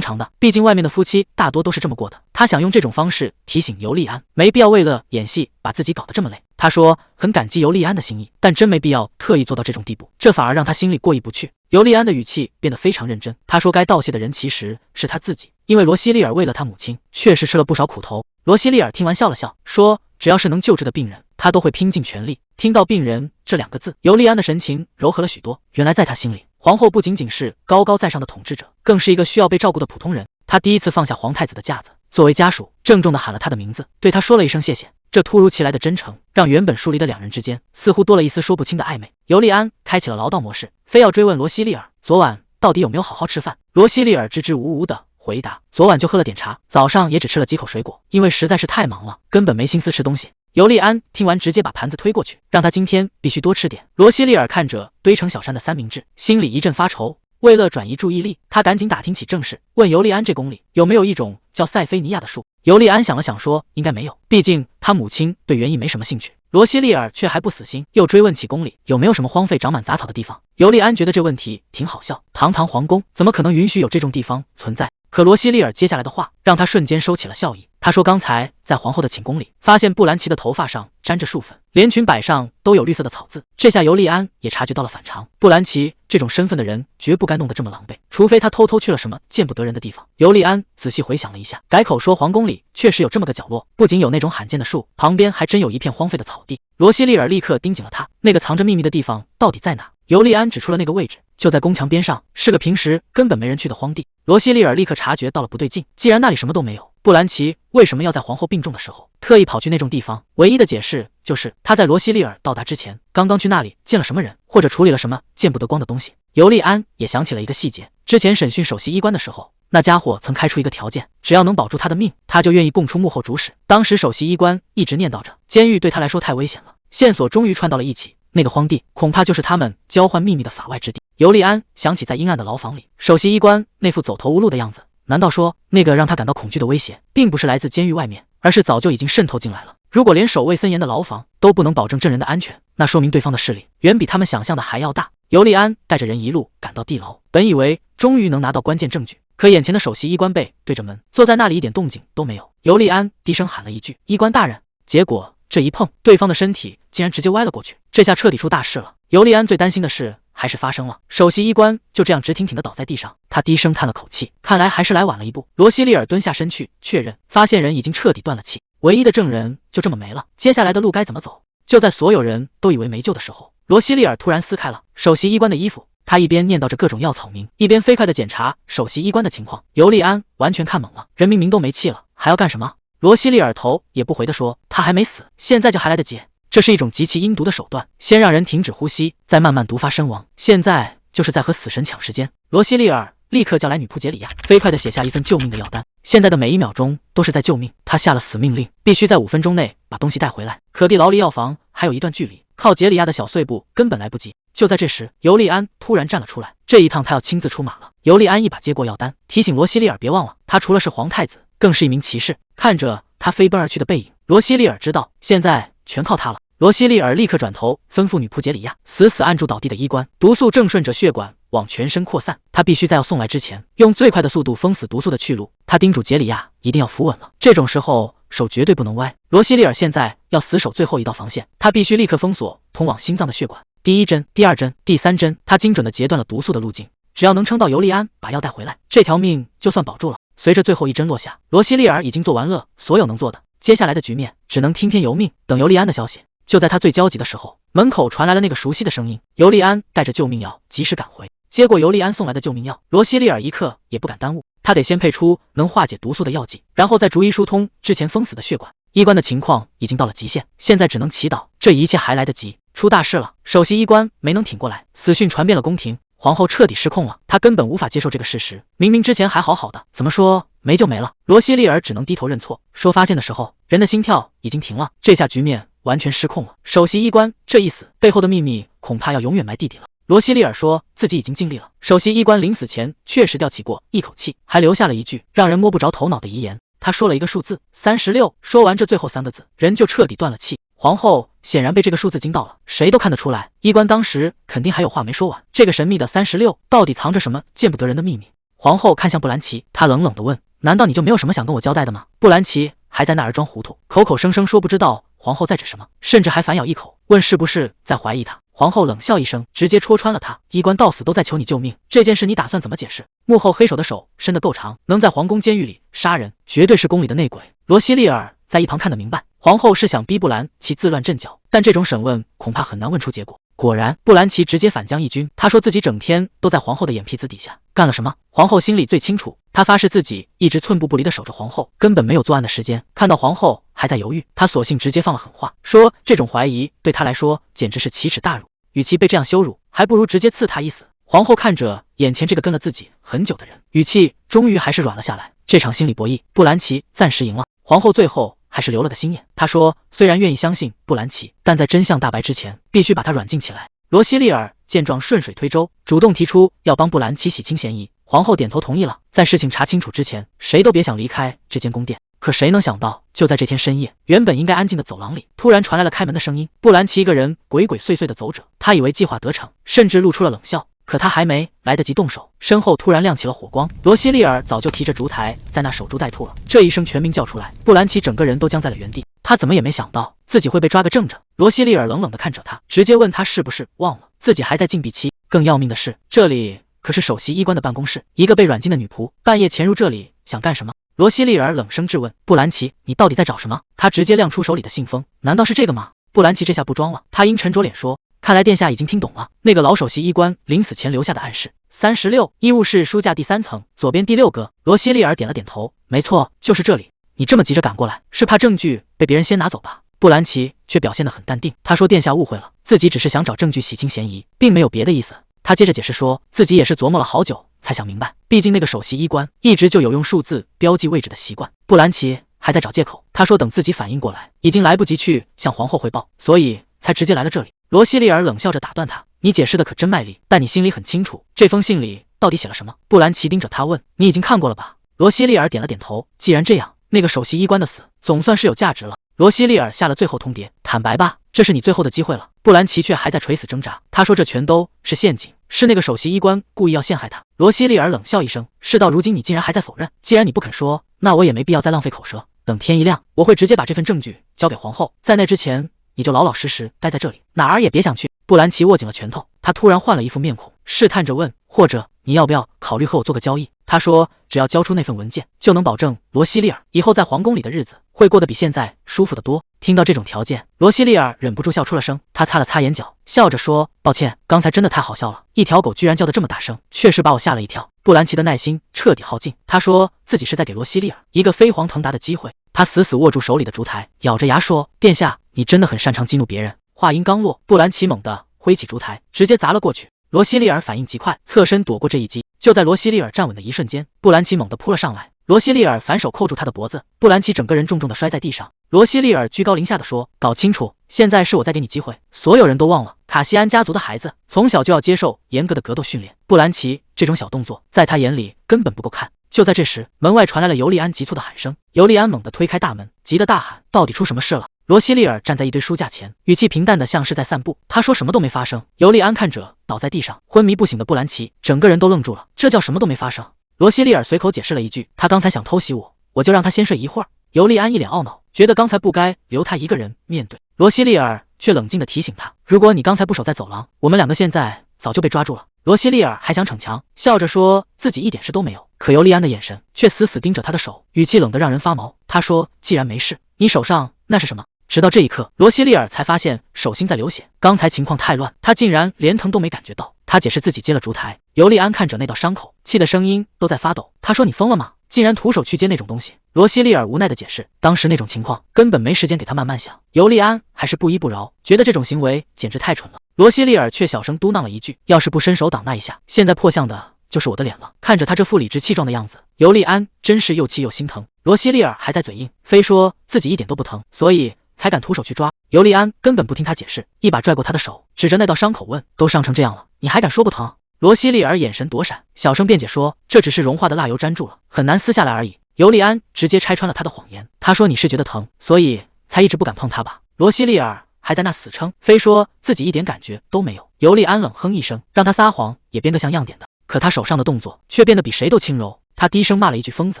[SPEAKER 1] 常的，毕竟外面的夫妻大多都是这么过的。他想用这种方式提醒尤利安，没必要为了演戏把自己搞得这么累。他说很感激尤利安的心意，但真没必要特意做到这种地步，这反而让他心里过意不去。尤利安的语气变得非常认真，他说该道谢的人其实是他自己，因为罗西利尔为了他母亲确实吃了不少苦头。罗西利尔听完笑了笑，说只要是能救治的病人，他都会拼尽全力。听到病人这两个字，尤利安的神情柔和了许多，原来在他心里，皇后不仅仅是高高在上的统治者，更是一个需要被照顾的普通人。他第一次放下皇太子的架子，作为家属郑重地喊了他的名字，对他说了一声谢谢。这突如其来的真诚让原本疏离的两人之间似乎多了一丝说不清的暧昧。尤利安开启了唠叨模式，非要追问罗西利尔昨晚到底有没有好好吃饭。罗西利尔支支吾吾的回答，昨晚就喝了点茶，早上也只吃了几口水果，因为实在是太忙了，根本没心思吃东西。尤利安听完直接把盘子推过去，让他今天必须多吃点。罗西利尔看着堆成小山的三明治，心里一阵发愁。为了转移注意力，他赶紧打听起正事，问尤利安这宫里有没有一种叫塞菲尼亚的树。尤利安想了想说应该没有，毕竟他母亲对园艺没什么兴趣。罗西利尔却还不死心，又追问起宫里有没有什么荒废长满杂草的地方。尤利安觉得这问题挺好笑，堂堂皇宫怎么可能允许有这种地方存在？可罗西利尔接下来的话让他瞬间收起了笑意。他说刚才在皇后的寝宫里发现布兰奇的头发上沾着树粉，连裙摆上都有绿色的草字。这下尤利安也察觉到了反常，布兰奇这种身份的人绝不该弄得这么狼狈，除非他偷偷去了什么见不得人的地方。尤利安仔细回想了一下，改口说皇宫里确实有这么个角落，不仅有那种罕见的树，旁边还真有一片荒废的草地。罗西利尔立刻盯紧了他，那个藏着秘密的地方到底在哪？尤利安指出了那个位置，就在宫墙边上，是个平时根本没人去的荒地。罗西利尔立刻察觉到了不对劲，既然那里什么都没有，布兰奇为什么要在皇后病重的时候特意跑去那种地方？唯一的解释就是他在罗西利尔到达之前刚刚去那里见了什么人，或者处理了什么见不得光的东西。尤利安也想起了一个细节，之前审讯首席医官的时候，那家伙曾开出一个条件，只要能保住他的命，他就愿意供出幕后主使。当时首席医官一直念叨着监狱对他来说太危险了，线索终于串到了一起，那个荒地恐怕就是他们交换秘密的法外之地。尤利安想起在阴暗的牢房里，首席医官那副走投无路的样子，难道说那个让他感到恐惧的威胁并不是来自监狱外面，而是早就已经渗透进来了？如果连守卫森严的牢房都不能保证证人的安全，那说明对方的势力远比他们想象的还要大。尤利安带着人一路赶到地牢，本以为终于能拿到关键证据，可眼前的首席医官背对着门坐在那里，一点动静都没有。尤利安低声喊了一句医官大人，结果这一碰，对方的身体竟然直接歪了过去，这下彻底出大事了。尤利安最担心的事还是发生了，首席医官就这样直挺挺地倒在地上，他低声叹了口气，看来还是来晚了一步。罗西利尔蹲下身去确认，发现人已经彻底断了气，唯一的证人就这么没了，接下来的路该怎么走？就在所有人都以为没救的时候，罗西利尔突然撕开了首席医官的衣服，他一边念叨着各种药草名，一边飞快地检查首席医官的情况。尤利安完全看懵了，人明明都没气了，还要干什么？罗西利尔头也不回地说，他还没死，现在就还来得及。这是一种极其阴毒的手段，先让人停止呼吸，再慢慢毒发身亡，现在就是在和死神抢时间。罗西利尔立刻叫来女仆杰里亚，飞快地写下一份救命的药单，现在的每一秒钟都是在救命。他下了死命令，必须在5分钟内把东西带回来，可地牢离药房还有一段距离，靠杰里亚的小碎步根本来不及。就在这时，尤利安突然站了出来，这一趟他要亲自出马了。尤利安一把接过药单，提醒罗西利尔别忘了，他除了是皇太子，更是一名骑士。看着他飞奔而去的背影，罗西利尔知道现在全靠他了。罗西利尔立刻转头吩咐女仆杰里亚死死按住倒地的医官，毒素正顺着血管往全身扩散，他必须在要送来之前用最快的速度封死毒素的去路。他叮嘱杰里亚一定要扶稳了，这种时候手绝对不能歪。罗西利尔现在要死守最后一道防线，他必须立刻封锁通往心脏的血管。第一针、第二针、第三针，他精准地截断了毒素的路径，只要能撑到尤利安把药带回来，这条命就算保住了。随着最后一针落下，罗西利尔已经做完了所有能做的，接下来的局面只能听天由命，等尤利安的消息。就在他最焦急的时候，门口传来了那个熟悉的声音，尤利安带着救命药及时赶回，接过尤利安送来的救命药，罗西利尔一刻也不敢耽误，他得先配出能化解毒素的药剂，然后再逐一疏通之前封死的血管。医官的情况已经到了极限，现在只能祈祷这一切还来得及。出大事了！首席医官没能挺过来，死讯传遍了宫廷，皇后彻底失控了。她根本无法接受这个事实，明明之前还好好的，怎么说没就没了？罗西利尔只能低头认错，说发现的时候人的心跳已经停了，这下局面完全失控了。首席医官这一死，背后的秘密恐怕要永远埋地底了。罗西利尔说自己已经尽力了。首席医官临死前确实吊起过一口气，还留下了一句让人摸不着头脑的遗言。他说了一个数字36，说完这最后3个字，人就彻底断了气。皇后显然被这个数字惊到了，谁都看得出来，医官当时肯定还有话没说完。这个神秘的36到底藏着什么见不得人的秘密？皇后看向布兰奇，她冷冷地问：“难道你就没有什么想跟我交代的吗？”布兰奇还在那儿装糊涂，口口声声说不知道皇后在指什么，甚至还反咬一口，问是不是在怀疑他。皇后冷笑一声，直接戳穿了他：“医官到死都在求你救命，这件事你打算怎么解释？”幕后黑手的手伸得够长，能在皇宫监狱里杀人，绝对是宫里的内鬼。罗西利尔在一旁看得明白，皇后是想逼布兰奇自乱阵脚，但这种审问恐怕很难问出结果。果然，布兰奇直接反将一军，他说自己整天都在皇后的眼皮子底下干了什么，皇后心里最清楚。他发誓自己一直寸步不离地守着皇后，根本没有作案的时间。看到皇后还在犹豫，他索性直接放了狠话，说这种怀疑对他来说简直是奇耻大辱，与其被这样羞辱，还不如直接赐他一死。皇后看着眼前这个跟了自己很久的人，语气终于还是软了下来。这场心理博弈，布兰奇暂时赢了。皇后最后还是留了个心眼，她说虽然愿意相信布兰奇，但在真相大白之前，必须把他软禁起来。罗西利尔见状顺水推舟，主动提出要帮布兰奇洗清嫌疑。皇后点头同意了，在事情查清楚之前，谁都别想离开这间宫殿。可谁能想到，就在这天深夜，原本应该安静的走廊里，突然传来了开门的声音。布兰奇一个人鬼鬼祟祟的走着，他以为计划得逞，甚至露出了冷笑。可他还没来得及动手，身后突然亮起了火光。罗西利尔早就提着烛台在那守株待兔了。这一声全名叫出来，布兰奇整个人都僵在了原地。他怎么也没想到自己会被抓个正着。罗西利尔冷冷地看着他，直接问他是不是忘了自己还在禁闭期。更要命的是，这里可是首席医官的办公室，一个被软禁的女仆半夜潜入这里想干什么？罗西利尔冷声质问布兰奇：“你到底在找什么？”他直接亮出手里的信封，难道是这个吗？布兰奇这下不装了，他阴沉着脸说：“看来殿下已经听懂了，那个老首席医官临死前留下的暗示。36，医务室书架第3层，左边第6个。”罗西利尔点了点头，没错，就是这里。你这么急着赶过来，是怕证据被别人先拿走吧？布兰奇却表现得很淡定，他说：“殿下误会了，自己只是想找证据洗清嫌疑，并没有别的意思。”他接着解释说，自己也是琢磨了好久才想明白，毕竟那个首席医官一直就有用数字标记位置的习惯。布兰奇还在找借口，他说等自己反应过来，已经来不及去向皇后汇报，所以才直接来了这里。罗西利尔冷笑着打断他：“你解释的可真卖力，但你心里很清楚，这封信里到底写了什么？”布兰奇盯着他问：“你已经看过了吧？”罗西利尔点了点头。既然这样，那个首席医官的死总算是有价值了。罗西利尔下了最后通牒：“坦白吧，这是你最后的机会了。”布兰奇却还在垂死挣扎，他说这全都是陷阱，是那个首席医官故意要陷害他。罗西利尔冷笑一声：“事到如今你竟然还在否认，既然你不肯说，那我也没必要再浪费口舌。等天一亮，我会直接把这份证据交给皇后，在那之前你就老老实实待在这里，哪儿也别想去。”布兰奇握紧了拳头，他突然换了一副面孔，试探着问：“或者你要不要考虑和我做个交易？”他说只要交出那份文件，就能保证罗西利尔以后在皇宫里的日子会过得比现在舒服得多。听到这种条件，罗西利尔忍不住笑出了声，他擦了擦眼角，笑着说：“抱歉，刚才真的太好笑了，一条狗居然叫得这么大声，确实把我吓了一跳。”布兰奇的耐心彻底耗尽，他说自己是在给罗西利尔一个飞黄腾达的机会。他死死握住手里的烛台，咬着牙说：“殿下，你真的很擅长激怒别人。”话音刚落，布兰奇猛地挥起烛台，直接砸了过去。罗西利尔反应极快，侧身躲过这一击。就在罗西利尔站稳的一瞬间，布兰奇猛地扑了上来，罗西利尔反手扣住他的脖子，布兰奇整个人重重地摔在地上。罗西利尔居高临下地说：“搞清楚，现在是我在给你机会，所有人都忘了，卡西安家族的孩子从小就要接受严格的格斗训练。布兰奇这种小动作，在他眼里根本不够看。”就在这时，门外传来了尤利安急促的喊声。尤利安猛地推开大门，急得大喊：“到底出什么事了？”罗西利尔站在一堆书架前，语气平淡的像是在散步。他说什么都没发生。尤利安看着倒在地上昏迷不醒的布兰奇，整个人都愣住了。这叫什么都没发生？罗西利尔随口解释了一句：“他刚才想偷袭我，我就让他先睡一会儿。”尤利安一脸懊恼，觉得刚才不该留他一个人面对。罗西利尔却冷静地提醒他：“如果你刚才不守在走廊，我们两个现在早就被抓住了。”罗西利尔还想逞强，笑着说自己一点事都没有，可尤利安的眼神却死死盯着他的手，语气冷得让人发毛。他说：“既然没事，你手上那是什么？”直到这一刻，罗西利尔才发现手心在流血，刚才情况太乱，他竟然连疼都没感觉到。他他解释自己接了烛台。尤利安看着那道伤口，气的声音都在发抖。他说：“你疯了吗？竟然徒手去接那种东西！”罗西利尔无奈的解释，当时那种情况根本没时间给他慢慢想。尤利安还是不依不饶，觉得这种行为简直太蠢了。罗西利尔却小声嘟囔了一句：“要是不伸手挡那一下，现在破相的就是我的脸了。”看着他这副理直气壮的样子，尤利安真是又气又心疼。罗西利尔还在嘴硬，非说自己一点都不疼，所以才敢徒手去抓。尤利安根本不听他解释，一把拽过他的手，指着那道伤口问：“都伤成这样了，你还敢说不疼？”罗西利尔眼神躲闪，小声辩解说：“这只是融化的蜡油粘住了，很难撕下来而已。”尤利安直接拆穿了他的谎言，他说：“你是觉得疼，所以才一直不敢碰它吧？”罗西利尔还在那死撑，非说自己一点感觉都没有。尤利安冷哼一声，让他撒谎也编个像样点的。可他手上的动作却变得比谁都轻柔，他低声骂了一句疯子。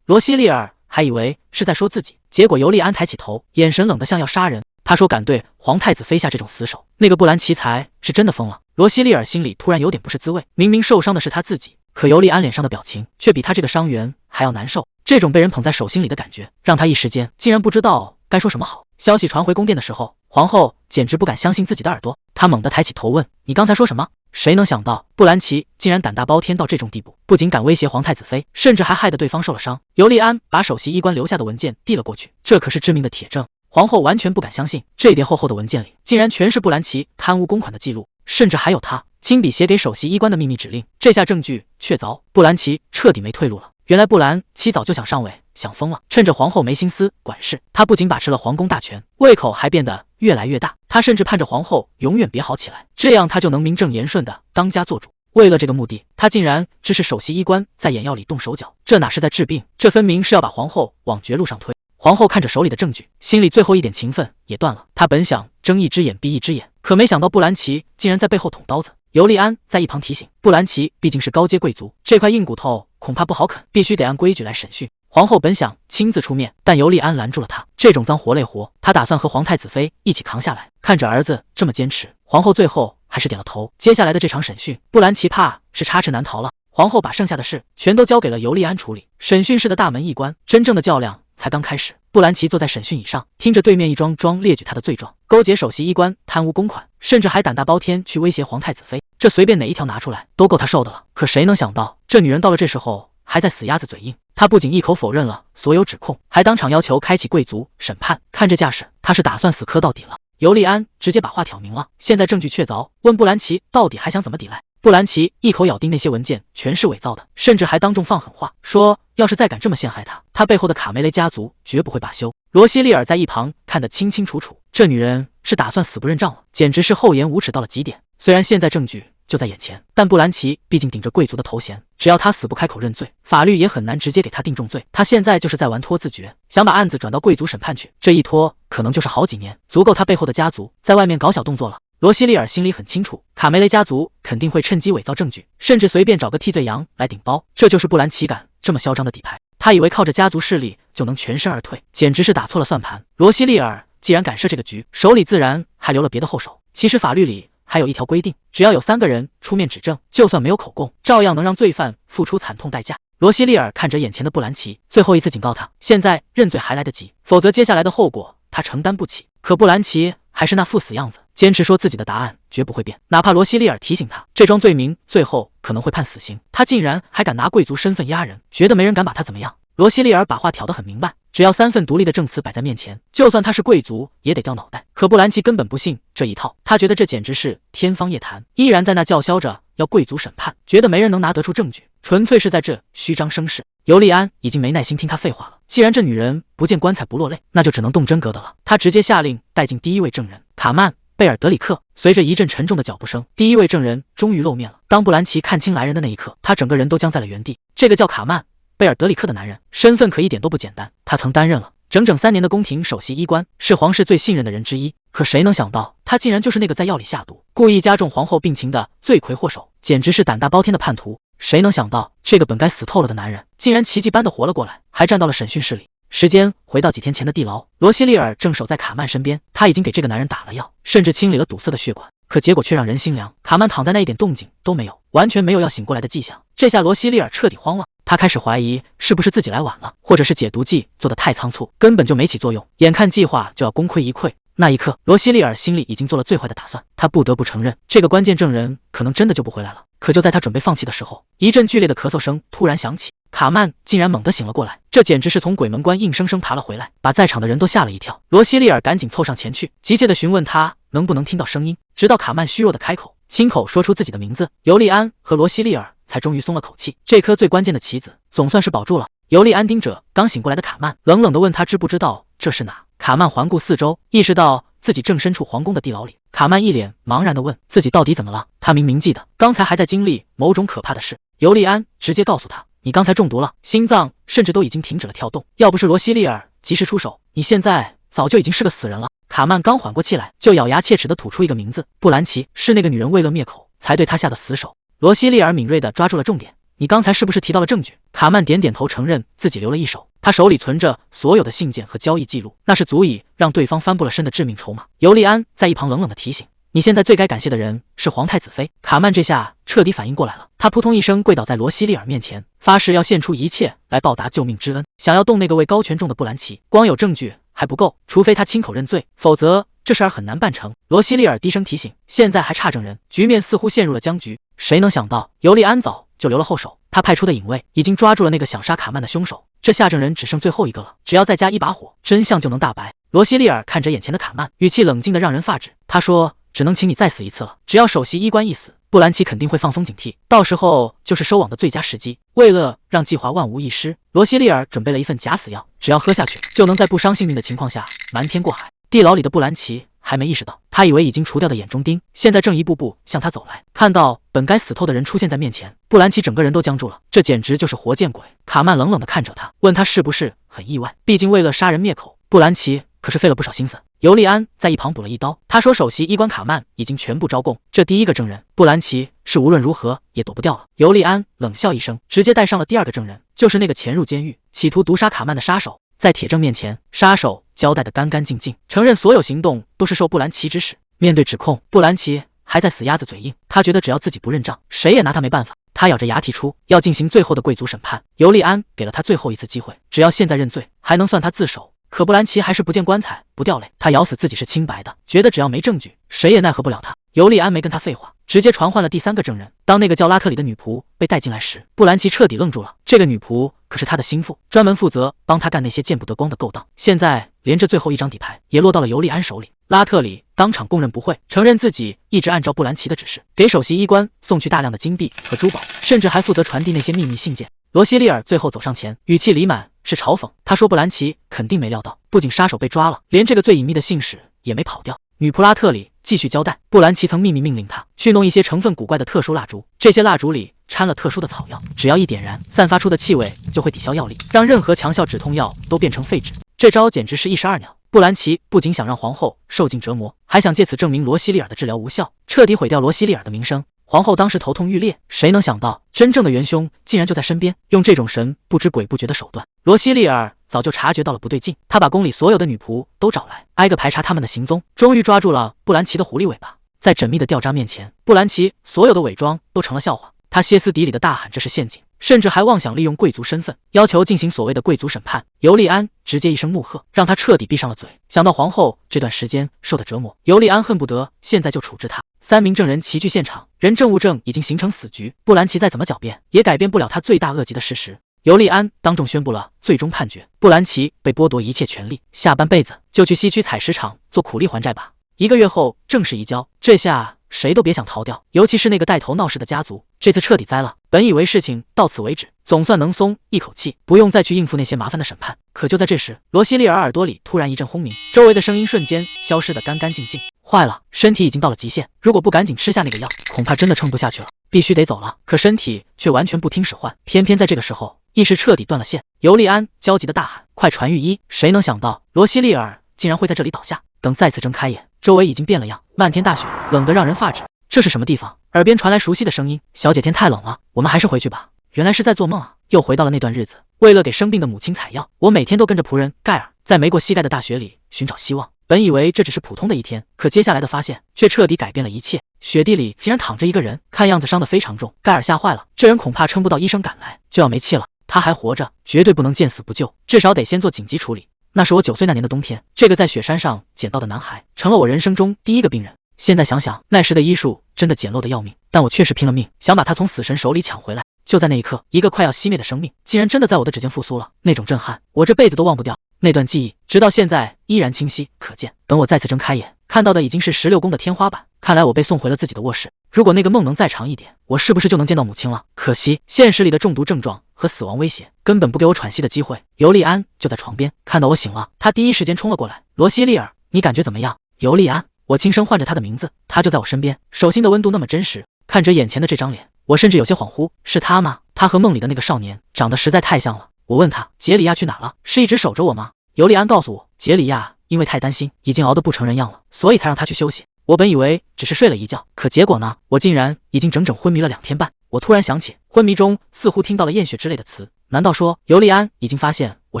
[SPEAKER 1] 罗西利尔还以为是在说自己，结果尤利安抬起头，眼神冷得像要杀人。他说敢对皇太子妃下这种死手，那个布兰奇才是真的疯了。罗西利尔心里突然有点不是滋味，明明受伤的是他自己，可尤利安脸上的表情却比他这个伤员还要难受。这种被人捧在手心里的感觉，让他一时间竟然不知道该说什么好。消息传回宫殿的时候，皇后简直不敢相信自己的耳朵，她猛地抬起头问：“你刚才说什么？”谁能想到布兰奇竟然胆大包天到这种地步，不仅敢威胁皇太子妃，甚至还害得对方受了伤。尤利安把首席医官留下的文件递了过去，这可是致命的铁证。皇后完全不敢相信，这叠厚厚的文件里竟然全是布兰奇贪污公款的记录，甚至还有他亲笔写给首席医官的秘密指令。这下证据确凿，布兰奇彻底没退路了。原来布兰奇早就想上位，想疯了，趁着皇后没心思管事，他不仅把持了皇宫大权，胃口还变得越来越大。他甚至盼着皇后永远别好起来，这样他就能名正言顺的当家做主。为了这个目的，他竟然支持首席医官在眼药里动手脚，这哪是在治病，这分明是要把皇后往绝路上推。皇后看着手里的证据，心里最后一点情分也断了。她本想睁一只眼闭一只眼，可没想到布兰奇竟然在背后捅刀子。尤利安在一旁提醒，布兰奇毕竟是高阶贵族，这块硬骨头恐怕不好啃，必须得按规矩来审讯。皇后本想亲自出面，但尤利安拦住了她，这种脏活累活，她打算和皇太子妃一起扛下来。看着儿子这么坚持，皇后最后还是点了头。接下来的这场审讯，布兰奇怕是插翅难逃了。皇后把剩下的事全都交给了尤利安处理。审讯室的大门一关，真正的较量才刚开始。布兰奇坐在审讯椅上，听着对面一桩桩列举他的罪状，勾结首席医官贪污公款，甚至还胆大包天去威胁皇太子妃，这随便哪一条拿出来都够他受的了。可谁能想到，这女人到了这时候还在死鸭子嘴硬。她不仅一口否认了所有指控，还当场要求开启贵族审判。看这架势，她是打算死磕到底了。尤利安直接把话挑明了，现在证据确凿，问布兰奇到底还想怎么抵赖。布兰奇一口咬定那些文件全是伪造的，甚至还当众放狠话，说要是再敢这么陷害他，他背后的卡梅雷家族绝不会罢休。罗西利尔在一旁看得清清楚楚，这女人是打算死不认账了，简直是厚颜无耻到了极点。虽然现在证据就在眼前，但布兰奇毕竟顶着贵族的头衔，只要他死不开口认罪，法律也很难直接给他定重罪。他现在就是在玩拖字诀，想把案子转到贵族审判去，这一拖可能就是好几年，足够他背后的家族在外面搞小动作了。罗西利尔心里很清楚，卡梅雷家族肯定会趁机伪造证据，甚至随便找个替罪羊来顶包，这就是布兰奇敢这么嚣张的底牌。他以为靠着家族势力就能全身而退，简直是打错了算盘。罗西利尔既然敢设这个局，手里自然还留了别的后手。其实法律里还有一条规定，只要有3个人出面指证，就算没有口供，照样能让罪犯付出惨痛代价。罗西利尔看着眼前的布兰奇，最后一次警告他，现在认罪还来得及，否则接下来的后果他承担不起。可布兰奇还是那副死样子，坚持说自己的答案绝不会变，哪怕罗西利尔提醒他，这桩罪名最后可能会判死刑，他竟然还敢拿贵族身份压人，觉得没人敢把他怎么样。罗西利尔把话挑得很明白，只要3份独立的证词摆在面前，就算他是贵族也得掉脑袋。可布兰奇根本不信这一套，他觉得这简直是天方夜谭，依然在那叫嚣着要贵族审判，觉得没人能拿得出证据，纯粹是在这虚张声势。尤利安已经没耐心听他废话了，既然这女人不见棺材不落泪，那就只能动真格的了。他直接下令带进第1位证人卡曼贝尔德里克。随着一阵沉重的脚步声，第1位证人终于露面了。当布兰奇看清来人的那一刻，他整个人都僵在了原地。这个叫卡曼贝尔德里克的男人，身份可一点都不简单，他曾担任了整整3年的宫廷首席医官，是皇室最信任的人之一。可谁能想到，他竟然就是那个在药里下毒，故意加重皇后病情的罪魁祸首，简直是胆大包天的叛徒。谁能想到，这个本该死透了的男人，竟然奇迹般的活了过来，还站到了审讯室里。时间回到几天前的地牢，罗西利尔正守在卡曼身边，他已经给这个男人打了药，甚至清理了堵塞的血管，可结果却让人心凉。卡曼躺在那一点动静都没有，完全没有要醒过来的迹象。这下罗西利尔彻底慌了，他开始怀疑是不是自己来晚了，或者是解毒剂做得太仓促，根本就没起作用。眼看计划就要功亏一篑，那一刻，罗西利尔心里已经做了最坏的打算，他不得不承认，这个关键证人可能真的救不回来了。可就在他准备放弃的时候，一阵剧烈的咳嗽声突然响起，卡曼竟然猛地醒了过来，这简直是从鬼门关硬生生爬了回来，把在场的人都吓了一跳。罗西利尔赶紧凑上前去，急切地询问他能不能听到声音，直到卡曼虚弱地开口，亲口说出自己的名字，尤利安和罗西利尔才终于松了口气。这颗最关键的棋子总算是保住了。尤利安盯着刚醒过来的卡曼，冷冷地问他知不知道这是哪。卡曼环顾四周，意识到自己正身处皇宫的地牢里。卡曼一脸茫然地问自己到底怎么了，他明明记得刚才还在经历某种可怕的事。尤利安直接告诉他，你刚才中毒了，心脏甚至都已经停止了跳动，要不是罗西利尔及时出手，你现在早就已经是个死人了。卡曼刚缓过气来，就咬牙切齿地吐出一个名字，布兰奇，是那个女人为了灭口才对他下的死手。罗西利尔敏锐地抓住了重点，你刚才是不是提到了证据？卡曼点点头，承认自己留了一手，他手里存着所有的信件和交易记录，那是足以让对方翻不了身的致命筹码。尤利安在一旁冷冷地提醒，你现在最该感谢的人是皇太子妃。卡曼这下彻底反应过来了，他扑通一声跪倒在罗西利尔面前，发誓要献出一切来报答救命之恩。想要动那个位高权重的布兰奇，光有证据还不够，除非他亲口认罪，否则这事儿很难办成。罗西利尔低声提醒，现在还差证人，局面似乎陷入了僵局。谁能想到尤利安早就留了后手，他派出的隐卫已经抓住了那个想杀卡曼的凶手，这下证人只剩最后一个了，只要再加一把火，真相就能大白。罗西利尔看着眼前的卡曼，语气冷静的让人发指，他说，只能请你再死一次了，只要首席医官一死，布兰奇肯定会放松警惕，到时候就是收网的最佳时机。为了让计划万无一失，罗西利尔准备了一份假死药，只要喝下去，就能在不伤性命的情况下瞒天过海。地牢里的布兰奇还没意识到，他以为已经除掉的眼中钉，现在正一步步向他走来。看到本该死透的人出现在面前，布兰奇整个人都僵住了，这简直就是活见鬼。卡曼冷冷地看着他，问他是不是很意外，毕竟为了杀人灭口，布兰奇可是费了不少心思。尤利安在一旁补了一刀，他说首席医官卡曼已经全部招供，这第一个证人布兰奇是无论如何也躲不掉了。尤利安冷笑一声，直接带上了第二个证人，就是那个潜入监狱企图毒杀卡曼的杀手。在铁证面前，杀手交代得干干净净，承认所有行动都是受布兰奇指使。面对指控，布兰奇还在死鸭子嘴硬，他觉得只要自己不认账，谁也拿他没办法。他咬着牙提出要进行最后的贵族审判，尤利安给了他最后一次机会，只要现在认罪，还能算他自首。可布兰奇还是不见棺材不掉泪，他咬死自己是清白的，觉得只要没证据，谁也奈何不了他。尤利安没跟他废话，直接传唤了第三个证人。当那个叫拉特里的女仆被带进来时，布兰奇彻底愣住了。这个女仆可是他的心腹，专门负责帮他干那些见不得光的勾当，现在连这最后一张底牌也落到了尤利安手里。拉特里当场供认不讳，承认自己一直按照布兰奇的指示，给首席医官送去大量的金币和珠宝，甚至还负责传递那些秘密信件。罗西利尔最后走上前，语气里满是嘲讽，他说布兰奇肯定没料到，不仅杀手被抓了，连这个最隐秘的信使也没跑掉。女仆拉特里继续交代，布兰奇曾秘密命令他去弄一些成分古怪的特殊蜡烛，这些蜡烛里掺了特殊的草药，只要一点燃，散发出的气味就会抵消药力，让任何强效止痛药都变成废纸。这招简直是一石二鸟。布兰奇不仅想让皇后受尽折磨，还想借此证明罗西利尔的治疗无效，彻底毁掉罗西利尔的名声。皇后当时头痛欲裂，谁能想到真正的元凶竟然就在身边，用这种神不知鬼不觉的手段。罗西利尔早就察觉到了不对劲，他把宫里所有的女仆都找来，挨个排查他们的行踪，终于抓住了布兰奇的狐狸尾巴。在缜密的调查面前，布兰奇所有的伪装都成了笑话，他歇斯底里的大喊这是陷阱，甚至还妄想利用贵族身份要求进行所谓的贵族审判。尤利安直接一声怒喝，让他彻底闭上了嘴。想到皇后这段时间受的折磨，尤利安恨不得现在就处置他。3名证人齐聚现场，人证物证已经形成死局，布兰奇再怎么狡辩也改变不了他罪大恶极的事实。尤利安当众宣布了最终判决，布兰奇被剥夺一切权利，下半辈子就去西区采石场做苦力还债吧。1个月后正式移交，这下谁都别想逃掉，尤其是那个带头闹事的家族，这次彻底栽了。本以为事情到此为止，总算能松一口气，不用再去应付那些麻烦的审判。可就在这时，罗西利尔耳朵里突然一阵轰鸣，周围的声音瞬间消失得干干净净。坏了，身体已经到了极限，如果不赶紧吃下那个药，恐怕真的撑不下去了，必须得走了。可身体却完全不听使唤，偏偏在这个时候，意识彻底断了线。尤利安焦急地大喊：“快传御医！”谁能想到罗西利尔竟然会在这里倒下？等再次睁开眼，周围已经变了样，漫天大雪，冷得让人发指。这是什么地方？耳边传来熟悉的声音：“小姐天太冷了，我们还是回去吧。”原来是在做梦啊！又回到了那段日子，为了给生病的母亲采药，我每天都跟着仆人盖尔在没过膝盖的大雪里寻找希望。本以为这只是普通的一天，可接下来的发现却彻底改变了一切。雪地里竟然躺着一个人，看样子伤得非常重。盖尔吓坏了，这人恐怕撑不到医生赶来就要没气了。他还活着，绝对不能见死不救，至少得先做紧急处理。那是我9岁那年的冬天，这个在雪山上捡到的男孩成了我人生中第一个病人。现在想想，那时的医术真的简陋的要命，但我确实拼了命想把他从死神手里抢回来。就在那一刻，一个快要熄灭的生命竟然真的在我的指尖复苏了，那种震撼我这辈子都忘不掉。那段记忆直到现在依然清晰可见。等我再次睁开眼，看到的已经是16宫的天花板，看来我被送回了自己的卧室。如果那个梦能再长一点，我是不是就能见到母亲了？可惜现实里的中毒症状和死亡威胁根本不给我喘息的机会。尤利安就在床边，看到我醒了，他第一时间冲了过来。罗西利尔，你感觉怎么样？尤利安，我轻声唤着他的名字，他就在我身边，手心的温度那么真实。看着眼前的这张脸，我甚至有些恍惚，是他吗？他和梦里的那个少年长得实在太像了。我问他，杰里亚去哪了？是一直守着我吗？尤利安告诉我，杰里亚因为太担心，已经熬得不成人样了，所以才让他去休息。我本以为只是睡了一觉，可结果呢？我竟然已经整整昏迷了2天半。我突然想起，昏迷中似乎听到了验血之类的词，难道说尤利安已经发现我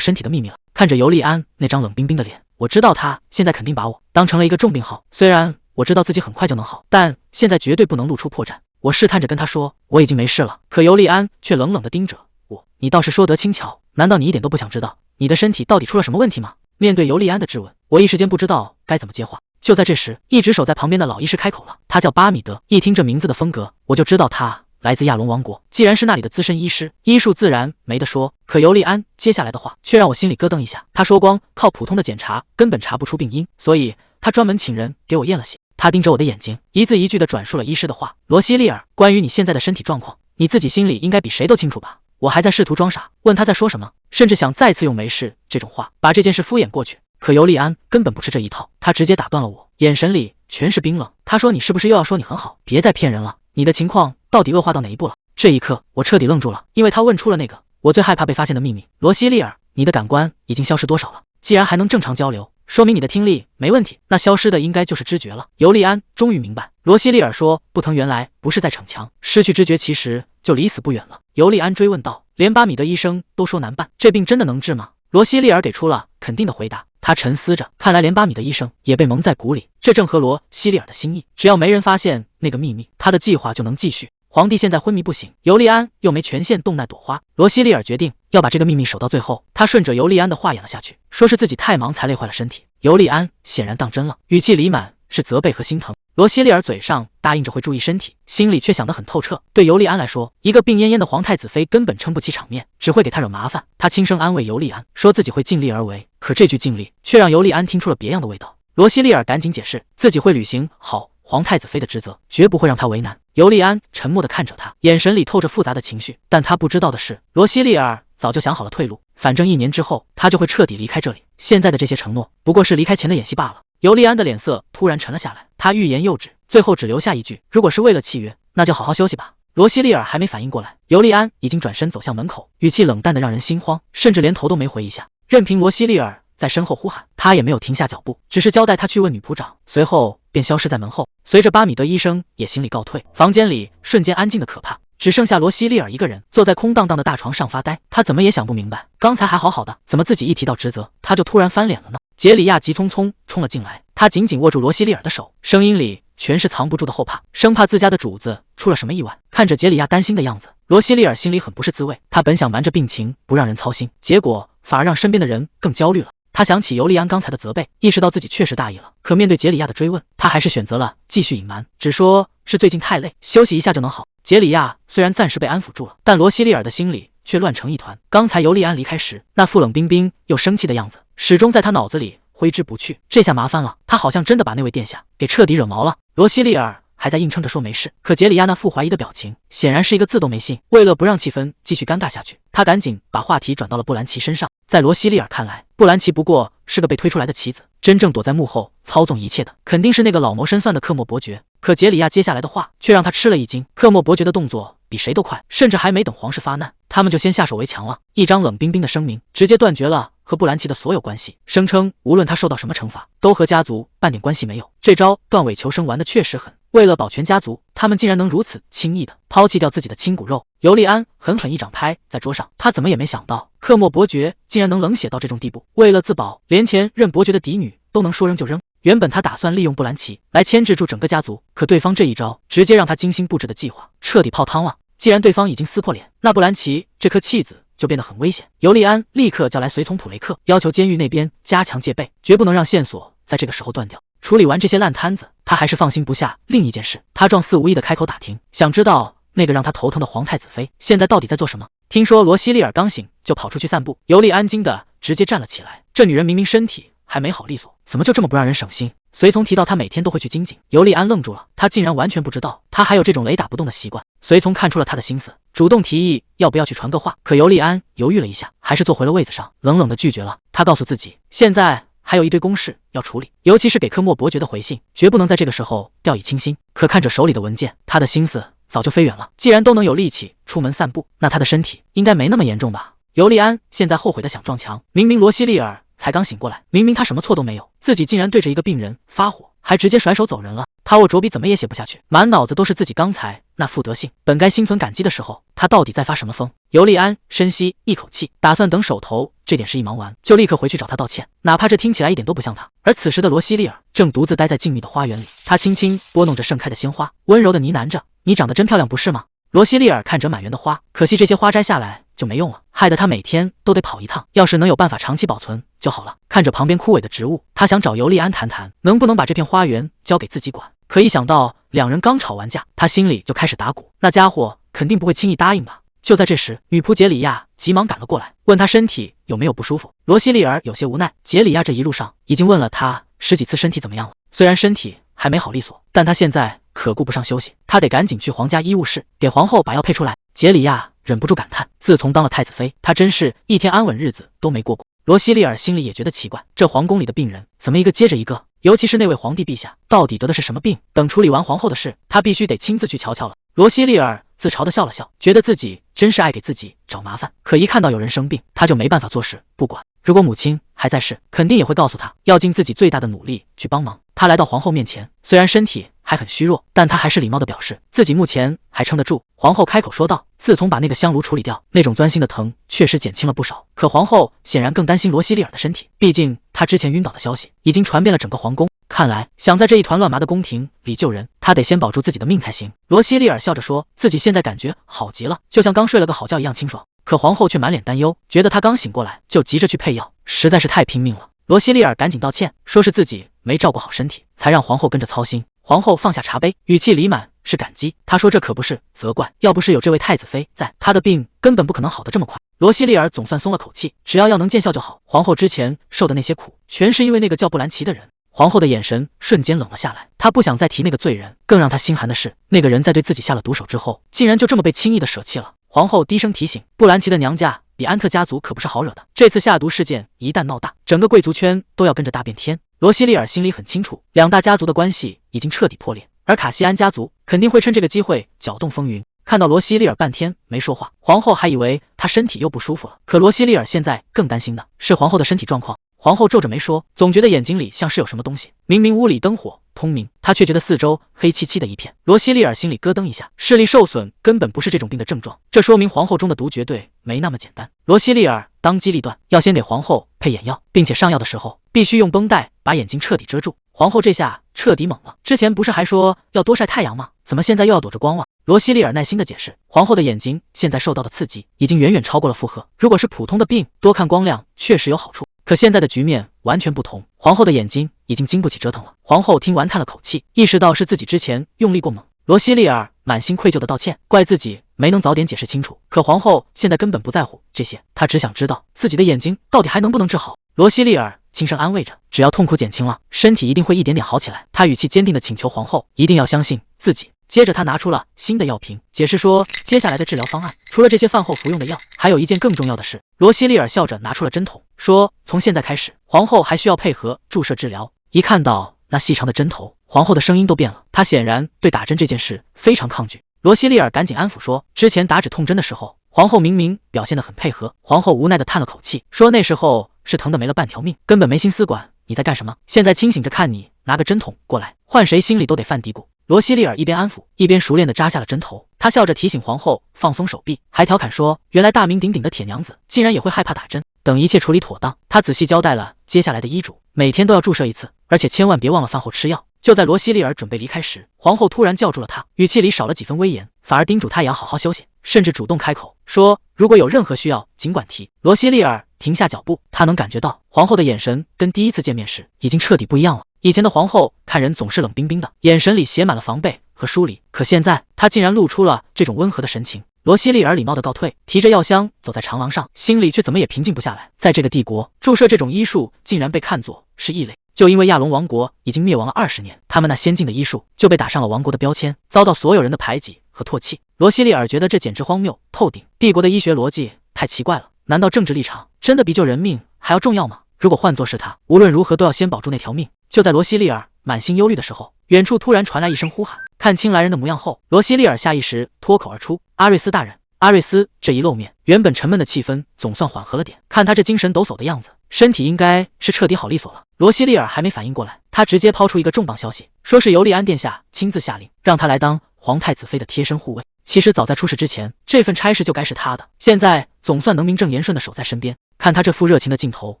[SPEAKER 1] 身体的秘密了？看着尤利安那张冷冰冰的脸，我知道他现在肯定把我当成了一个重病号。虽然我知道自己很快就能好，但现在绝对不能露出破绽。我试探着跟他说我已经没事了，可尤利安却冷冷地盯着我。你倒是说得轻巧，难道你一点都不想知道你的身体到底出了什么问题吗？面对尤利安的质问，我一时间不知道该怎么接话。就在这时，一直守在旁边的老医师开口了，他叫巴米德。一听这名字的风格，我就知道他来自亚龙王国，既然是那里的资深医师，医术自然没得说。可尤利安接下来的话却让我心里咯噔一下。他说光靠普通的检查根本查不出病因，所以他专门请人给我验了血。他盯着我的眼睛，一字一句地转述了医师的话。罗西利尔，关于你现在的身体状况，你自己心里应该比谁都清楚吧？我还在试图装傻，问他在说什么，甚至想再次用没事这种话把这件事敷衍过去。可尤利安根本不吃这一套，他直接打断了我，眼神里全是冰冷。他说，你是不是又要说你很好？别再骗人了，你的情况到底恶化到哪一步了？这一刻我彻底愣住了，因为他问出了那个我最害怕被发现的秘密。罗西利尔，你的感官已经消失多少了？既然还能正常交流，说明你的听力没问题，那消失的应该就是知觉了。尤利安终于明白，罗西利尔说不疼原来不是在逞强，失去知觉其实就离死不远了。尤利安追问道，连巴米德医生都说难办，这病真的能治吗？罗西利尔给出了肯定的回答。他沉思着，看来连巴米德医生也被蒙在鼓里，这正合罗西利尔的心意。只要没人发现那个秘密，他的计划就能继续。皇帝现在昏迷不醒，尤利安又没权限动那朵花，罗西利尔决定要把这个秘密守到最后。他顺着尤利安的话演了下去，说是自己太忙才累坏了身体。尤利安显然当真了，语气里满是责备和心疼。罗西利尔嘴上答应着会注意身体，心里却想得很透彻。对尤利安来说，一个病恹恹的皇太子妃根本撑不起场面，只会给他惹麻烦。他轻声安慰尤利安，说自己会尽力而为。可这句尽力却让尤利安听出了别样的味道。罗西利尔赶紧解释，自己会履行好皇太子妃的职责，绝不会让他为难。尤利安沉默地看着他，眼神里透着复杂的情绪。但他不知道的是，罗西利尔早就想好了退路，反正1年之后他就会彻底离开这里。现在的这些承诺不过是离开前的演戏罢了。尤利安的脸色突然沉了下来，他欲言又止，最后只留下一句，如果是为了契约，那就好好休息吧。罗西利尔还没反应过来，尤利安已经转身走向门口，语气冷淡的让人心慌，甚至连头都没回一下，任凭罗西利尔在身后呼喊，他也没有停下脚步，只是交代他去问女仆长，随后便消失在门后。随着巴米德医生也行礼告退，房间里瞬间安静的可怕，只剩下罗西利尔一个人坐在空荡荡的大床上发呆。他怎么也想不明白，刚才还好好的，怎么自己一提到职责，他就突然翻脸了呢？杰里亚急匆匆冲了进来，他紧紧握住罗西利尔的手，声音里全是藏不住的后怕，生怕自家的主子出了什么意外。看着杰里亚担心的样子，罗西利尔心里很不是滋味。他本想瞒着病情不让人操心，结果反而让身边的人更焦虑了。他想起尤利安刚才的责备，意识到自己确实大意了，可面对杰里亚的追问，他还是选择了继续隐瞒，只说是最近太累，休息一下就能好。杰里亚虽然暂时被安抚住了，但罗西利尔的心里却乱成一团。刚才尤利安离开时，那副冷冰冰又生气的样子，始终在他脑子里挥之不去。这下麻烦了，他好像真的把那位殿下给彻底惹毛了。罗西利尔还在硬撑着说没事，可杰里亚那副怀疑的表情显然是一个字都没信。为了不让气氛继续尴尬下去，他赶紧把话题转到了布兰奇身上。在罗西利尔看来，布兰奇不过是个被推出来的棋子，真正躲在幕后操纵一切的肯定是那个老谋深算的科莫伯爵。可杰里亚接下来的话却让他吃了一惊，科莫伯爵的动作比谁都快，甚至还没等皇室发难，他们就先下手为强了。一张冷冰冰的声明直接断绝了和布兰奇的所有关系，声称无论他受到什么惩罚，都和家族半点关系没有。这招断尾求生玩的确实狠，为了保全家族，他们竟然能如此轻易的抛弃掉自己的亲骨肉。尤利安狠狠一掌拍在桌上，他怎么也没想到科莫伯爵竟然能冷血到这种地步，为了自保，连前任伯爵的嫡女都能说扔就扔。原本他打算利用布兰奇来牵制住整个家族，可对方这一招直接让他精心布置的计划彻底泡汤了。既然对方已经撕破脸，那布兰奇这颗弃子就变得很危险。尤利安立刻叫来随从普雷克，要求监狱那边加强戒备，绝不能让线索在这个时候断掉。处理完这些烂摊子，他还是放心不下另一件事。他状似无意的开口打听，想知道那个让他头疼的皇太子妃现在到底在做什么。听说罗西利尔刚醒就跑出去散步，尤利安惊的直接站了起来。这女人明明身体还没好利索，怎么就这么不让人省心？随从提到他每天都会去精警，尤利安愣住了，他竟然完全不知道他还有这种雷打不动的习惯。随从看出了他的心思，主动提议要不要去传个话，可尤利安犹豫了一下，还是坐回了位子上，冷冷的拒绝了。他告诉自己，现在还有一堆公事要处理，尤其是给科莫伯爵的回信，绝不能在这个时候掉以轻心。可看着手里的文件，他的心思早就飞远了。既然都能有力气出门散步，那他的身体应该没那么严重吧？尤利安现在后悔的想撞墙，明明罗西利尔才刚醒过来，明明他什么错都没有，自己竟然对着一个病人发火，还直接甩手走人了。他握着笔怎么也写不下去，满脑子都是自己刚才那副德性。本该心存感激的时候，他到底在发什么疯？尤利安深吸一口气，打算等手头这点事一忙完，就立刻回去找他道歉，哪怕这听起来一点都不像他。而此时的罗西利尔正独自待在静谧的花园里，他轻轻拨弄着盛开的鲜花，温柔的呢喃着：“你长得真漂亮，不是吗？”罗西利尔看着满园的花，可惜这些花摘下来就没用了，害得他每天都得跑一趟。要是能有办法长期保存就好了。看着旁边枯萎的植物，他想找尤利安谈谈，能不能把这片花园交给自己管。可一想到两人刚吵完架，他心里就开始打鼓，那家伙肯定不会轻易答应吧。就在这时，女仆杰里亚急忙赶了过来，问他身体有没有不舒服。罗西利尔有些无奈，杰里亚这一路上已经问了他10几次身体怎么样了，虽然身体还没好利索，但他现在可顾不上休息，他得赶紧去皇家医务室给皇后把药配出来。杰里亚忍不住感叹，自从当了太子妃，她真是一天安稳日子都没过过。罗西利尔心里也觉得奇怪，这皇宫里的病人怎么一个接着一个，尤其是那位皇帝陛下到底得的是什么病？等处理完皇后的事，他必须得亲自去瞧瞧了。罗西利尔自嘲地笑了笑，觉得自己真是爱给自己找麻烦，可一看到有人生病，他就没办法做事不管。如果母亲还在世，肯定也会告诉他要尽自己最大的努力去帮忙。他来到皇后面前，虽然身体还很虚弱，但他还是礼貌地表示自己目前还撑得住。皇后开口说道，自从把那个香炉处理掉，那种钻心的疼确实减轻了不少。可皇后显然更担心罗西利尔的身体，毕竟他之前晕倒的消息已经传遍了整个皇宫。看来想在这一团乱麻的宫廷里救人，他得先保住自己的命才行。罗西利尔笑着说，自己现在感觉好极了，就像刚睡了个好觉一样清爽。可皇后却满脸担忧，觉得他刚醒过来就急着去配药，实在是太拼命了。罗西利尔赶紧道歉，说是自己没照顾好身体，才让皇后跟着操心。皇后放下茶杯，语气里满是感激。她说这可不是责怪，要不是有这位太子妃在，她的病根本不可能好得这么快。罗西利尔总算松了口气，只要药能见效就好。皇后之前受的那些苦，全是因为那个叫布兰奇的人。皇后的眼神瞬间冷了下来，她不想再提那个罪人。更让她心寒的是，那个人在对自己下了毒手之后，竟然就这么被轻易的舍弃了。皇后低声提醒，布兰奇的娘家比安特家族可不是好惹的，这次下毒事件一旦闹大，整个贵族圈都要跟着大变天。罗西利尔心里很清楚，两大家族的关系已经彻底破裂，而卡西安家族肯定会趁这个机会搅动风云。看到罗西利尔半天没说话，皇后还以为他身体又不舒服了，可罗西利尔现在更担心的是皇后的身体状况。皇后皱着眉说，总觉得眼睛里像是有什么东西，明明屋里灯火通明，她却觉得四周黑漆漆的一片。罗西利尔心里咯噔一下，视力受损根本不是这种病的症状，这说明皇后中的毒绝对没那么简单。罗西利尔当机立断，要先给皇后配眼药，并且上药的时候必须用绷带把眼睛彻底遮住。皇后这下彻底懵了，之前不是还说要多晒太阳吗？怎么现在又要躲着光了？罗西利尔耐心地解释，皇后的眼睛现在受到的刺激已经远远超过了负荷，如果是普通的病，多看光亮确实有好处，可现在的局面完全不同，皇后的眼睛已经经不起折腾了。皇后听完叹了口气，意识到是自己之前用力过猛。罗西利尔满心愧疚地道歉，怪自己没能早点解释清楚。可皇后现在根本不在乎这些，她只想知道自己的眼睛到底还能不能治好。罗西利尔轻声安慰着，只要痛苦减轻了，身体一定会一点点好起来。他语气坚定地请求皇后一定要相信自己。接着他拿出了新的药瓶，解释说接下来的治疗方案除了这些饭后服用的药，还有一件更重要的事。罗西利尔笑着拿出了针筒，说从现在开始，皇后还需要配合注射治疗。一看到那细长的针头，皇后的声音都变了，她显然对打针这件事非常抗拒。罗西利尔赶紧安抚说，之前打止痛针的时候，皇后明明表现得很配合。皇后无奈地叹了口气，说那时候是疼得没了半条命，根本没心思管你在干什么。现在清醒着看你拿个针筒过来，换谁心里都得犯嘀咕。罗西利尔一边安抚，一边熟练地扎下了针头。他笑着提醒皇后放松手臂，还调侃说，原来大名鼎鼎的铁娘子竟然也会害怕打针。等一切处理妥当，他仔细交代了接下来的医嘱，每天都要注射一次，而且千万别忘了饭后吃药。就在罗西利尔准备离开时，皇后突然叫住了他，语气里少了几分威严，反而叮嘱他也要好好休息。甚至主动开口说，如果有任何需要，尽管提。罗西利尔停下脚步，他能感觉到皇后的眼神跟第一次见面时已经彻底不一样了。以前的皇后看人总是冷冰冰的，眼神里写满了防备和疏离，可现在她竟然露出了这种温和的神情。罗西利尔礼貌地告退，提着药箱走在长廊上，心里却怎么也平静不下来。在这个帝国，注射这种医术竟然被看作是异类。就因为亚龙王国已经灭亡了20年，他们那先进的医术就被打上了王国的标签，遭到所有人的排挤和唾弃。罗西利尔觉得这简直荒谬透顶，帝国的医学逻辑太奇怪了，难道政治立场真的比救人命还要重要吗？如果换作是他，无论如何都要先保住那条命。就在罗西利尔满心忧虑的时候，远处突然传来一声呼喊。看清来人的模样后，罗西利尔下意识脱口而出：“阿瑞斯大人！”阿瑞斯这一露面，原本沉闷的气氛总算缓和了点。看他这精神抖擞的样子，身体应该是彻底好利索了。罗西利尔还没反应过来，他直接抛出一个重磅消息，说是尤利安殿下亲自下令，让他来当皇太子妃的贴身护卫。其实早在出事之前，这份差事就该是他的，现在总算能名正言顺的守在身边。看他这副热情的劲头，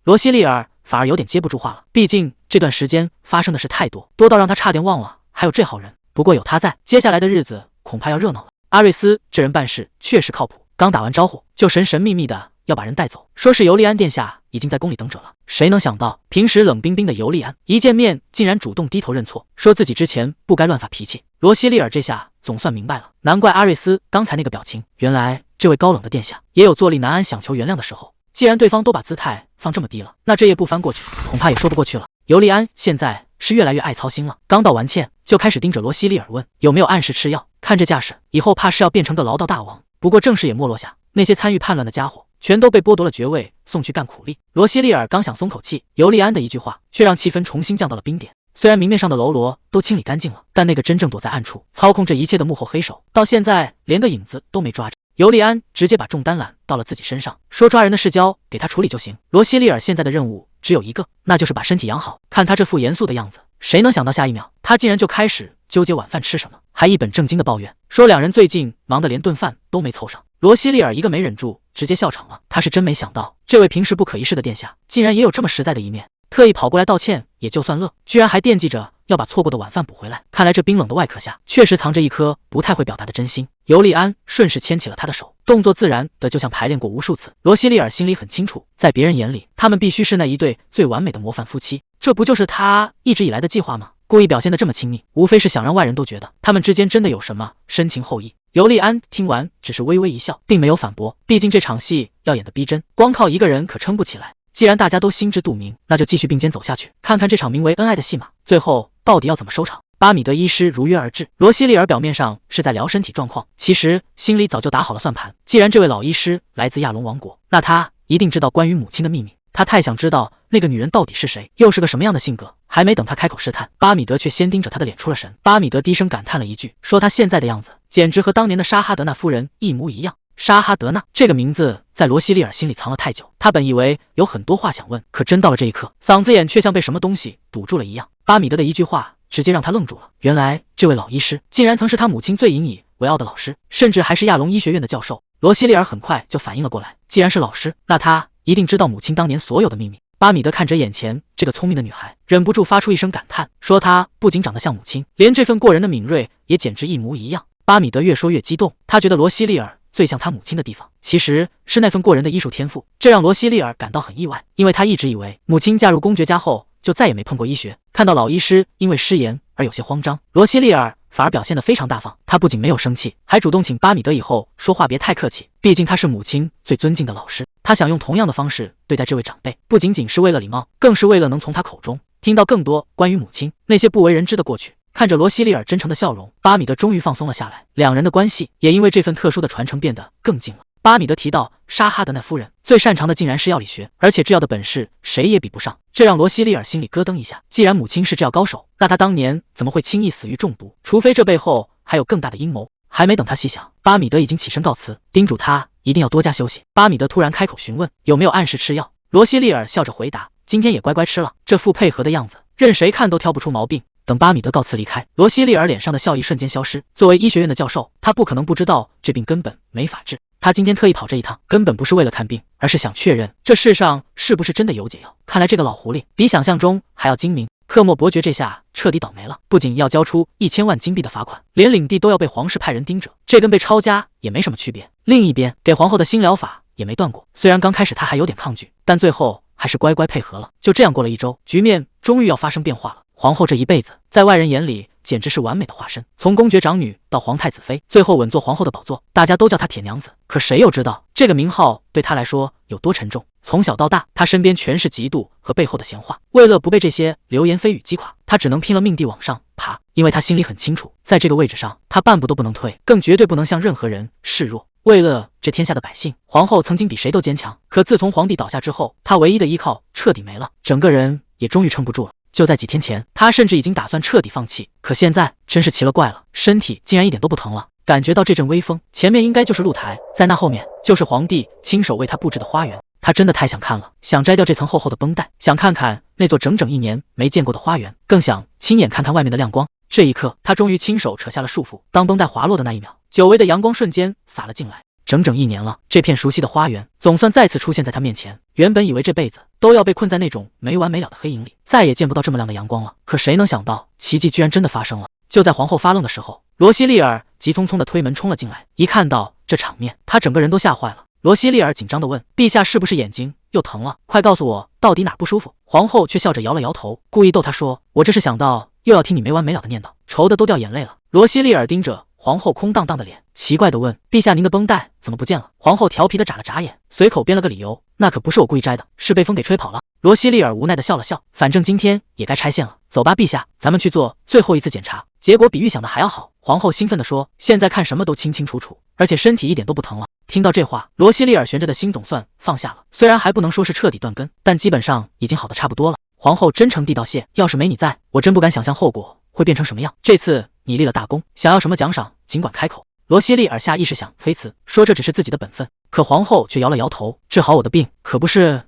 [SPEAKER 1] 罗西利尔反而有点接不住话了。毕竟这段时间发生的事太多，多到让他差点忘了还有这号人。不过有他在，接下来的日子恐怕要热闹了。阿瑞斯这人办事确实靠谱，刚打完招呼就神神秘秘的要把人带走，说是尤利安殿下已经在宫里等着了。谁能想到平时冷冰冰的尤利安一见面竟然主动低头认错，说自己之前不该乱发脾气。罗西利尔这下总算明白了，难怪阿瑞斯刚才那个表情，原来这位高冷的殿下也有坐立难安想求原谅的时候。既然对方都把姿态放这么低了，那这夜不翻过去恐怕也说不过去了。尤利安现在是越来越爱操心了，刚道完歉就开始盯着罗西利尔问有没有按时吃药，看这架势以后怕是要变成个唠叨大王。不过正事也没落下，那些参与叛乱的家伙全都被剥夺了爵位，送去干苦力。罗西利尔刚想松口气，尤利安的一句话却让气氛重新降到了冰点。虽然明面上的喽啰都清理干净了，但那个真正躲在暗处操控这一切的幕后黑手，到现在连个影子都没抓着。尤利安直接把重担揽到了自己身上，说抓人的事交给他处理就行。罗西利尔现在的任务只有一个，那就是把身体养好。看他这副严肃的样子，谁能想到下一秒他竟然就开始纠结晚饭吃什么，还一本正经的抱怨说两人最近忙得连顿饭都没凑上。罗西利尔一个没忍住，直接笑场了。他是真没想到，这位平时不可一世的殿下竟然也有这么实在的一面，特意跑过来道歉也就算乐，居然还惦记着要把错过的晚饭补回来。看来这冰冷的外壳下确实藏着一颗不太会表达的真心。尤利安顺势牵起了他的手，动作自然的就像排练过无数次。罗西利尔心里很清楚，在别人眼里他们必须是那一对最完美的模范夫妻，这不就是他一直以来的计划吗？故意表现得这么亲密，无非是想让外人都觉得他们之间真的有什么深情厚谊。尤利安听完只是微微一笑，并没有反驳，毕竟这场戏要演得逼真，光靠一个人可撑不起来。既然大家都心知肚明，那就继续并肩走下去，看看这场名为恩爱的戏码最后到底要怎么收场。巴米德医师如约而至，罗西利尔表面上是在聊身体状况，其实心里早就打好了算盘。既然这位老医师来自亚龙王国，那他一定知道关于母亲的秘密。他太想知道那个女人到底是谁，又是个什么样的性格。还没等他开口试探，巴米德却先盯着他的脸出了神。巴米德低声感叹了一句，说他现在的样子简直和当年的沙哈德纳夫人一模一样。沙哈德纳这个名字在罗西利尔心里藏了太久，他本以为有很多话想问，可真到了这一刻，嗓子眼却像被什么东西堵住了一样。巴米德的一句话直接让他愣住了，原来这位老医师竟然曾是他母亲最引以为傲的老师，甚至还是亚龙医学院的教授。罗西利尔很快就反应了过来，既然是老师，那他一定知道母亲当年所有的秘密。巴米德看着眼前这个聪明的女孩，忍不住发出一声感叹，说她不仅长得像母亲，连这份过人的敏锐也简直一模一样。巴米德越说越激动，他觉得罗西利尔最像他母亲的地方其实是那份过人的医术天赋，这让罗西利尔感到很意外，因为他一直以为母亲嫁入公爵家后就再也没碰过医学。看到老医师因为失言而有些慌张，罗西利尔反而表现得非常大方，他不仅没有生气，还主动请巴米德以后说话别太客气，毕竟他是母亲最尊敬的老师。他想用同样的方式对待这位长辈，不仅仅是为了礼貌，更是为了能从他口中听到更多关于母亲那些不为人知的过去。看着罗西利尔真诚的笑容，巴米德终于放松了下来，两人的关系也因为这份特殊的传承变得更近了。巴米德提到沙哈德纳夫人最擅长的竟然是药理学，而且制药的本事谁也比不上，这让罗西利尔心里咯噔一下。既然母亲是制药高手，那他当年怎么会轻易死于中毒？除非这背后还有更大的阴谋。还没等他细想，巴米德已经起身告辞，叮嘱他一定要多加休息。巴米德突然开口询问有没有按时吃药，罗西利尔笑着回答今天也乖乖吃了，这副配合的样子任谁看都挑不出毛病。等巴米德告辞离开，罗西利尔脸上的笑意瞬间消失。作为医学院的教授，他不可能不知道这病根本没法治。他今天特意跑这一趟，根本不是为了看病，而是想确认这世上是不是真的有解药。看来这个老狐狸比想象中还要精明。克莫伯爵这下彻底倒霉了，不仅要交出1000万金币的罚款，连领地都要被皇室派人盯着，这跟被抄家也没什么区别。另一边，给皇后的新疗法也没断过，虽然刚开始她还有点抗拒，但最后还是乖乖配合了。就这样过了1周，局面终于要发生变化了。皇后这一辈子，在外人眼里简直是完美的化身，从公爵长女到皇太子妃，最后稳坐皇后的宝座，大家都叫她铁娘子。可谁又知道这个名号对她来说有多沉重？从小到大，她身边全是嫉妒和背后的闲话。为了不被这些流言蜚语击垮，她只能拼了命地往上爬，因为她心里很清楚，在这个位置上，她半步都不能退，更绝对不能向任何人示弱。为了这天下的百姓，皇后曾经比谁都坚强。可自从皇帝倒下之后，她唯一的依靠彻底没了，整个人也终于撑不住了。就在几天前，她甚至已经打算彻底放弃，可现在真是奇了怪了，身体竟然一点都不疼了。感觉到这阵微风，前面应该就是露台，在那后面就是皇帝亲手为她布置的花园。她真的太想看了，想摘掉这层厚厚的绷带，想看看那座整整1年没见过的花园，更想亲眼看看外面的亮光。这一刻，她终于亲手扯下了束缚。当绷带滑落的那一秒，久违的阳光瞬间洒了进来。整整1年了，这片熟悉的花园总算再次出现在她面前。原本以为这辈子都要被困在那种没完没了的黑影里，再也见不到这么亮的阳光了。可谁能想到，奇迹居然真的发生了。就在皇后发愣的时候，罗西利尔急匆匆地推门冲了进来。一看到这场面，她整个人都吓坏了。罗西利尔紧张地问：“陛下是不是眼睛又疼了？快告诉我，到底哪不舒服？”皇后却笑着摇了摇头，故意逗她说：“我这是想到又要听你没完没了的念叨，愁得都掉眼泪了。”罗西利尔盯着皇后空荡荡的脸，奇怪地问：“陛下，您的绷带怎么不见了？”皇后调皮地眨了眨眼，随口编了个理由：“那可不是我故意摘的，是被风给吹跑了。”罗西利尔无奈地笑了笑，反正今天也该拆线了，走吧，陛下，咱们去做最后一次检查。结果比预想的还要好，皇后兴奋地说：“现在看什么都清清楚楚，而且身体一点都不疼了。”听到这话，罗西利尔悬着的心总算放下了，虽然还不能说是彻底断根，但基本上已经好的差不多了。皇后真诚地道谢：“要是没你在，我真不敢想象后果会变成什么样。这次你立了大功，想要什么奖赏尽管开口。”罗西利尔下意识想推辞，说这只是自己的本分，可皇后却摇了摇头：“治好我的病可不是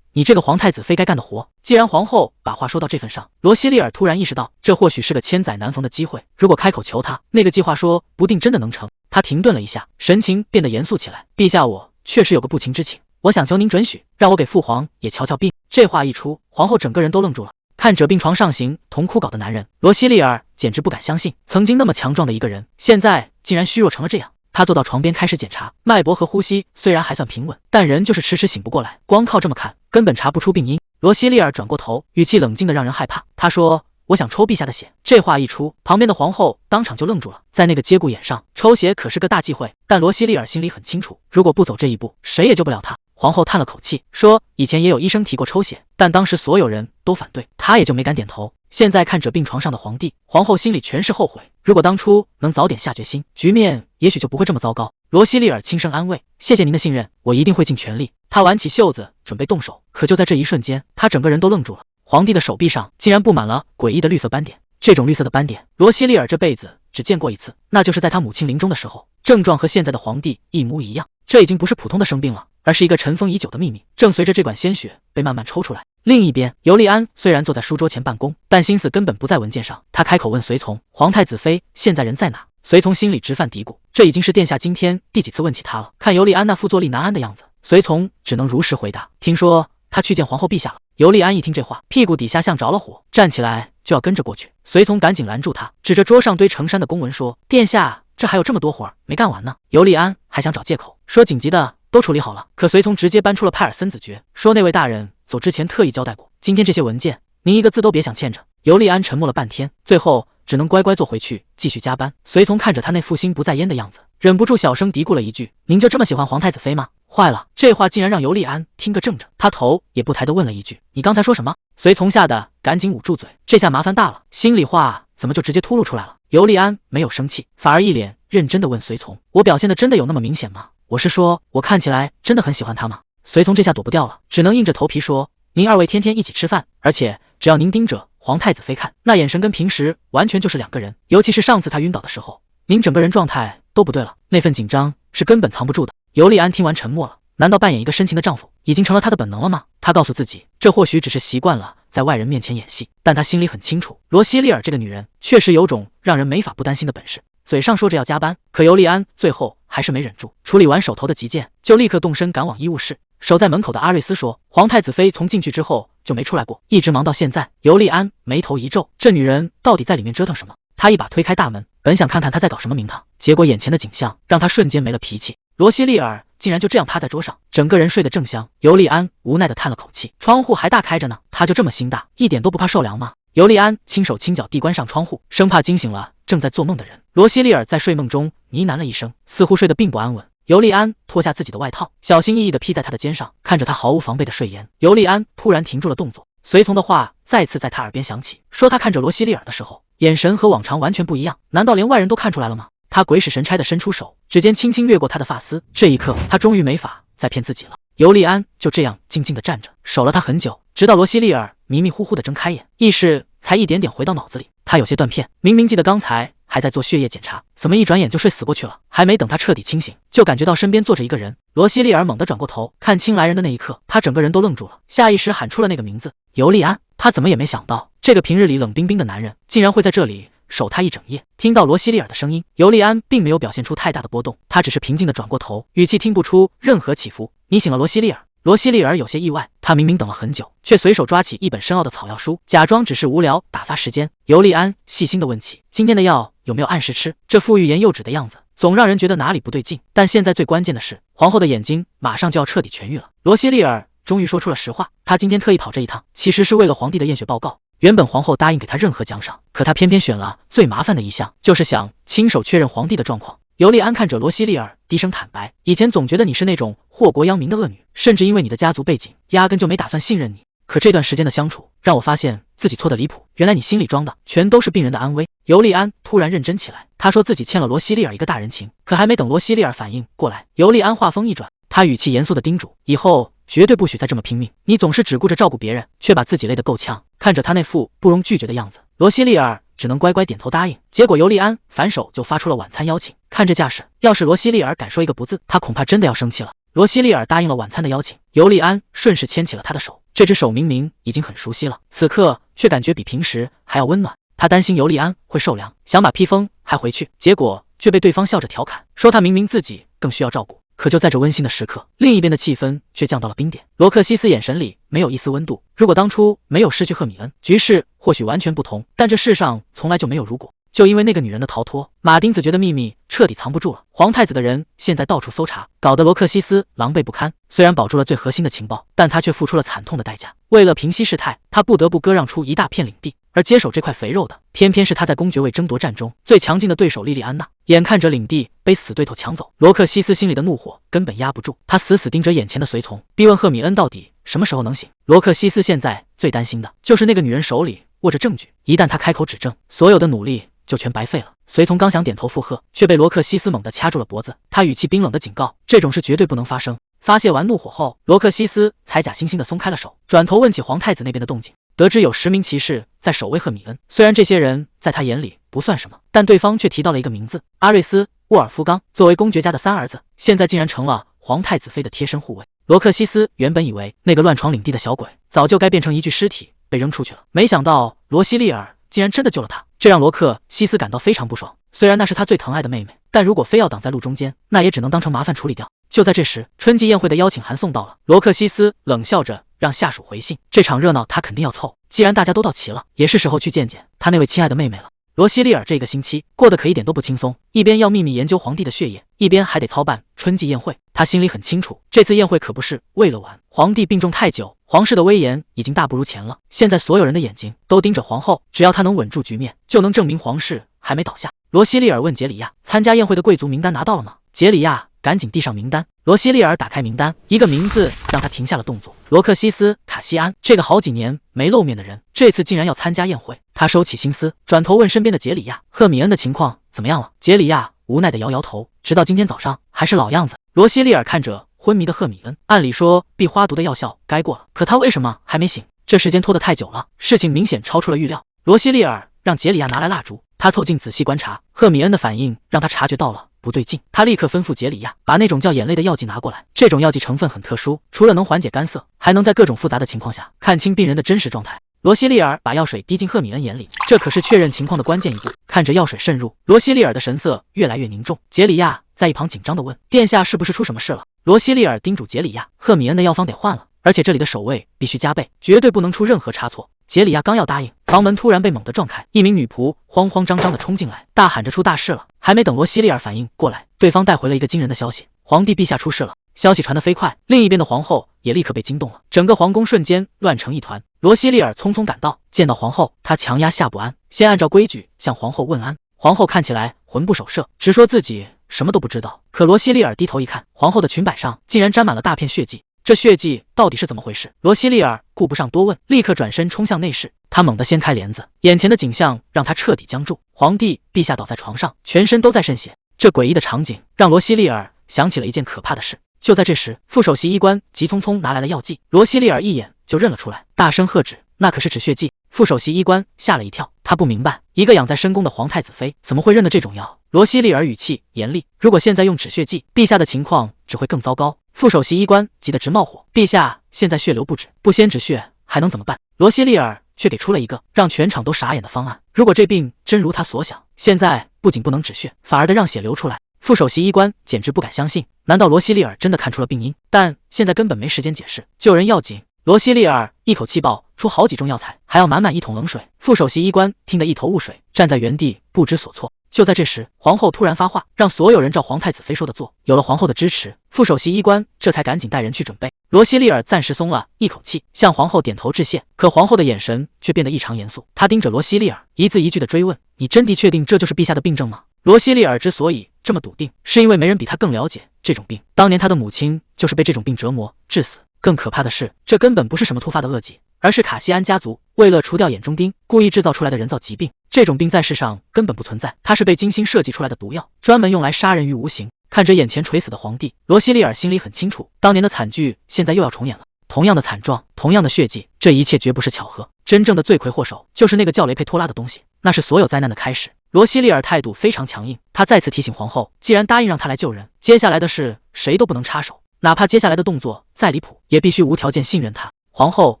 [SPEAKER 1] 你这个皇太子妃该干的活。”既然皇后把话说到这份上，罗西利尔突然意识到，这或许是个千载难逢的机会。如果开口求他，那个计划说不定真的能成。他停顿了一下，神情变得严肃起来：“陛下，我确实有个不情之请，我想求您准许，让我给父皇也瞧瞧病。”这话一出，皇后整个人都愣住了。看着病床上行同枯槁的男人，罗西利尔简直不敢相信，曾经那么强壮的一个人，现在竟然虚弱成了这样。他坐到床边开始检查，脉搏和呼吸虽然还算平稳，但人就是迟迟醒不过来，光靠这么看根本查不出病因。罗西利尔转过头，语气冷静的让人害怕，他说：“我想抽陛下的血。”这话一出，旁边的皇后当场就愣住了。在那个节骨眼上，抽血可是个大忌讳，但罗西利尔心里很清楚，如果不走这一步，谁也救不了他。皇后叹了口气，说：“以前也有医生提过抽血，但当时所有人都反对，他也就没敢点头。”现在看着病床上的皇帝，皇后心里全是后悔。如果当初能早点下决心，局面也许就不会这么糟糕。罗西利尔轻声安慰：“谢谢您的信任，我一定会尽全力。”他挽起袖子准备动手，可就在这一瞬间，他整个人都愣住了。皇帝的手臂上竟然布满了诡异的绿色斑点，这种绿色的斑点，罗西利尔这辈子只见过一次，那就是在他母亲临终的时候，症状和现在的皇帝一模一样。这已经不是普通的生病了，而是一个尘封已久的秘密，正随着这管鲜血被慢慢抽出来。另一边，尤利安虽然坐在书桌前办公，但心思根本不在文件上。他开口问随从：“皇太子妃现在人在哪？”随从心里直犯嘀咕，这已经是殿下今天第几次问起他了。看尤利安那副坐立难安的样子，随从只能如实回答：“听说他去见皇后陛下了。”尤利安一听这话，屁股底下像着了火，站起来就要跟着过去。随从赶紧拦住他，指着桌上堆成山的公文说：“殿下，这还有这么多活儿没干完呢。”尤利安还想找借口说紧急的都处理好了，可随从直接搬出了派尔森子爵，说那位大人走之前特意交代过，今天这些文件您一个字都别想欠着。尤利安沉默了半天，最后只能乖乖坐回去继续加班。随从看着他那副心不在焉的样子，忍不住小声嘀咕了一句：“您就这么喜欢皇太子妃吗？”坏了，这话竟然让尤利安听个正着，他头也不抬地问了一句：“你刚才说什么？”随从吓得赶紧捂住嘴，这下麻烦大了，心里话怎么就直接秃噜出来了？尤利安没有生气，反而一脸认真地问随从：“我表现的真的有那么明显吗？我是说，我看起来真的很喜欢他吗？”随从这下躲不掉了，只能硬着头皮说：“您二位天天一起吃饭，而且只要您盯着皇太子妃看，那眼神跟平时完全就是两个人。尤其是上次他晕倒的时候，您整个人状态都不对了，那份紧张是根本藏不住的。”尤利安听完沉默了，难道扮演一个深情的丈夫已经成了他的本能了吗？他告诉自己，这或许只是习惯了在外人面前演戏，但他心里很清楚，罗西利尔这个女人确实有种让人没法不担心的本事。嘴上说着要加班，可尤利安最后还是没忍住，处理完手头的急件，就立刻动身赶往医务室。守在门口的阿瑞斯说：“皇太子妃从进去之后就没出来过，一直忙到现在。尤利安眉头一皱，这女人到底在里面折腾什么？他一把推开大门，本想看看她在搞什么名堂，结果眼前的景象让他瞬间没了脾气。罗西利尔竟然就这样趴在桌上，整个人睡得正香。尤利安无奈地叹了口气，窗户还大开着呢，他就这么心大，一点都不怕受凉吗？尤利安轻手轻脚地关上窗户，生怕惊醒了正在做梦的人。罗西利尔在睡梦中呢喃了一声，似乎睡得并不安稳。尤利安脱下自己的外套，小心翼翼地披在他的肩上，看着他毫无防备的睡颜。尤利安突然停住了动作，随从的话再次在他耳边响起，说他看着罗西利尔的时候，眼神和往常完全不一样，难道连外人都看出来了吗？他鬼使神差地伸出手，指尖轻轻越过他的发丝，这一刻他终于没法再骗自己了。尤利安就这样静静地站着，守了他很久，直到罗西利尔迷迷糊糊地睁开眼，意识才一点点回到脑子里。他有些断片，明明记得刚才还在做血液检查，怎么一转眼就睡死过去了？还没等他彻底清醒，就感觉到身边坐着一个人。罗西利尔猛地转过头，看清来人的那一刻，他整个人都愣住了，下意识喊出了那个名字：尤利安。他怎么也没想到，这个平日里冷冰冰的男人，竟然会在这里守他一整夜。听到罗西利尔的声音，尤利安并没有表现出太大的波动，他只是平静地转过头，语气听不出任何起伏。你醒了，罗西利尔。罗西利尔有些意外，他明明等了很久，却随手抓起一本深奥的草药书，假装只是无聊打发时间。尤利安细心地问起，今天的药有没有按时吃？这副欲言又止的样子，总让人觉得哪里不对劲。但现在最关键的是，皇后的眼睛马上就要彻底痊愈了。罗西利尔终于说出了实话，他今天特意跑这一趟，其实是为了皇帝的验血报告。原本皇后答应给他任何奖赏，可他偏偏选了最麻烦的一项，就是想亲手确认皇帝的状况。尤利安看着罗西利尔，低声坦白，以前总觉得你是那种祸国殃民的恶女，甚至因为你的家族背景，压根就没打算信任你。可这段时间的相处，让我发现自己错得离谱，原来你心里装的全都是病人的安危。尤利安突然认真起来，他说自己欠了罗西利尔一个大人情，可还没等罗西利尔反应过来，尤利安话锋一转，他语气严肃地叮嘱，以后绝对不许再这么拼命，你总是只顾着照顾别人，却把自己累得够呛。看着他那副不容拒绝的样子，罗西利尔只能乖乖点头答应。结果尤利安反手就发出了晚餐邀请，看这架势，要是罗西利尔敢说一个不字，他恐怕真的要生气了。罗西利尔答应了晚餐的邀请，尤利安顺势牵起了他的手，这只手明明已经很熟悉了，此刻却感觉比平时还要温暖。他担心尤利安会受凉，想把披风还回去，结果却被对方笑着调侃，说他明明自己更需要照顾。可就在这温馨的时刻，另一边的气氛却降到了冰点。罗克西斯眼神里没有一丝温度。如果当初没有失去赫米恩，局势或许完全不同，但这世上从来就没有如果。就因为那个女人的逃脱，马丁子爵的秘密彻底藏不住了。皇太子的人现在到处搜查，搞得罗克西斯狼狈不堪。虽然保住了最核心的情报，但他却付出了惨痛的代价。为了平息事态，他不得不割让出一大片领地，而接手这块肥肉的，偏偏是他在公爵位争夺战中最强劲的对手莉莉安娜。眼看着领地被死对头抢走，罗克西斯心里的怒火根本压不住，他死死盯着眼前的随从，逼问赫米恩到底什么时候能醒。罗克西斯现在最担心的就是那个女人手里握着证据，一旦她开口指证，所有的努力就全白费了。随从刚想点头附和，却被罗克西斯猛地掐住了脖子，他语气冰冷的警告，这种事绝对不能发生。发泄完怒火后，罗克西斯才假惺惺地松开了手，转头问起皇太子那边的动静。得知有10名骑士在守卫赫米恩，虽然这些人在他眼里不算什么，但对方却提到了一个名字：阿瑞斯·沃尔夫冈。作为公爵家的三儿子，现在竟然成了皇太子妃的贴身护卫。罗克西斯原本以为那个乱闯领地的小鬼早就该变成一具尸体被扔出去了，没想到罗西利尔竟然真的救了他，这让罗克西斯感到非常不爽。虽然那是他最疼爱的妹妹，但如果非要挡在路中间，那也只能当成麻烦处理掉。就在这时，春季宴会的邀请函送到了，罗克西斯冷笑着让下属回信，这场热闹他肯定要凑，既然大家都到齐了，也是时候去见见他那位亲爱的妹妹了。罗西利尔这个星期过得可一点都不轻松，一边要秘密研究皇帝的血液，一边还得操办春季宴会。他心里很清楚，这次宴会可不是为了玩。皇帝病重太久，皇室的威严已经大不如前了，现在所有人的眼睛都盯着皇后，只要她能稳住局面，就能证明皇室还没倒下。罗西利尔问杰里亚，参加宴会的贵族名单拿到了吗？杰里亚赶紧递上名单。罗西利尔打开名单，一个名字让他停下了动作，罗克西斯·卡西安，这个好几年没露面的人，这次竟然要参加宴会。他收起心思，转头问身边的杰里亚，赫米恩的情况怎么样了？杰里亚无奈地摇摇头，直到今天早上还是老样子。罗西利尔看着昏迷的赫米恩，按理说避花毒的药效该过了，可他为什么还没醒？这时间拖得太久了，事情明显超出了预料。罗西利尔让杰里亚拿来蜡烛，他凑近仔细观察，赫米恩的反应让他察觉到了不对劲，他立刻吩咐杰里亚把那种叫眼泪的药剂拿过来。这种药剂成分很特殊，除了能缓解干涩，还能在各种复杂的情况下看清病人的真实状态。罗西利尔把药水滴进赫米恩眼里，这可是确认情况的关键一步。看着药水渗入，罗西利尔的神色越来越凝重。杰里亚在一旁紧张地问：“殿下是不是出什么事了？”罗西利尔叮嘱杰里亚：“赫米恩的药方得换了，而且这里的守卫必须加倍，绝对不能出任何差错。杰里亚刚要答应，房门突然被猛地撞开，一名女仆慌慌张张地冲进来，大喊着出大事了。还没等罗西利尔反应过来，对方带回了一个惊人的消息：皇帝陛下出事了。消息传得飞快，另一边的皇后也立刻被惊动了，整个皇宫瞬间乱成一团。罗西利尔匆匆赶到，见到皇后，他强压下不安，先按照规矩向皇后问安。皇后看起来魂不守舍，直说自己什么都不知道。可罗西利尔低头一看，皇后的裙摆上竟然沾满了大片血迹。这血迹到底是怎么回事？罗西利尔顾不上多问，立刻转身冲向内室。他猛地掀开帘子，眼前的景象让他彻底僵住。皇帝陛下倒在床上，全身都在渗血。这诡异的场景让罗西利尔想起了一件可怕的事。就在这时，副首席医官急匆匆拿来了药剂，罗西利尔一眼就认了出来，大声喝止：“那可是止血剂！”副首席医官吓了一跳，他不明白，一个养在深宫的皇太子妃怎么会认得这种药。罗西利尔语气严厉：“如果现在用止血剂，陛下的情况只会更糟糕。”副首席医官急得直冒火：“陛下现在血流不止，不先止血还能怎么办？”罗西利尔却给出了一个让全场都傻眼的方案：如果这病真如他所想，现在不仅不能止血，反而得让血流出来。副首席医官简直不敢相信，难道罗西利尔真的看出了病因？但现在根本没时间解释，救人要紧。罗西利尔一口气爆出好几种药材，还要满满一桶冷水。副首席医官听得一头雾水，站在原地不知所措。就在这时，皇后突然发话，让所有人照皇太子妃说的做。有了皇后的支持，副首席医官这才赶紧带人去准备。罗西利尔暂时松了一口气，向皇后点头致谢。可皇后的眼神却变得异常严肃，她盯着罗西利尔，一字一句的追问：“你真的确定这就是陛下的病症吗？”罗西利尔之所以这么笃定，是因为没人比他更了解这种病。当年他的母亲就是被这种病折磨致死。更可怕的是，这根本不是什么突发的恶疾，而是卡西安家族为了除掉眼中钉故意制造出来的人造疾病。这种病在世上根本不存在，它是被精心设计出来的毒药，专门用来杀人于无形。看着眼前垂死的皇帝，罗西利尔心里很清楚，当年的惨剧现在又要重演了。同样的惨状，同样的血迹，这一切绝不是巧合。真正的罪魁祸首就是那个叫雷佩托拉的东西，那是所有灾难的开始。罗西利尔态度非常强硬，他再次提醒皇后，既然答应让他来救人，接下来的事谁都不能插手，哪怕接下来的动作再离谱，也必须无条件信任他。皇后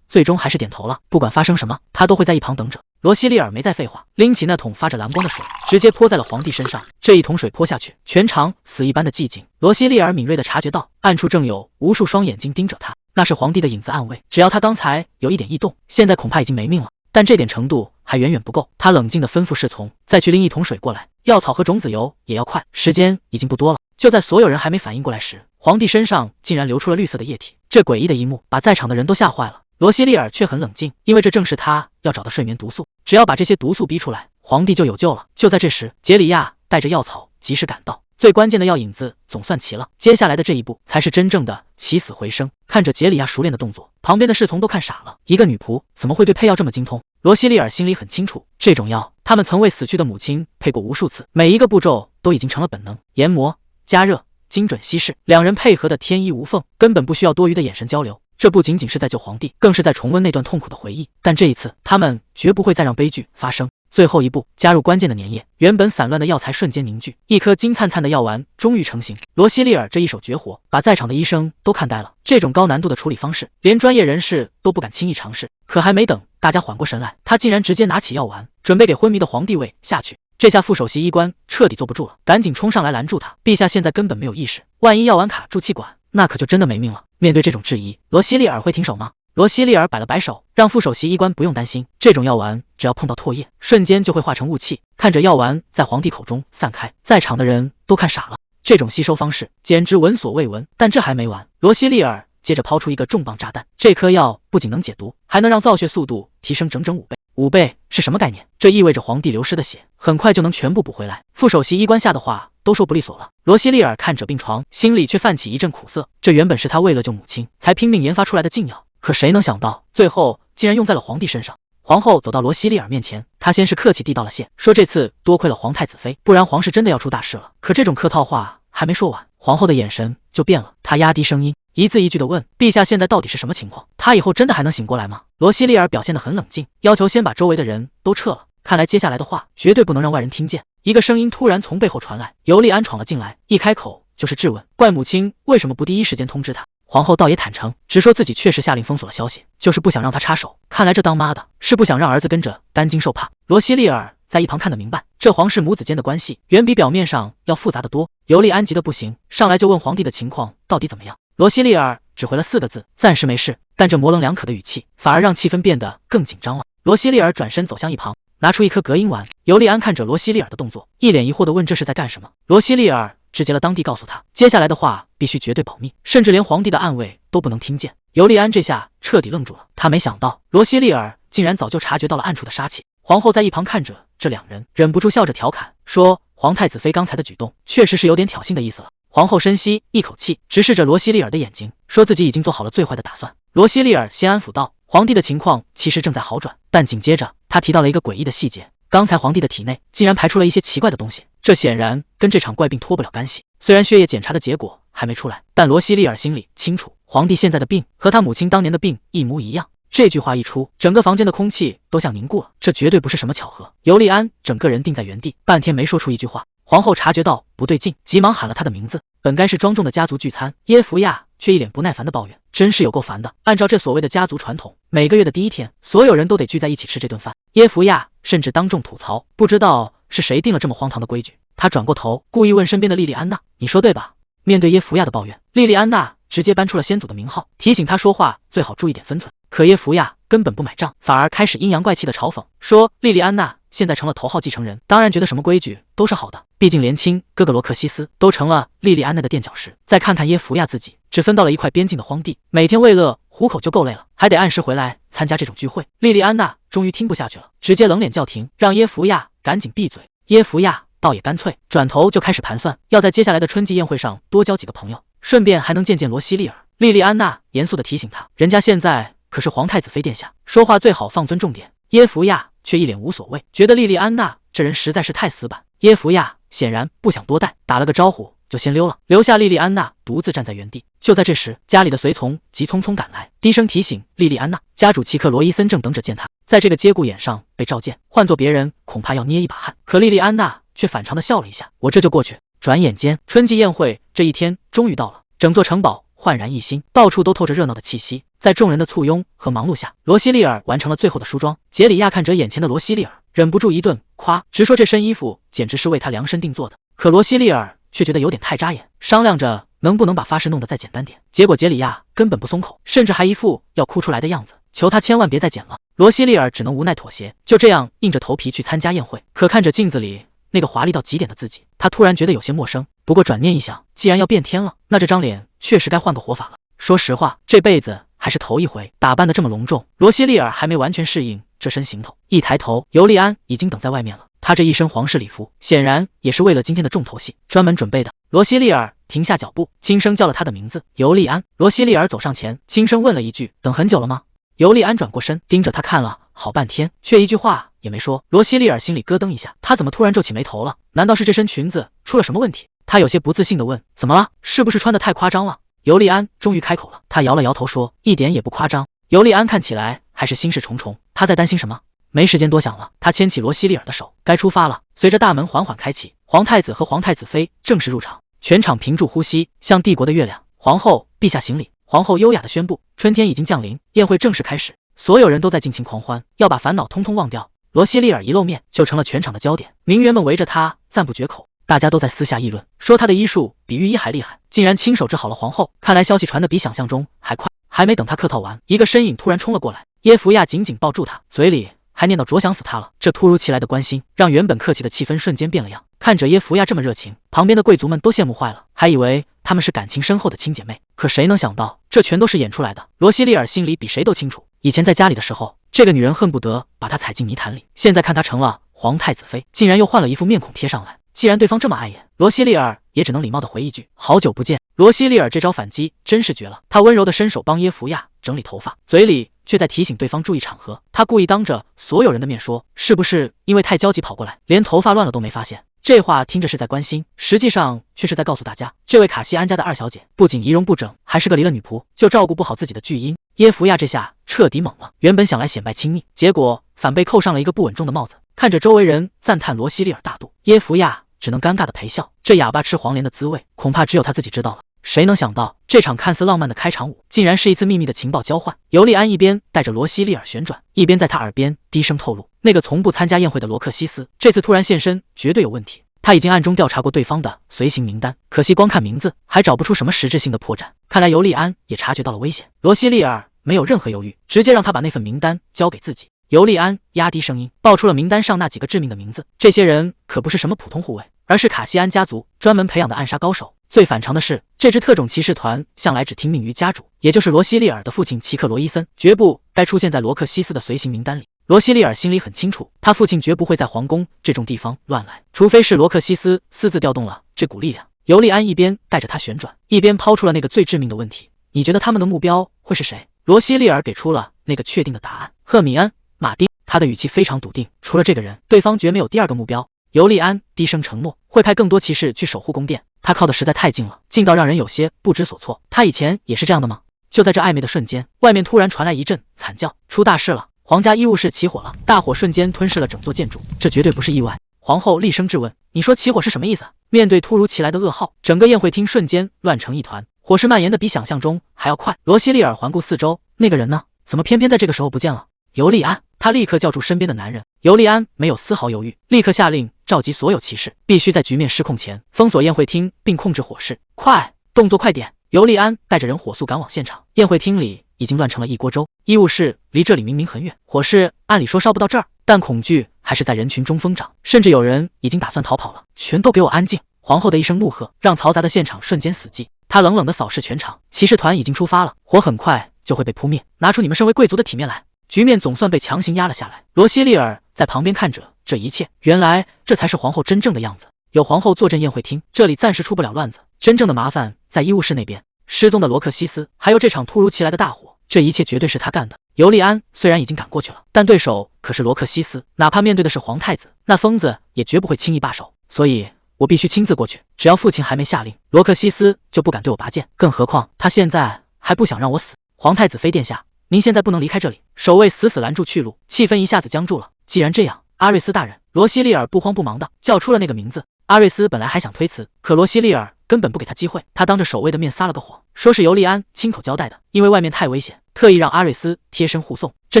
[SPEAKER 1] 最终还是点头了，不管发生什么，她都会在一旁等着。罗西利尔没再废话，拎起那桶发着蓝光的水，直接泼在了皇帝身上。这一桶水泼下去，全场死一般的寂静。罗西利尔敏锐地察觉到，暗处正有无数双眼睛盯着他，那是皇帝的影子暗卫。只要他刚才有一点异动，现在恐怕已经没命了。但这点程度还远远不够，他冷静地吩咐侍从再去拎一桶水过来，药草和种子油也要快，时间已经不多了。就在所有人还没反应过来时，皇帝身上竟然流出了绿色的液体。这诡异的一幕把在场的人都吓坏了。罗西利尔却很冷静，因为这正是他要找的睡眠毒素，只要把这些毒素逼出来，皇帝就有救了。就在这时，杰里亚带着药草及时赶到，最关键的药引子总算齐了，接下来的这一步才是真正的起死回生。看着杰里亚熟练的动作，旁边的侍从都看傻了，一个女仆怎么会对配药这么精通？罗西利尔心里很清楚，这种药他们曾为死去的母亲配过无数次，每一个步骤都已经成了本能，研磨、加热、精准稀释，两人配合的天衣无缝，根本不需要多余的眼神交流。这不仅仅是在救皇帝，更是在重温那段痛苦的回忆。但这一次，他们绝不会再让悲剧发生。最后一步，加入关键的粘液，原本散乱的药材瞬间凝聚，一颗金灿灿的药丸终于成型。罗西利尔这一手绝活，把在场的医生都看呆了。这种高难度的处理方式，连专业人士都不敢轻易尝试。可还没等大家缓过神来，他竟然直接拿起药丸，准备给昏迷的皇帝喂下去。这下副首席医官彻底坐不住了，赶紧冲上来拦住他。陛下现在根本没有意识，万一药丸卡住气管，那可就真的没命了。面对这种质疑，罗西利尔会停手吗？罗西利尔摆了摆手，让副首席医官不用担心，这种药丸只要碰到唾液，瞬间就会化成雾气。看着药丸在皇帝口中散开，在场的人都看傻了，这种吸收方式简直闻所未闻。但这还没完，罗西利尔接着抛出一个重磅炸弹，这颗药不仅能解毒，还能让造血速度提升整整5倍。5倍是什么概念？这意味着皇帝流失的血很快就能全部补回来。副首席医官吓的话都说不利索了。罗西利尔看着病床，心里却泛起一阵苦涩。这原本是他为了救母亲才拼命研发出来的禁药，可谁能想到最后竟然用在了皇帝身上。皇后走到罗西利尔面前，她先是客气地道了谢，说这次多亏了皇太子妃，不然皇室真的要出大事了。可这种客套话还没说完，皇后的眼神就变了，她压低声音，一字一句地问：“陛下现在到底是什么情况？他以后真的还能醒过来吗？”罗西利尔表现得很冷静，要求先把周围的人都撤了。看来接下来的话绝对不能让外人听见。一个声音突然从背后传来，尤利安闯了进来，一开口就是质问：“怪母亲为什么不第一时间通知他？”皇后倒也坦诚，直说自己确实下令封锁了消息，就是不想让他插手。看来这当妈的是不想让儿子跟着担惊受怕。罗西利尔在一旁看得明白，这皇室母子间的关系远比表面上要复杂得多。尤利安急得不行，上来就问皇帝的情况到底怎么样。罗西利尔只回了4个字：暂时没事。但这模棱两可的语气，反而让气氛变得更紧张了。罗西利尔转身走向一旁，拿出一颗隔音丸。尤利安看着罗西利尔的动作，一脸疑惑地问：“这是在干什么？”罗西利尔直接了当地告诉他，接下来的话必须绝对保密，甚至连皇帝的暗卫都不能听见。尤利安这下彻底愣住了，他没想到罗西利尔竟然早就察觉到了暗处的杀气。皇后在一旁看着这两人，忍不住笑着调侃说：“皇太子妃刚才的举动确实是有点挑衅的意思了。”皇后深吸一口气，直视着罗西利尔的眼睛，说自己已经做好了最坏的打算。罗西利尔先安抚道：“皇帝的情况其实正在好转。”但紧接着他提到了一个诡异的细节，刚才皇帝的体内竟然排出了一些奇怪的东西，这显然跟这场怪病脱不了干系。虽然血液检查的结果还没出来，但罗西利尔心里清楚，皇帝现在的病和他母亲当年的病一模一样。这句话一出，整个房间的空气都像凝固了，这绝对不是什么巧合。尤利安整个人定在原地，半天没说出一句话。皇后察觉到不对劲，急忙喊了他的名字。本该是庄重的家族聚餐，耶弗亚却一脸不耐烦的抱怨：“真是有够烦的！按照这所谓的家族传统，每个月的第1天，所有人都得聚在一起吃这顿饭。”耶弗亚甚至当众吐槽：“不知道是谁定了这么荒唐的规矩。”他转过头，故意问身边的莉莉安娜：“你说对吧？”面对耶弗亚的抱怨，莉莉安娜直接搬出了先祖的名号，提醒他说话最好注意点分寸。可耶弗亚根本不买账，反而开始阴阳怪气的嘲讽，说莉莉安娜现在成了头号继承人，当然觉得什么规矩都是好的，毕竟连亲哥哥罗克西斯都成了莉莉安娜的垫脚石。再看看耶弗亚自己，只分到了一块边境的荒地，每天为了糊口就够累了，还得按时回来参加这种聚会。莉莉安娜终于听不下去了，直接冷脸叫停，让耶弗亚赶紧闭嘴。耶弗亚倒也干脆，转头就开始盘算，要在接下来的春季宴会上多交几个朋友，顺便还能见见罗西利尔。莉莉安娜严肃地提醒他，人家现在可是皇太子妃殿下，说话最好放尊重点。耶弗亚却一脸无所谓，觉得莉莉安娜这人实在是太死板。耶弗亚显然不想多待，打了个招呼就先溜了，留下莉莉安娜独自站在原地。就在这时，家里的随从急匆匆赶来，低声提醒莉莉安娜，家主契克罗伊森正等着见她。在这个节骨眼上被召见，换做别人恐怕要捏一把汗，可莉莉安娜却反常的笑了一下：“我这就过去。”转眼间，春季宴会这一天终于到了，整座城堡焕然一新，到处都透着热闹的气息。在众人的簇拥和忙碌下，罗西利尔完成了最后的梳妆。杰里亚看着眼前的罗西利尔，忍不住一顿夸，直说这身衣服简直是为他量身定做的。可罗西利尔却觉得有点太扎眼，商量着能不能把发饰弄得再简单点。结果杰里亚根本不松口，甚至还一副要哭出来的样子，求他千万别再剪了。罗西利尔只能无奈妥协，就这样硬着头皮去参加宴会。可看着镜子里那个华丽到极点的自己，他突然觉得有些陌生。不过转念一想，既然要变天了，那这张脸确实该换个活法了。说实话，这辈子还是头一回打扮得这么隆重。罗西利尔还没完全适应这身行头，一抬头，尤利安已经等在外面了。他这一身皇室礼服，显然也是为了今天的重头戏专门准备的。罗西利尔停下脚步，轻声叫了他的名字：“尤利安。”罗西利尔走上前，轻声问了一句：“等很久了吗？”尤利安转过身，盯着他看了好半天，却一句话也没说。罗西利尔心里咯噔一下，他怎么突然皱起眉头了？难道是这身裙子出了什么问题？他有些不自信地问：“怎么了？是不是穿得太夸张了？”尤利安终于开口了，他摇了摇头说：“一点也不夸张。”尤利安看起来还是心事重重，他在担心什么？没时间多想了，他牵起罗西利尔的手，该出发了。随着大门缓缓开启，皇太子和皇太子妃正式入场，全场屏住呼吸，向帝国的月亮。皇后陛下行礼。皇后优雅地宣布，春天已经降临，宴会正式开始。所有人都在尽情狂欢，要把烦恼通通忘掉。罗西利尔一露面，就成了全场的焦点，名媛们围着他赞不绝口。大家都在私下议论，说他的医术比御医还厉害，竟然亲手治好了皇后。看来消息传得比想象中还快。还没等他客套完，一个身影突然冲了过来，耶弗亚紧紧抱住他，嘴里还念叨着想死他了。这突如其来的关心，让原本客气的气氛瞬间变了样。看着耶弗亚这么热情，旁边的贵族们都羡慕坏了，还以为他们是感情深厚的亲姐妹。可谁能想到，这全都是演出来的。罗西利尔心里比谁都清楚，以前在家里的时候，这个女人恨不得把他踩进泥潭里，现在看他成了皇太子妃，竟然又换了一副面孔贴上来。既然对方这么碍眼，罗西利尔也只能礼貌地回一句：“好久不见。”罗西利尔这招反击真是绝了，他温柔地伸手帮耶弗亚整理头发，嘴里却在提醒对方注意场合。他故意当着所有人的面说：“是不是因为太焦急跑过来，连头发乱了都没发现？”这话听着是在关心，实际上却是在告诉大家，这位卡西安家的二小姐不仅仪容不整，还是个离了女仆就照顾不好自己的巨婴。耶弗亚这下彻底懵了，原本想来显摆亲密，结果反被扣上了一个不稳重的帽子。看着周围人赞叹罗西利尔大度，耶弗亚只能尴尬的陪笑。这哑巴吃黄连的滋味，恐怕只有他自己知道了。谁能想到，这场看似浪漫的开场舞，竟然是一次秘密的情报交换。尤利安一边带着罗西利尔旋转，一边在他耳边低声透露，那个从不参加宴会的罗克西斯，这次突然现身，绝对有问题。他已经暗中调查过对方的随行名单，可惜光看名字还找不出什么实质性的破绽。看来尤利安也察觉到了危险。罗西利尔没有任何犹豫，直接让他把那份名单交给自己。尤利安压低声音报出了名单上那几个致命的名字，这些人可不是什么普通护卫，而是卡西安家族专门培养的暗杀高手。最反常的是，这支特种骑士团向来只听命于家主，也就是罗西利尔的父亲齐克罗伊森，绝不该出现在罗克西斯的随行名单里。罗西利尔心里很清楚，他父亲绝不会在皇宫这种地方乱来，除非是罗克西斯私自调动了这股力量。尤利安一边带着他旋转，一边抛出了那个最致命的问题：你觉得他们的目标会是谁？罗西利尔给出了那个确定的答案：赫米恩·马丁。他的语气非常笃定，除了这个人，对方绝没有第二个目标。尤利安低声承诺，会派更多骑士去守护宫殿。他靠的实在太近了，近到让人有些不知所措。他以前也是这样的吗？就在这暧昧的瞬间，外面突然传来一阵惨叫，出大事了！皇家医务室起火了，大火瞬间吞噬了整座建筑，这绝对不是意外。皇后厉声质问：“你说起火是什么意思？”面对突如其来的噩耗，整个宴会厅瞬间乱成一团，火势蔓延的比想象中还要快。罗西利尔环顾四周，那个人呢？怎么偏偏在这个时候不见了？尤利安，他立刻叫住身边的男人。尤利安没有丝毫犹豫，立刻下令召集所有骑士，必须在局面失控前封锁宴会厅并控制火势。快，动作快点！尤利安带着人火速赶往现场。宴会厅里已经乱成了一锅粥，医务室离这里明明很远，火势按理说烧不到这儿，但恐惧还是在人群中疯长，甚至有人已经打算逃跑了。全都给我安静！皇后的一声怒喝让嘈杂的现场瞬间死寂。她冷冷地扫视全场，骑士团已经出发了，火很快就会被扑灭，拿出你们身为贵族的体面来！局面总算被强行压了下来。罗西利尔在旁边看着这一切，原来这才是皇后真正的样子。有皇后坐镇宴会厅，这里暂时出不了乱子，真正的麻烦在医务室那边。失踪的罗克西斯，还有这场突如其来的大火，这一切绝对是他干的。尤利安虽然已经赶过去了，但对手可是罗克西斯，哪怕面对的是皇太子，那疯子也绝不会轻易罢手。所以我必须亲自过去，只要父亲还没下令，罗克西斯就不敢对我拔剑，更何况他现在还不想让我死。皇太子妃殿下，您现在不能离开这里！守卫死死拦住去路，气氛一下子僵住了。既然这样，阿瑞斯大人，罗西利尔不慌不忙地叫出了那个名字。阿瑞斯本来还想推辞，可罗西利尔根本不给他机会，他当着守卫的面撒了个谎，说是尤利安亲口交代的，因为外面太危险，特意让阿瑞斯贴身护送。这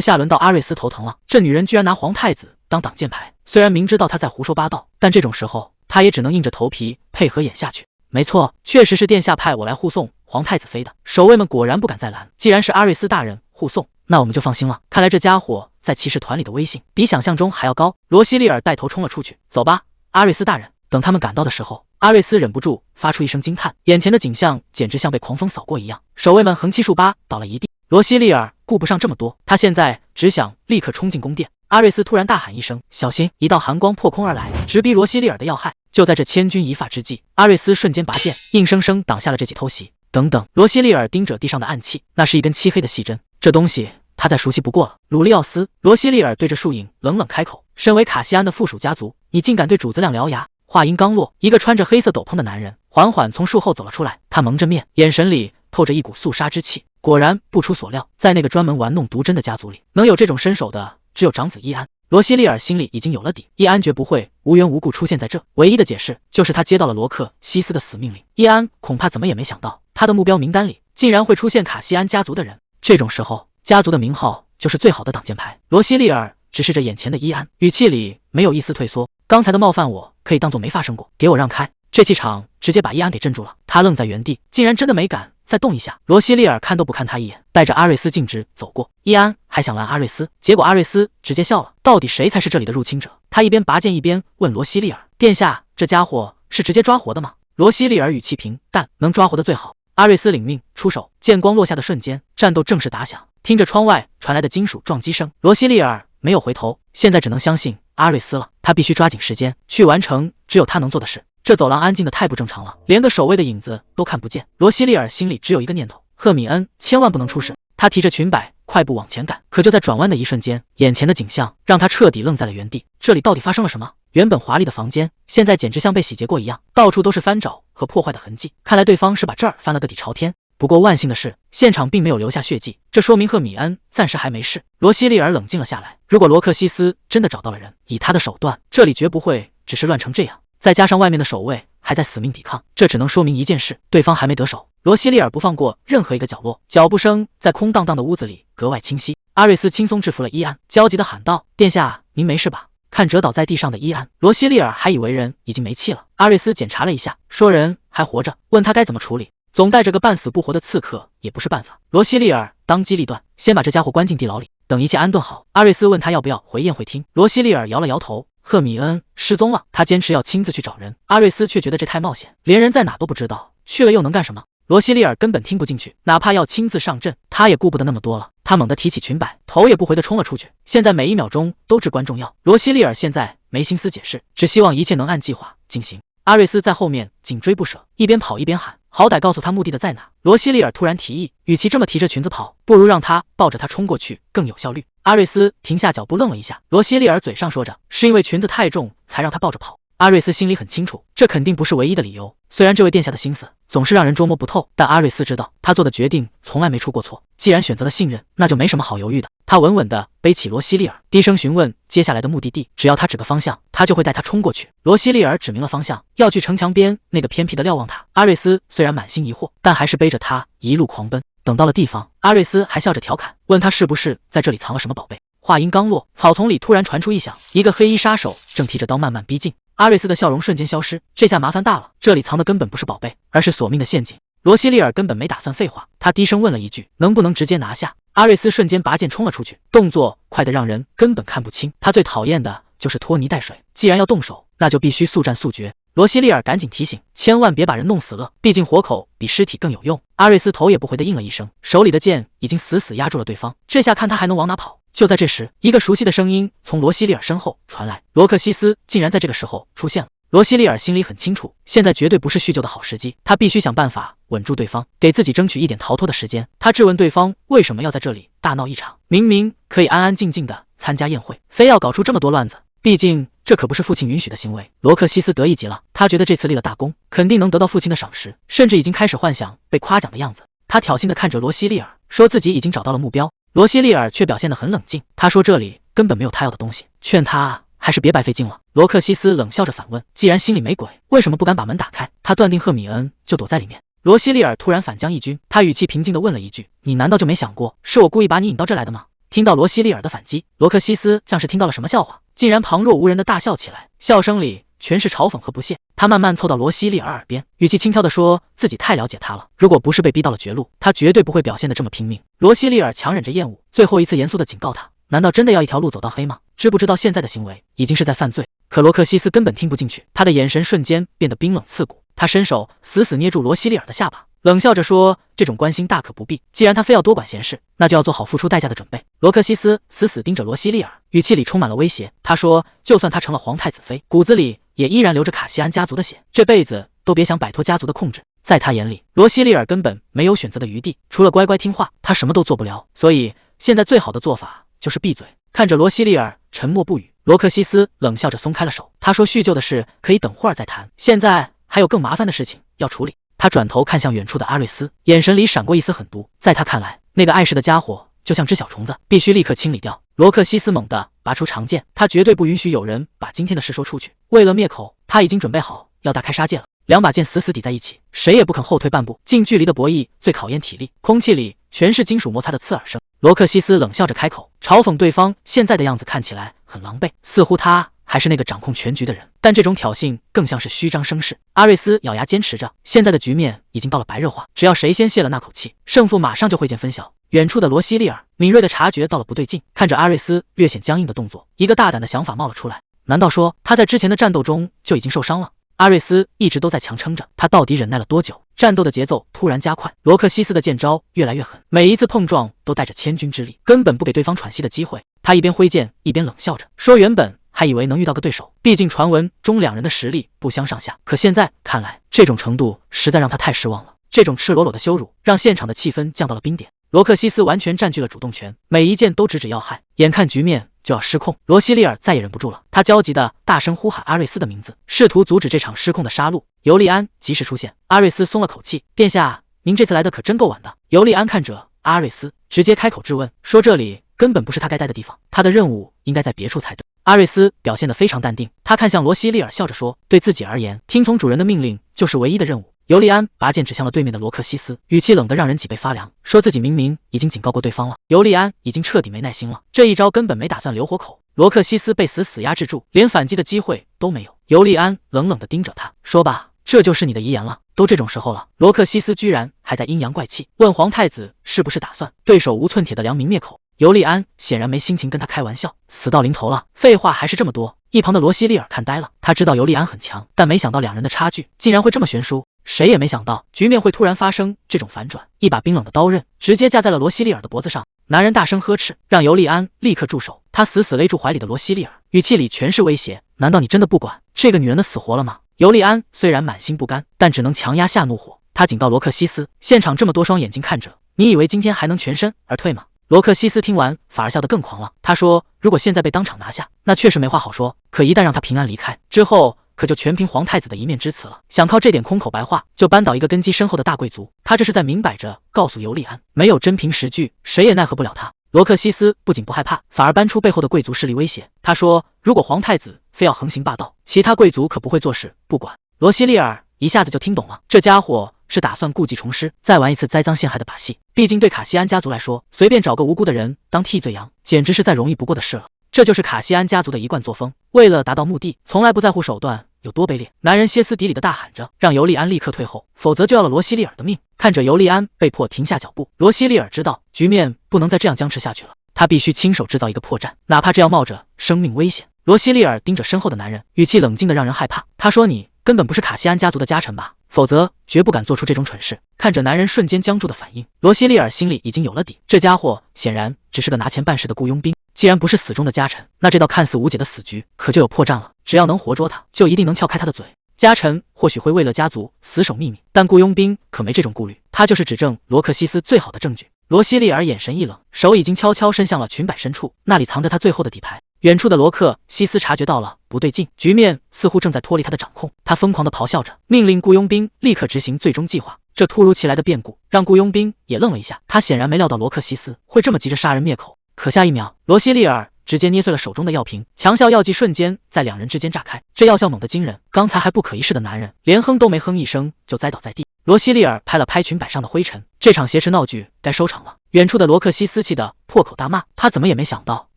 [SPEAKER 1] 下轮到阿瑞斯头疼了，这女人居然拿皇太子当挡箭牌，虽然明知道他在胡说八道，但这种时候他也只能硬着头皮配合演下去。没错，确实是殿下派我来护送皇太子妃的。守卫们果然不敢再拦，既然是阿瑞斯大人护送，那我们就放心了。看来这家伙在骑士团里的威信比想象中还要高。罗西利尔带头冲了出去，走吧，阿瑞斯大人。等他们赶到的时候，阿瑞斯忍不住发出一声惊叹，眼前的景象简直像被狂风扫过一样，守卫们横七竖八倒了一地。罗西利尔顾不上这么多，他现在只想立刻冲进宫殿。阿瑞斯突然大喊一声：“小心！”一道寒光破空而来，直逼罗西利尔的要害。就在这千钧一发之际，阿瑞斯瞬间拔剑，硬生生挡下了这起偷袭。等等，罗西利尔盯着地上的暗器，那是一根漆黑的细针，这东西他再熟悉不过了。鲁利奥斯，罗西利尔对着树影冷冷开口：“身为卡西安的附属家族，你竟敢对主子亮獠牙！”话音刚落，一个穿着黑色斗篷的男人缓缓从树后走了出来，他蒙着面，眼神里透着一股肃杀之气。果然不出所料，在那个专门玩弄毒针的家族里，能有这种身手的只有长子伊安。罗西利尔心里已经有了底，伊安绝不会无缘无故出现在这，唯一的解释就是他接到了罗克西斯的死命令。伊安恐怕怎么也没想到，他的目标名单里竟然会出现卡西安家族的人。这种时候，家族的名号就是最好的挡箭牌。罗西利尔直视着眼前的伊安，语气里没有一丝退缩。刚才的冒犯我可以当作没发生过，给我让开！这气场直接把伊安给镇住了，他愣在原地，竟然真的没敢再动一下。罗西利尔看都不看他一眼，带着阿瑞斯径直走过。伊安还想拦阿瑞斯，结果阿瑞斯直接笑了。到底谁才是这里的入侵者？他一边拔剑一边问罗西利尔：“殿下，这家伙是直接抓活的吗？”罗西利尔语气平淡：“能抓活的最好。”阿瑞斯领命出手，剑光落下的瞬间，战斗正式打响。听着窗外传来的金属撞击声，罗西利尔没有回头，现在只能相信阿瑞斯了。他必须抓紧时间去完成只有他能做的事。这走廊安静的太不正常了，连个守卫的影子都看不见。罗西利尔心里只有一个念头：赫米恩千万不能出事。他提着裙摆快步往前赶，可就在转弯的一瞬间，眼前的景象让他彻底愣在了原地。这里到底发生了什么？原本华丽的房间，现在简直像被洗劫过一样，到处都是翻找和破坏的痕迹。看来对方是把这儿翻了个底朝天。不过万幸的是，现场并没有留下血迹，这说明赫米恩暂时还没事。罗西利尔冷静了下来，如果罗克西斯真的找到了人，以他的手段，这里绝不会只是乱成这样。再加上外面的守卫还在死命抵抗，这只能说明一件事：对方还没得手。罗西利尔不放过任何一个角落，脚步声在空荡荡的屋子里格外清晰。阿瑞斯轻松制服了伊安，焦急地喊道：“殿下，您没事吧？”看折倒在地上的伊安，罗西利尔还以为人已经没气了。阿瑞斯检查了一下，说人还活着，问他该怎么处理。总带着个半死不活的刺客也不是办法。罗西利尔当机立断，先把这家伙关进地牢里，等一切安顿好。阿瑞斯问他要不要回宴会厅，罗西利尔摇了摇头。赫米恩失踪了，他坚持要亲自去找人。阿瑞斯却觉得这太冒险，连人在哪都不知道，去了又能干什么？罗西利尔根本听不进去，哪怕要亲自上阵，他也顾不得那么多了。他猛地提起裙摆，头也不回地冲了出去。现在每一秒钟都至关重要。罗西利尔现在没心思解释，只希望一切能按计划进行。阿瑞斯在后面紧追不舍，一边跑一边喊，好歹告诉他目的地在哪。罗西利尔突然提议，与其这么提着裙子跑，不如让他抱着他冲过去更有效率。阿瑞斯停下脚步愣了一下，罗西利尔嘴上说着是因为裙子太重才让他抱着跑。阿瑞斯心里很清楚，这肯定不是唯一的理由。虽然这位殿下的心思总是让人捉摸不透，但阿瑞斯知道他做的决定从来没出过错。既然选择了信任，那就没什么好犹豫的。他稳稳地背起罗西利尔，低声询问接下来的目的地，只要他指个方向，他就会带他冲过去。罗西利尔指明了方向，要去城墙边那个偏僻的瞭望塔。阿瑞斯虽然满心疑惑，但还是背着他一路狂奔。等到了地方，阿瑞斯还笑着调侃，问他是不是在这里藏了什么宝贝。话音刚落，草丛里突然传出异响，一个黑衣杀手正提着刀慢慢逼近。阿瑞斯的笑容瞬间消失，这下麻烦大了，这里藏的根本不是宝贝，而是索命的陷阱。罗西利尔根本没打算废话，他低声问了一句，能不能直接拿下。阿瑞斯瞬间拔剑冲了出去，动作快得让人根本看不清。他最讨厌的就是拖泥带水，既然要动手，那就必须速战速决。罗西利尔赶紧提醒，千万别把人弄死了，毕竟活口比尸体更有用。阿瑞斯头也不回地应了一声，手里的剑已经死死压住了对方，这下看他还能往哪跑。就在这时，一个熟悉的声音从罗西利尔身后传来，罗克西斯竟然在这个时候出现了。罗西利尔心里很清楚，现在绝对不是叙旧的好时机，他必须想办法稳住对方，给自己争取一点逃脱的时间。他质问对方为什么要在这里大闹一场，明明可以安安静静的参加宴会，非要搞出这么多乱子，毕竟这可不是父亲允许的行为。罗克西斯得意极了，他觉得这次立了大功，肯定能得到父亲的赏识，甚至已经开始幻想被夸奖的样子。他挑衅地看着罗西利尔，说自己已经找到了目标。罗西利尔却表现得很冷静，他说这里根本没有他要的东西，劝他还是别白费劲了。罗克西斯冷笑着反问，既然心里没鬼，为什么不敢把门打开？他断定赫米恩就躲在里面。罗西利尔突然反将一军，他语气平静地问了一句，你难道就没想过是我故意把你引到这来的吗？听到罗西利尔的反击，罗克西斯像是听到了什么笑话，竟然旁若无人地大笑起来，笑声里全是嘲讽和不屑。他慢慢凑到罗西利尔耳边，语气轻佻地说，自己太了解他了，如果不是被逼到了绝路，他绝对不会表现得这么拼命。罗西利尔强忍着厌恶，最后一次严肃地警告他，难道真的要一条路走到黑吗？知不知道现在的行为已经是在犯罪？可罗克西斯根本听不进去，他的眼神瞬间变得冰冷刺骨，他伸手死死捏住罗西利尔的下巴，冷笑着说，这种关心大可不必，既然他非要多管闲事，那就要做好付出代价的准备。罗克西斯死死盯着罗西利尔，语气里充满了威胁，他说，就算他成了皇太子妃，骨子里也依然流着卡西安家族的血，这辈子都别想摆脱家族的控制。在他眼里，罗西利尔根本没有选择的余地，除了乖乖听话，他什么都做不了。所以现在最好的做法就是闭嘴。看着罗西利尔沉默不语，罗克西斯冷笑着松开了手，他说，叙旧的事可以等会儿再谈，现在还有更麻烦的事情要处理。他转头看向远处的阿瑞斯，眼神里闪过一丝狠毒，在他看来，那个碍事的家伙就像只小虫子，必须立刻清理掉。罗克西斯猛地拔出长剑，他绝对不允许有人把今天的事说出去。为了灭口，他已经准备好要大开杀戒了。两把剑死死抵在一起，谁也不肯后退半步。近距离的博弈最考验体力，空气里全是金属摩擦的刺耳声。罗克西斯冷笑着开口，嘲讽对方现在的样子看起来很狼狈，似乎他还是那个掌控全局的人，但这种挑衅更像是虚张声势。阿瑞斯咬牙坚持着，现在的局面已经到了白热化，只要谁先泄了那口气，胜负马上就会见分晓。远处的罗西利尔敏锐地察觉到了不对劲，看着阿瑞斯略显僵硬的动作，一个大胆的想法冒了出来，难道说他在之前的战斗中就已经受伤了？阿瑞斯一直都在强撑着，他到底忍耐了多久？战斗的节奏突然加快，罗克西斯的剑招越来越狠，每一次碰撞都带着千钧之力，根本不给对方喘息的机会。他一边挥剑一边冷笑着说，原本还以为能遇到个对手，毕竟传闻中两人的实力不相上下，可现在看来，这种程度实在让他太失望了。这种赤裸裸的羞辱让现场的气氛降到了冰点，罗克西斯完全占据了主动权，每一剑都直指要害，眼看局面就要失控，罗西利尔再也忍不住了，他焦急地大声呼喊阿瑞斯的名字，试图阻止这场失控的杀戮。尤利安及时出现，阿瑞斯松了口气，殿下，您这次来的可真够晚的。尤利安看着阿瑞斯，直接开口质问，说这里根本不是他该待的地方，他的任务应该在别处才对。阿瑞斯表现得非常淡定，他看向罗西利尔，笑着说，对自己而言，听从主人的命令就是唯一的任务。尤利安拔剑指向了对面的罗克西斯，语气冷得让人脊背发凉，说自己明明已经警告过对方了。尤利安已经彻底没耐心了，这一招根本没打算留活口。罗克西斯被死压制住，连反击的机会都没有。尤利安冷冷地盯着他，说吧，这就是你的遗言了。都这种时候了，罗克西斯居然还在阴阳怪气，问皇太子是不是打算对手无寸铁的良民灭口。尤利安显然没心情跟他开玩笑，死到临头了，废话还是这么多。一旁的罗西利尔看呆了，他知道尤利安很强，但没想到两人的差距竟然会这么悬殊。谁也没想到局面会突然发生这种反转，一把冰冷的刀刃直接架在了罗西利尔的脖子上。男人大声呵斥，让尤利安立刻住手。他死勒住怀里的罗西利尔，语气里全是威胁。难道你真的不管这个女人的死活了吗？尤利安虽然满心不甘，但只能强压下怒火。他警告罗克西斯，现场这么多双眼睛看着，你以为今天还能全身而退吗？罗克西斯听完反而笑得更狂了。他说，如果现在被当场拿下，那确实没话好说，可一旦让他平安离开之后，可就全凭皇太子的一面之词了。想靠这点空口白话就扳倒一个根基深厚的大贵族，他这是在明摆着告诉尤利安，没有真凭实据，谁也奈何不了他。罗克西斯不仅不害怕，反而搬出背后的贵族势力威胁。他说，如果皇太子非要横行霸道，其他贵族可不会坐视不管。罗西利尔一下子就听懂了，这家伙是打算故技重施，再玩一次栽赃陷害的把戏。毕竟对卡西安家族来说，随便找个无辜的人当替罪羊，简直是再容易不过的事了。这就是卡西安家族的一贯作风，为了达到目的，从来不在乎手段有多卑劣。男人歇斯底里的大喊着，让尤利安立刻退后，否则就要了罗西利尔的命。看着尤利安被迫停下脚步，罗西利尔知道局面不能再这样僵持下去了，他必须亲手制造一个破绽，哪怕这要冒着生命危险。罗西利尔盯着身后的男人，语气冷静的让人害怕。他说，你根本不是卡西安家族的家臣吧？否则绝不敢做出这种蠢事。看着男人瞬间僵住的反应，罗西利尔心里已经有了底，这家伙显然只是个拿钱办事的雇佣兵。既然不是死忠的家臣，那这道看似无解的死局可就有破绽了。只要能活捉他，就一定能撬开他的嘴。家臣或许会为了家族死守秘密，但雇佣兵可没这种顾虑。他就是指证罗克西斯最好的证据。罗西利尔眼神一冷，手已经悄悄伸向了裙摆深处，那里藏着他最后的底牌。远处的罗克西斯察觉到了不对劲，局面似乎正在脱离他的掌控。他疯狂地咆哮着，命令雇佣兵立刻执行最终计划。这突如其来的变故让雇佣兵也愣了一下，他显然没料到罗克西斯会这么急着杀人灭口。可下一秒，罗西利尔直接捏碎了手中的药瓶，强效药剂瞬间在两人之间炸开。这药效猛得惊人，刚才还不可一世的男人连哼都没哼一声就栽倒在地。罗西利尔拍了拍裙摆上的灰尘，这场挟持闹剧该收场了。远处的罗克西斯气得破口大骂，他怎么也没想到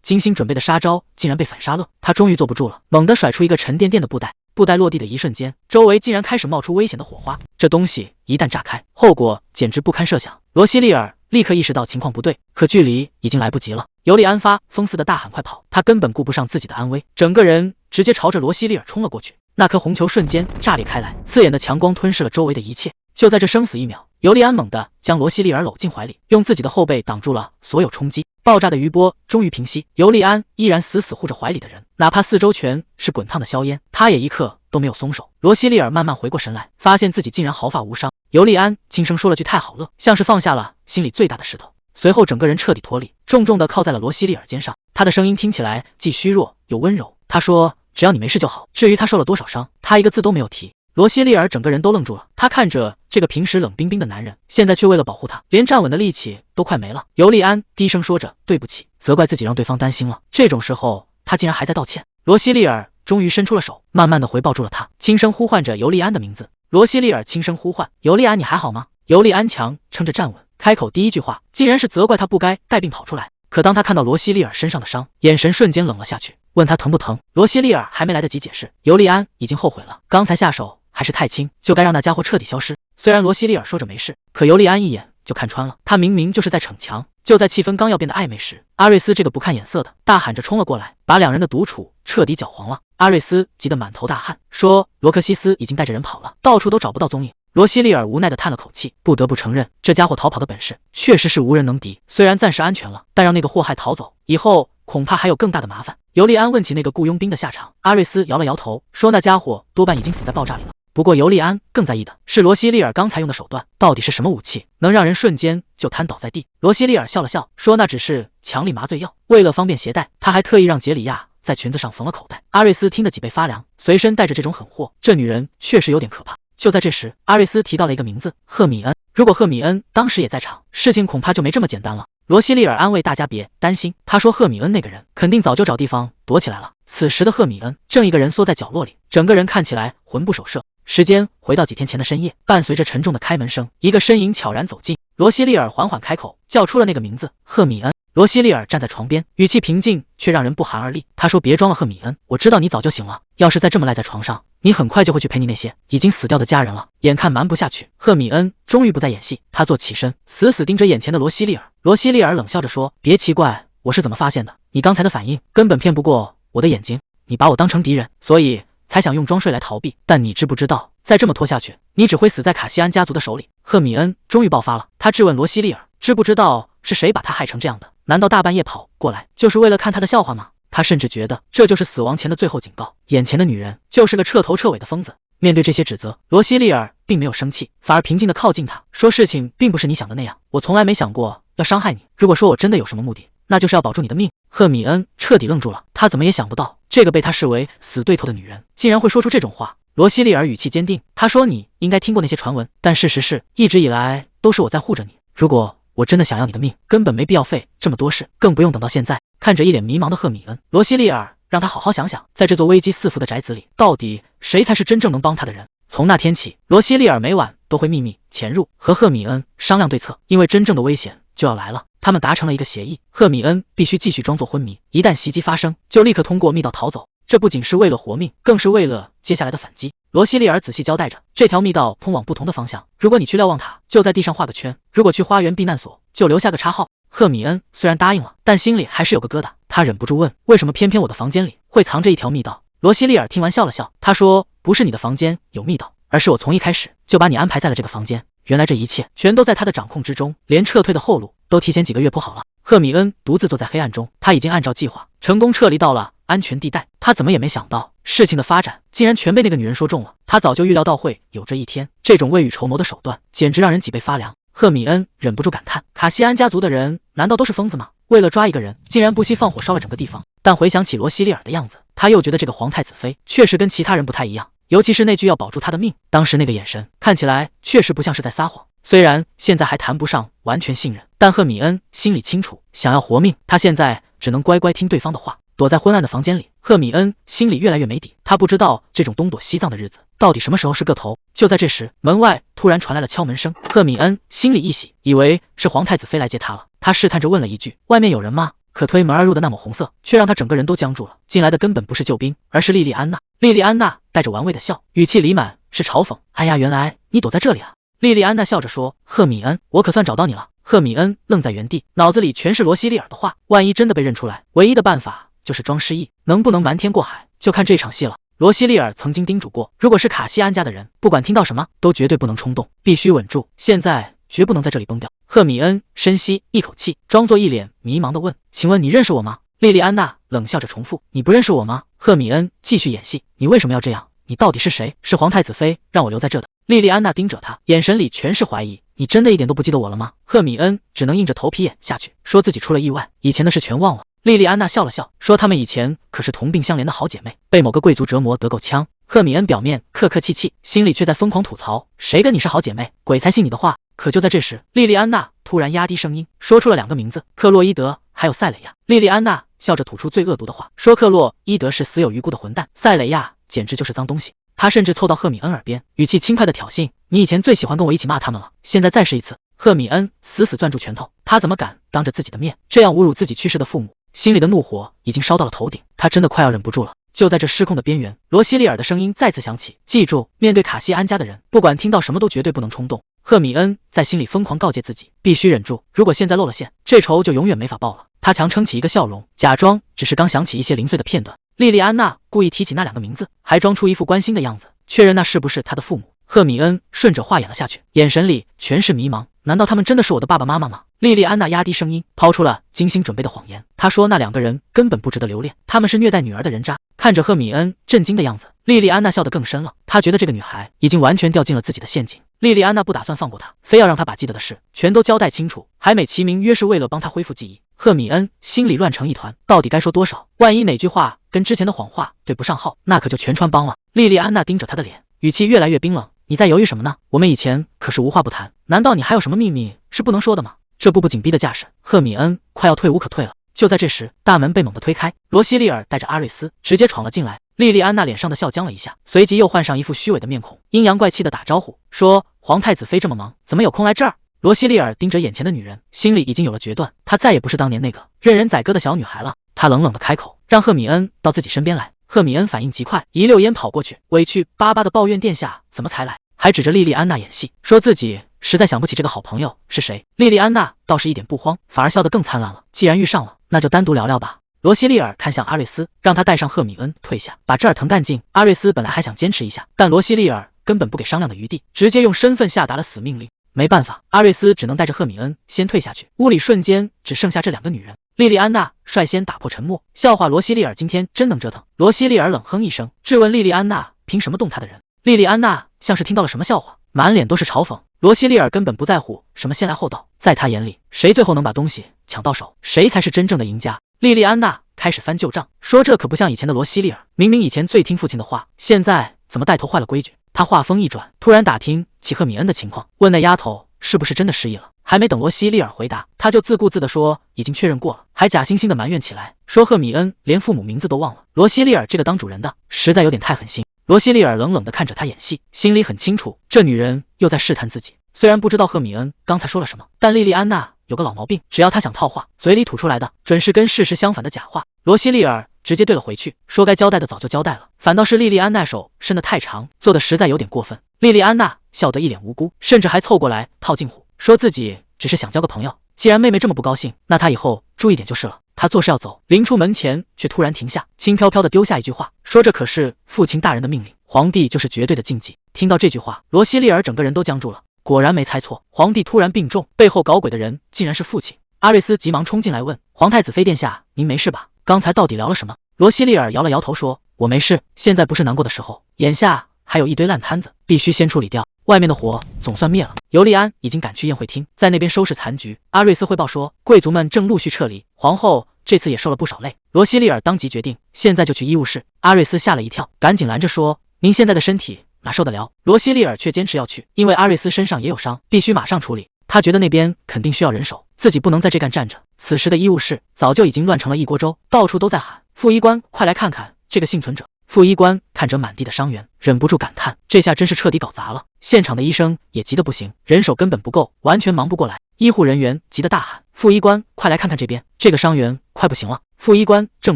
[SPEAKER 1] 精心准备的杀招竟然被反杀了。他终于坐不住了，猛地甩出一个沉甸甸的布袋。布袋落地的一瞬间，周围竟然开始冒出危险的火花。这东西一旦炸开，后果简直不堪设想。罗西利尔立刻意识到情况不对，可距离已经来不及了。尤利安发疯似的大喊快跑，他根本顾不上自己的安危，整个人直接朝着罗西利尔冲了过去。那颗红球瞬间炸裂开来，刺眼的强光吞噬了周围的一切。就在这生死一秒，尤利安猛地将罗西利尔搂进怀里，用自己的后背挡住了所有冲击。爆炸的余波终于平息，尤利安依然死护着怀里的人，哪怕四周全是滚烫的硝烟，他也一刻都没有松手。罗西利尔慢慢回过神来，发现自己竟然毫发无伤。尤利安轻声说了句太好了，像是放下了心里最大的石头，随后整个人彻底脱离，重重地靠在了罗西利尔肩上。他的声音听起来既虚弱又温柔，他说，只要你没事就好，至于他受了多少伤，他一个字都没有提。罗西利尔整个人都愣住了，他看着这个平时冷冰冰的男人，现在却为了保护他，连站稳的力气都快没了。尤利安低声说着对不起，责怪自己让对方担心了。这种时候他竟然还在道歉。罗西利尔终于伸出了手，慢慢的回抱住了他，轻声呼唤着尤利安的名字。罗西利尔轻声呼唤尤利安，你还好吗？尤利安强撑着站稳，开口第一句话竟然是责怪他不该带病跑出来。可当他看到罗西利尔身上的伤，眼神瞬间冷了下去，问他疼不疼。罗西利尔还没来得及解释，尤利安已经后悔了，刚才下手还是太轻，就该让那家伙彻底消失。虽然罗西利尔说着没事，可尤利安一眼就看穿了，他明明就是在逞强。就在气氛刚要变得暧昧时，阿瑞斯这个不看眼色的大喊着冲了过来，把两人的独处彻底搅黄了。阿瑞斯急得满头大汗，说罗克西斯已经带着人跑了，到处都找不到踪影。罗西利尔无奈地叹了口气，不得不承认，这家伙逃跑的本事确实是无人能敌。虽然暂时安全了，但让那个祸害逃走，以后恐怕还有更大的麻烦。尤利安问起那个雇佣兵的下场，阿瑞斯摇了摇头，说那家伙多半已经死在爆炸里了。不过尤利安更在意的是罗西利尔刚才用的手段，到底是什么武器，能让人瞬间就瘫倒在地。罗西利尔笑了笑，说那只是强力麻醉药，为了方便携带，他还特意让杰里亚在裙子上缝了口袋。阿瑞斯听得脊背发凉，随身带着这种狠货，这女人确实有点可怕。就在这时，阿瑞斯提到了一个名字，赫米恩。如果赫米恩当时也在场，事情恐怕就没这么简单了。罗西利尔安慰大家别担心，他说赫米恩那个人肯定早就找地方躲起来了。此时的赫米恩正一个人缩在角落里，整个人看起来魂不守舍，时间回到几天前的深夜，伴随着沉重的开门声，一个身影悄然走近。罗西利尔缓缓开口，叫出了那个名字：赫米恩。罗西利尔站在床边，语气平静，却让人不寒而栗。他说：“别装了，赫米恩，我知道你早就醒了。要是再这么赖在床上，你很快就会去陪你那些已经死掉的家人了。”眼看瞒不下去，赫米恩终于不再演戏，他坐起身，死死盯着眼前的罗西利尔。罗西利尔冷笑着说：“别奇怪，我是怎么发现的？你刚才的反应根本骗不过我的眼睛。你把我当成敌人，所以才想用装睡来逃避。但你知不知道，再这么拖下去，你只会死在卡西安家族的手里。”赫米恩终于爆发了，他质问罗西利尔：“知不知道是谁把他害成这样的？难道大半夜跑过来就是为了看他的笑话吗？”他甚至觉得这就是死亡前的最后警告。眼前的女人就是个彻头彻尾的疯子。面对这些指责，罗西利尔并没有生气，反而平静地靠近他，说：“事情并不是你想的那样，我从来没想过要伤害你。如果说我真的有什么目的，那就是要保住你的命。”赫米恩彻底愣住了，他怎么也想不到，这个被他视为死对头的女人竟然会说出这种话。罗西利尔语气坚定，他说：“你应该听过那些传闻，但事实是，一直以来都是我在护着你。如果我真的想要你的命，根本没必要费这么多事，更不用等到现在。”看着一脸迷茫的赫米恩，罗西利尔让他好好想想，在这座危机四伏的宅子里，到底谁才是真正能帮他的人。从那天起，罗西利尔每晚都会秘密潜入，和赫米恩商量对策，因为真正的危险就要来了。他们达成了一个协议，赫米恩必须继续装作昏迷，一旦袭击发生，就立刻通过密道逃走。这不仅是为了活命，更是为了接下来的反击。罗西利尔仔细交代着，这条密道通往不同的方向，如果你去瞭望塔，就在地上画个圈；如果去花园避难所，就留下个叉号。赫米恩虽然答应了，但心里还是有个疙瘩，他忍不住问：“为什么偏偏我的房间里会藏着一条密道？”罗西利尔听完笑了笑，他说：“不是你的房间有密道，而是我从一开始就把你安排在了这个房间。原来这一切全都在他的掌控之中，连撤退的后路都提前几个月铺好了。”赫米恩独自坐在黑暗中，他已经按照计划成功撤离到了安全地带。他怎么也没想到，事情的发展竟然全被那个女人说中了。他早就预料到会有这一天，这种未雨绸缪的手段简直让人脊背发凉。赫米恩忍不住感叹：卡西安家族的人难道都是疯子吗？为了抓一个人，竟然不惜放火烧了整个地方。但回想起罗西利尔的样子，他又觉得这个皇太子妃确实跟其他人不太一样，尤其是那句要保住他的命，当时那个眼神看起来确实不像是在撒谎。虽然现在还谈不上完全信任，但赫米恩心里清楚，想要活命，他现在只能乖乖听对方的话。躲在昏暗的房间里，赫米恩心里越来越没底。他不知道这种东躲西藏的日子到底什么时候是个头。就在这时，门外突然传来了敲门声。赫米恩心里一喜，以为是皇太子妃来接他了。他试探着问了一句：“外面有人吗？”可推门而入的那抹红色，却让他整个人都僵住了。进来的根本不是救兵，而是莉莉安娜。莉莉安娜带着玩味的笑，语气里满是嘲讽：“哎呀，原来你躲在这里啊！”莉莉安娜笑着说：“赫米恩，我可算找到你了。”赫米恩愣在原地，脑子里全是罗西利尔的话。万一真的被认出来，唯一的办法就是装失忆，能不能瞒天过海，就看这场戏了。罗西利尔曾经叮嘱过，如果是卡西安家的人，不管听到什么，都绝对不能冲动，必须稳住。现在绝不能在这里崩掉。赫米恩深吸一口气，装作一脸迷茫地问：“请问你认识我吗？”莉莉安娜冷笑着重复：“你不认识我吗？”赫米恩继续演戏：“你为什么要这样？你到底是谁？是皇太子妃让我留在这的。”莉莉安娜盯着他，眼神里全是怀疑：“你真的一点都不记得我了吗？”赫米恩只能硬着头皮演下去，说自己出了意外，以前的事全忘了。莉莉安娜笑了笑，说他们以前可是同病相怜的好姐妹，被某个贵族折磨得够呛。赫米恩表面客客气气，心里却在疯狂吐槽：“谁跟你是好姐妹？鬼才信你的话！”可就在这时，莉莉安娜突然压低声音，说出了两个名字：克洛伊德还有塞蕾亚。莉莉安娜笑着吐出最恶毒的话，说克洛伊德是死有余辜的混蛋，塞蕾亚简直就是脏东西。她甚至凑到赫米恩耳边，语气轻快的挑衅：“你以前最喜欢跟我一起骂他们了，现在再试一次。”赫米恩死死攥住拳头，他怎么敢当着自己的面这样侮辱自己去世的父母？心里的怒火已经烧到了头顶，他真的快要忍不住了。就在这失控的边缘，罗西利尔的声音再次响起：“记住，面对卡西安家的人，不管听到什么都绝对不能冲动。”赫米恩在心里疯狂告诫自己，必须忍住，如果现在露了馅，这仇就永远没法报了。他强撑起一个笑容，假装只是刚想起一些零碎的片段。莉莉安娜故意提起那两个名字，还装出一副关心的样子，确认那是不是他的父母。赫米恩顺着话演了下去，眼神里全是迷茫。难道他们真的是我的爸爸妈妈吗？莉莉安娜压低声音，抛出了精心准备的谎言。她说那两个人根本不值得留恋，他们是虐待女儿的人渣。看着赫米恩震惊的样子，莉莉安娜笑得更深了。她觉得这个女孩已经完全掉进了自己的陷阱。莉莉安娜不打算放过她，非要让她把记得的事全都交代清楚，还美其名曰是为了帮她恢复记忆。赫米恩心里乱成一团，到底该说多少？万一哪句话跟之前的谎话对不上号，那可就全穿帮了。莉莉安娜盯着他的脸，语气越来越冰冷。你在犹豫什么呢？我们以前可是无话不谈，难道你还有什么秘密是不能说的吗？这步步紧逼的架势，赫米恩快要退无可退了。就在这时，大门被猛地推开，罗西利尔带着阿瑞斯直接闯了进来。莉莉安娜脸上的笑僵了一下，随即又换上一副虚伪的面孔，阴阳怪气的打招呼说：“皇太子妃这么忙，怎么有空来这儿？”罗西利尔盯着眼前的女人，心里已经有了决断，她再也不是当年那个任人宰割的小女孩了。他冷冷的开口，让赫米恩到自己身边来。赫米恩反应极快，一溜烟跑过去，委屈巴巴的抱怨：“殿下怎么才来？”还指着莉莉安娜演戏，说自己实在想不起这个好朋友是谁。莉莉安娜倒是一点不慌，反而笑得更灿烂了。既然遇上了，那就单独聊聊吧。罗西利尔看向阿瑞斯，让他带上赫米恩退下，把这儿腾干净。阿瑞斯本来还想坚持一下，但罗西利尔根本不给商量的余地，直接用身份下达了死命令。没办法，阿瑞斯只能带着赫米恩先退下去。屋里瞬间只剩下这两个女人。莉莉安娜率先打破沉默，笑话罗西利尔今天真能折腾。罗西利尔冷哼一声，质问莉莉安娜凭什么动他的人。莉莉安娜像是听到了什么笑话，满脸都是嘲讽。罗西利尔根本不在乎什么先来后到，在他眼里，谁最后能把东西抢到手，谁才是真正的赢家。莉莉安娜开始翻旧账，说这可不像以前的罗西利尔，明明以前最听父亲的话，现在怎么带头坏了规矩。他话锋一转，突然打听起赫米恩的情况，问那丫头是不是真的失忆了。还没等罗西利尔回答，他就自顾自地说已经确认过了，还假惺惺地埋怨起来，说赫米恩连父母名字都忘了。罗西利尔这个当主人的实在有点太狠心。罗西利尔冷冷地看着他演戏，心里很清楚，这女人又在试探自己。虽然不知道赫米恩刚才说了什么，但莉莉安娜有个老毛病，只要她想套话，嘴里吐出来的准是跟事实相反的假话。罗西利尔直接对了回去，说该交代的早就交代了，反倒是莉莉安娜手伸得太长，做的实在有点过分。莉莉安娜笑得一脸无辜，甚至还凑过来套近乎，说自己只是想交个朋友，既然妹妹这么不高兴，那她以后注意点就是了。她做事要走，临出门前却突然停下，轻飘飘地丢下一句话，说这可是父亲大人的命令，皇帝就是绝对的禁忌。听到这句话，罗西利尔整个人都僵住了，果然没猜错，皇帝突然病重，背后搞鬼的人竟然是父亲。阿瑞斯急忙冲进来问：“皇太子妃殿下，您没事吧？刚才到底聊了什么？”罗西利尔摇了摇头说：“我没事，现在不是难过的时候，眼下还有一堆烂摊子，必须先处理掉。外面的火总算灭了。”尤利安已经赶去宴会厅，在那边收拾残局。阿瑞斯汇报说，贵族们正陆续撤离，皇后这次也受了不少累。罗西利尔当即决定，现在就去医务室。阿瑞斯吓了一跳，赶紧拦着说：“您现在的身体哪受得了？”罗西利尔却坚持要去，因为阿瑞斯身上也有伤，必须马上处理。他觉得那边肯定需要人手，自己不能在这干站着。此时的医务室早就已经乱成了一锅粥，到处都在喊：“副医官，快来看看这个幸存者！”副医官看着满地的伤员，忍不住感叹：这下真是彻底搞砸了。现场的医生也急得不行，人手根本不够，完全忙不过来。医护人员急得大喊：“副医官，快来看看这边，这个伤员快不行了！”副医官正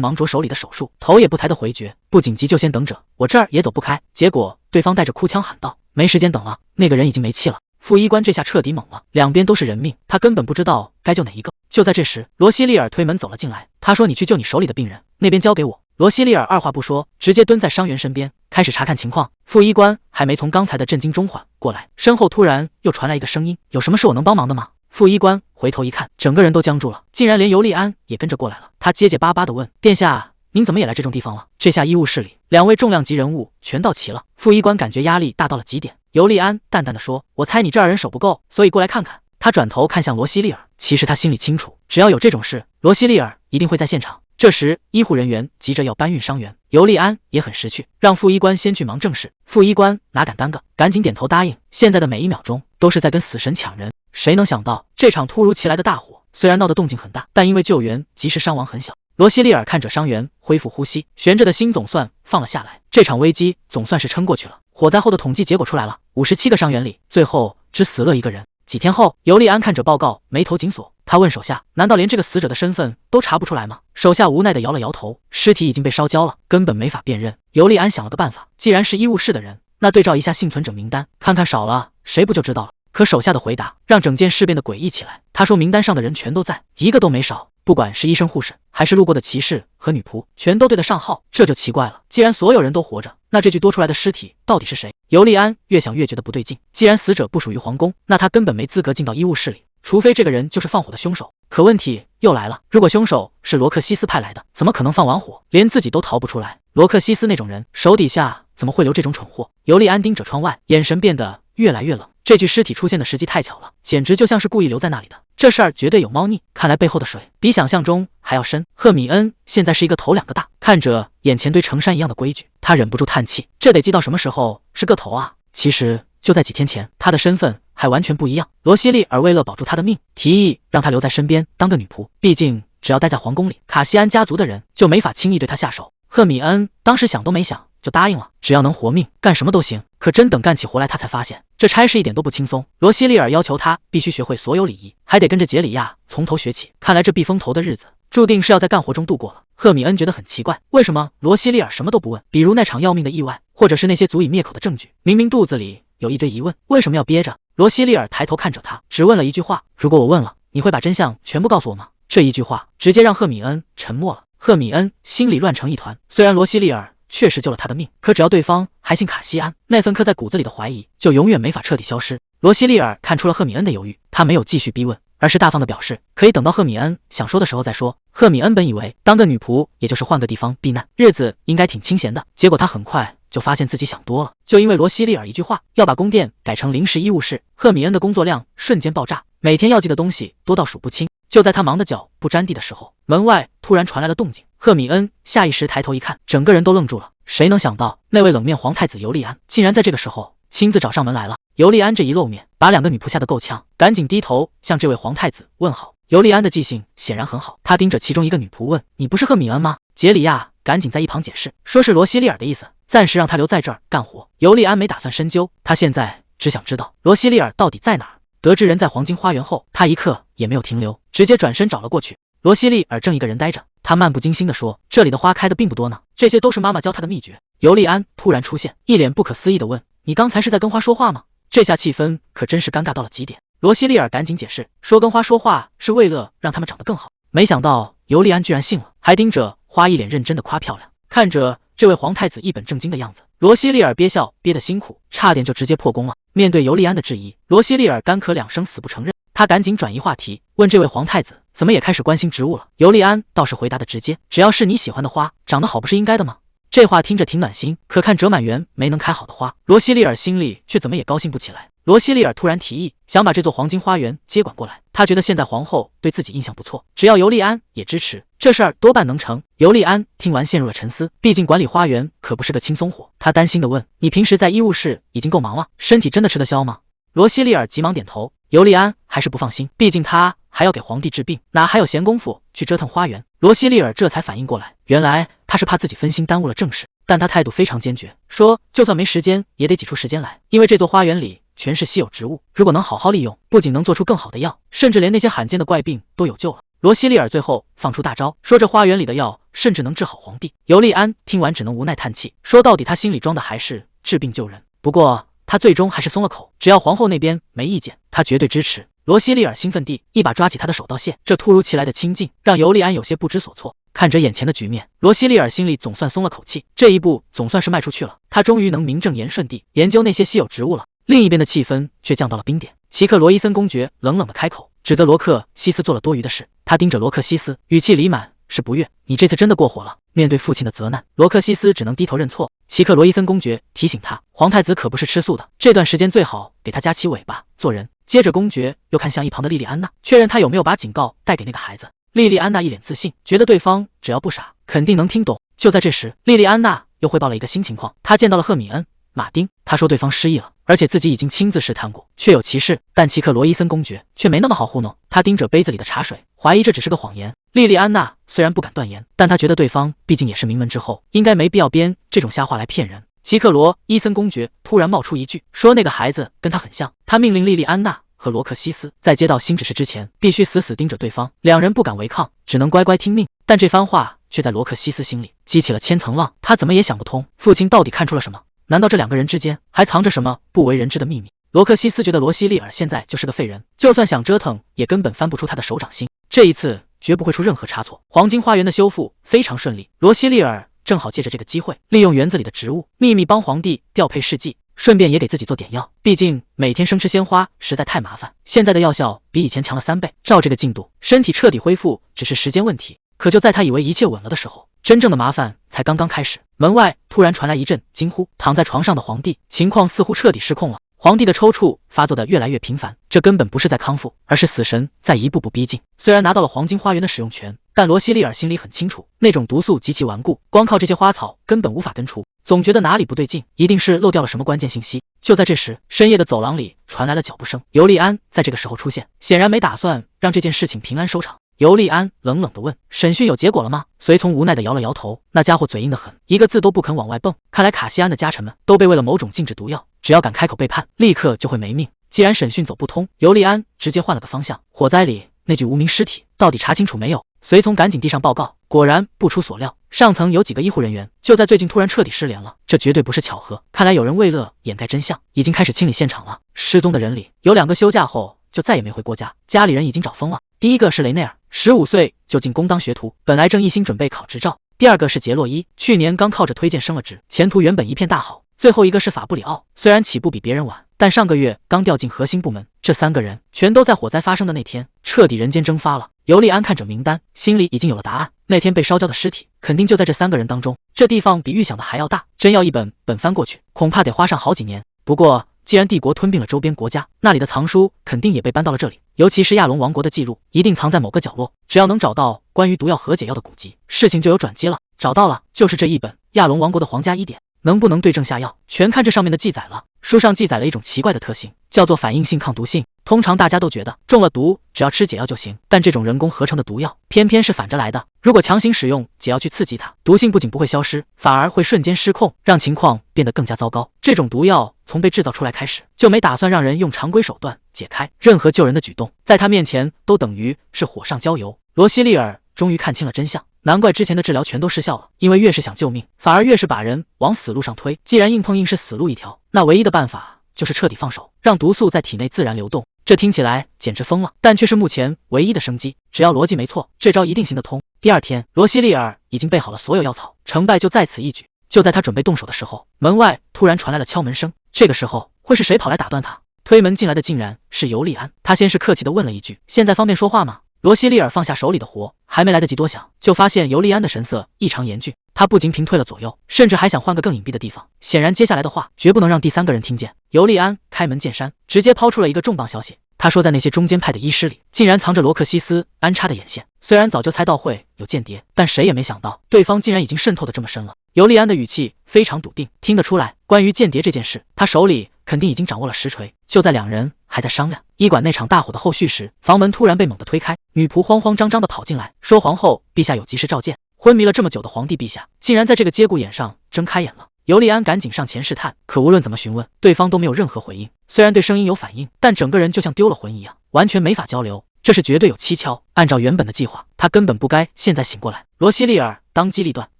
[SPEAKER 1] 忙着手里的手术，头也不抬的回绝：“不紧急就先等着，我这儿也走不开。”结果对方带着哭腔喊道：“没时间等了，那个人已经没气了。”副医官这下彻底懵了，两边都是人命，他根本不知道该救哪一个。就在这时，罗西利尔推门走了进来，他说：“你去救你手里的病人，那边交给我。”罗西利尔二话不说，直接蹲在伤员身边，开始查看情况。副医官还没从刚才的震惊中缓过来，身后突然又传来一个声音：“有什么是我能帮忙的吗？”副医官回头一看，整个人都僵住了，竟然连尤利安也跟着过来了。他结结巴巴地问：“殿下，您怎么也来这种地方了？”这下医务室里两位重量级人物全到齐了，副医官感觉压力大到了极点。尤利安淡淡地说：“我猜你这儿人手不够，所以过来看看。”他转头看向罗西利尔，其实他心里清楚，只要有这种事，罗西利尔一定会在现场。这时，医护人员急着要搬运伤员，尤利安也很识趣，让副医官先去忙正事。副医官哪敢耽搁，赶紧点头答应。现在的每一秒钟都是在跟死神抢人。谁能想到，这场突如其来的大火虽然闹得动静很大，但因为救援及时伤亡很小。罗西利尔看着伤员恢复呼吸，悬着的心总算放了下来，这场危机总算是撑过去了。火灾后的统计结果出来了，57个伤员里，最后只死了一个人。几天后，尤利安看着报告，眉头紧锁。他问手下：“难道连这个死者的身份都查不出来吗？”手下无奈地摇了摇头，尸体已经被烧焦了，根本没法辨认。尤利安想了个办法，既然是医务室的人，那对照一下幸存者名单，看看少了谁不就知道了。可手下的回答让整件事变得诡异起来。他说名单上的人全都在，一个都没少，不管是医生护士还是路过的骑士和女仆，全都对得上号。这就奇怪了，既然所有人都活着，那这具多出来的尸体到底是谁？尤利安越想越觉得不对劲，既然死者不属于皇宫，那他根本没资格进到医务室里，除非这个人就是放火的凶手。可问题又来了，如果凶手是罗克西斯派来的，怎么可能放完火连自己都逃不出来？罗克西斯那种人手底下怎么会留这种蠢货？尤利安盯着窗外，眼神变得越来越冷。这具尸体出现的时机太巧了，简直就像是故意留在那里的。这事儿绝对有猫腻，看来背后的水比想象中还要深。赫米恩现在是一个头两个大，看着眼前堆成山一样的规矩，他忍不住叹气，这得记到什么时候是个头啊？其实就在几天前，他的身份还完全不一样。罗西利尔为了保住他的命，提议让他留在身边当个女仆，毕竟只要待在皇宫里，卡西安家族的人就没法轻易对他下手。赫米恩当时想都没想就答应了，只要能活命，干什么都行。可真等干起活来，他才发现这差事一点都不轻松。罗西利尔要求他必须学会所有礼仪，还得跟着杰里亚从头学起。看来这避风头的日子注定是要在干活中度过了。赫米恩觉得很奇怪，为什么罗西利尔什么都不问？比如那场要命的意外，或者是那些足以灭口的证据。明明肚子里有一堆疑问，为什么要憋着？罗西利尔抬头看着他，只问了一句话：如果我问了，你会把真相全部告诉我吗？这一句话直接让赫米恩沉默了。赫米恩心里乱成一团，虽然罗西利尔确实救了他的命，可只要对方还姓卡西安，那份刻在骨子里的怀疑就永远没法彻底消失。罗西利尔看出了赫米恩的犹豫，他没有继续逼问，而是大方的表示可以等到赫米恩想说的时候再说。赫米恩本以为当个女仆也就是换个地方避难，日子应该挺清闲的，结果他很快就发现自己想多了。就因为罗西利尔一句话要把宫殿改成临时医务室，赫米恩的工作量瞬间爆炸，每天要记的东西多到数不清。就在他忙得脚不沾地的时候，门外突然传来了动静。赫米恩下意识抬头一看，整个人都愣住了。谁能想到那位冷面皇太子尤利安竟然在这个时候亲自找上门来了？尤利安这一露面，把两个女仆吓得够呛，赶紧低头向这位皇太子问好。尤利安的记性显然很好，他盯着其中一个女仆问：“你不是赫米恩吗？”杰里亚赶紧在一旁解释，说是罗西利尔的意思，暂时让他留在这儿干活。尤利安没打算深究，他现在只想知道罗西利尔到底在哪儿。得知人在黄金花园后，他一刻也没有停留，直接转身找了过去。罗西利尔正一个人呆着，他漫不经心地说：“这里的花开的并不多呢，这些都是妈妈教他的秘诀。”尤利安突然出现，一脸不可思议地问：“你刚才是在跟花说话吗？”这下气氛可真是尴尬到了极点。罗西利尔赶紧解释说：“跟花说话是为了让他们长得更好。”没想到尤利安居然信了，还盯着花一脸认真地夸漂亮。看着这位皇太子一本正经的样子，罗西利尔憋笑憋得辛苦，差点就直接破功了。面对尤利安的质疑，罗西利尔干咳两声死不承认。他赶紧转移话题，问这位皇太子怎么也开始关心植物了。尤利安倒是回答的直接，只要是你喜欢的花，长得好不是应该的吗？这话听着挺暖心，可看折满园没能开好的花，罗西利尔心里却怎么也高兴不起来。罗西利尔突然提议想把这座黄金花园接管过来，他觉得现在皇后对自己印象不错，只要尤利安也支持，这事儿多半能成。尤利安听完陷入了沉思，毕竟管理花园可不是个轻松活。他担心地问：“你平时在医务室已经够忙了，身体真的吃得消吗？”罗西利尔急忙点头。尤利安还是不放心，毕竟他还要给皇帝治病，哪还有闲工夫去折腾花园？罗西利尔这才反应过来，原来他是怕自己分心耽误了正事，但他态度非常坚决，说就算没时间也得挤出时间来，因为这座花园里全是稀有植物，如果能好好利用，不仅能做出更好的药，甚至连那些罕见的怪病都有救了。罗西利尔最后放出大招，说这花园里的药甚至能治好皇帝。尤利安听完只能无奈叹气，说到底他心里装的还是治病救人。不过他最终还是松了口，只要皇后那边没意见，他绝对支持。罗西利尔兴奋地一把抓起他的手道谢，这突如其来的亲近让尤利安有些不知所措。看着眼前的局面，罗西利尔心里总算松了口气，这一步总算是迈出去了，他终于能名正言顺地研究那些稀有植物了。另一边的气氛却降到了冰点，奇克罗伊森公爵冷冷地开口，指责罗克西斯做了多余的事。他盯着罗克西斯，语气里满是不悦：“你这次真的过火了。”面对父亲的责难，罗克西斯只能低头认错。奇克罗伊森公爵提醒他，皇太子可不是吃素的，这段时间最好给他夹起尾巴做人。接着公爵又看向一旁的莉莉安娜，确认他有没有把警告带给那个孩子。莉莉安娜一脸自信，觉得对方只要不傻，肯定能听懂。就在这时，莉莉安娜又汇报了一个新情况，她见到了赫米恩·马丁，她说对方失忆了，而且自己已经亲自试探过，确有其事。但奇克罗伊森公爵却没那么好糊弄，他盯着杯子里的茶水，怀疑这只是个谎言。莉莉安娜虽然不敢断言，但她觉得对方毕竟也是名门之后，应该没必要编这种瞎话来骗人。奇克罗伊森公爵突然冒出一句，说那个孩子跟他很像。他命令莉莉安娜和罗克西斯在接到新指示之前，必须死死盯着对方，两人不敢违抗，只能乖乖听命。但这番话却在罗克西斯心里激起了千层浪，他怎么也想不通，父亲到底看出了什么？难道这两个人之间还藏着什么不为人知的秘密？罗克西斯觉得罗西利尔现在就是个废人，就算想折腾，也根本翻不出他的手掌心。这一次绝不会出任何差错。黄金花园的修复非常顺利，罗西利尔正好借着这个机会，利用园子里的植物，秘密帮皇帝调配试剂，顺便也给自己做点药。毕竟每天生吃鲜花实在太麻烦，现在的药效比以前强了3倍。照这个进度，身体彻底恢复只是时间问题。可就在他以为一切稳了的时候，真正的麻烦才刚刚开始。门外突然传来一阵惊呼，躺在床上的皇帝情况似乎彻底失控了。皇帝的抽搐发作的越来越频繁，这根本不是在康复，而是死神在一步步逼近。虽然拿到了黄金花园的使用权，但罗西利尔心里很清楚，那种毒素极其顽固，光靠这些花草根本无法根除。总觉得哪里不对劲，一定是漏掉了什么关键信息。就在这时，深夜的走廊里传来了脚步声，尤利安在这个时候出现，显然没打算让这件事情平安收场。尤利安冷冷地问：“审讯有结果了吗？”随从无奈地摇了摇头，那家伙嘴硬得很，一个字都不肯往外蹦。看来卡西安的家臣们都被喂了某种禁止毒药，只要敢开口背叛，立刻就会没命。既然审讯走不通，尤利安直接换了个方向。火灾里那具无名尸体到底查清楚没有？随从赶紧递上报告，果然不出所料，上层有几个医护人员就在最近突然彻底失联了，这绝对不是巧合。看来有人为了掩盖真相，已经开始清理现场了。失踪的人里有2个休假后就再也没回过家，家里人已经找疯了。第一个是雷内尔，15岁就进宫当学徒，本来正一心准备考执照。第二个是杰洛伊，去年刚靠着推荐升了职，前途原本一片大好。最后一个是法布里奥，虽然起步比别人晚，但上个月刚调进核心部门。这3个人全都在火灾发生的那天彻底人间蒸发了。尤利安看着名单，心里已经有了答案，那天被烧焦的尸体肯定就在这3个人当中。这地方比预想的还要大，真要一本本翻过去，恐怕得花上好几年。不过既然帝国吞并了周边国家，那里的藏书肯定也被搬到了这里，尤其是亚龙王国的记录一定藏在某个角落。只要能找到关于毒药和解药的古籍，事情就有转机了。找到了，就是这一本亚龙王国的皇家医典，能不能对症下药，全看这上面的记载了。书上记载了一种奇怪的特性，叫做反应性抗毒性。通常大家都觉得中了毒只要吃解药就行，但这种人工合成的毒药偏偏是反着来的。如果强行使用解药去刺激它，毒性不仅不会消失，反而会瞬间失控，让情况变得更加糟糕。这种毒药从被制造出来开始，就没打算让人用常规手段解开，任何救人的举动在他面前都等于是火上浇油。罗西利尔终于看清了真相，难怪之前的治疗全都失效了，因为越是想救命，反而越是把人往死路上推。既然硬碰硬是死路一条，那唯一的办法就是彻底放手，让毒素在体内自然流动。这听起来简直疯了，但却是目前唯一的生机。只要逻辑没错，这招一定行得通。第二天，罗西利尔已经备好了所有药草，成败就在此一举。就在他准备动手的时候，门外突然传来了敲门声。这个时候，会是谁跑来打断他？推门进来的竟然是尤利安。他先是客气地问了一句：“现在方便说话吗？”罗西利尔放下手里的活，还没来得及多想，就发现尤利安的神色异常严峻。他不仅平退了左右，甚至还想换个更隐蔽的地方。显然接下来的话绝不能让第3个人听见。尤利安开门见山，直接抛出了一个重磅消息。他说在那些中间派的医师里，竟然藏着罗克西斯安插的眼线。虽然早就猜到会有间谍，但谁也没想到对方竟然已经渗透得这么深了。尤利安的语气非常笃定，听得出来，关于间谍这件事，他手里肯定已经掌握了实锤。就在2人还在商量医馆那场大火的后续时，房门突然被猛地推开，女仆慌慌张张地跑进来，说：“皇后陛下有急事召见。”昏迷了这么久的皇帝陛下，竟然在这个节骨眼上睁开眼了。尤利安赶紧上前试探，可无论怎么询问，对方都没有任何回应。虽然对声音有反应，但整个人就像丢了魂一样，完全没法交流。这是绝对有蹊跷。按照原本的计划，他根本不该现在醒过来。罗西利尔当机立断，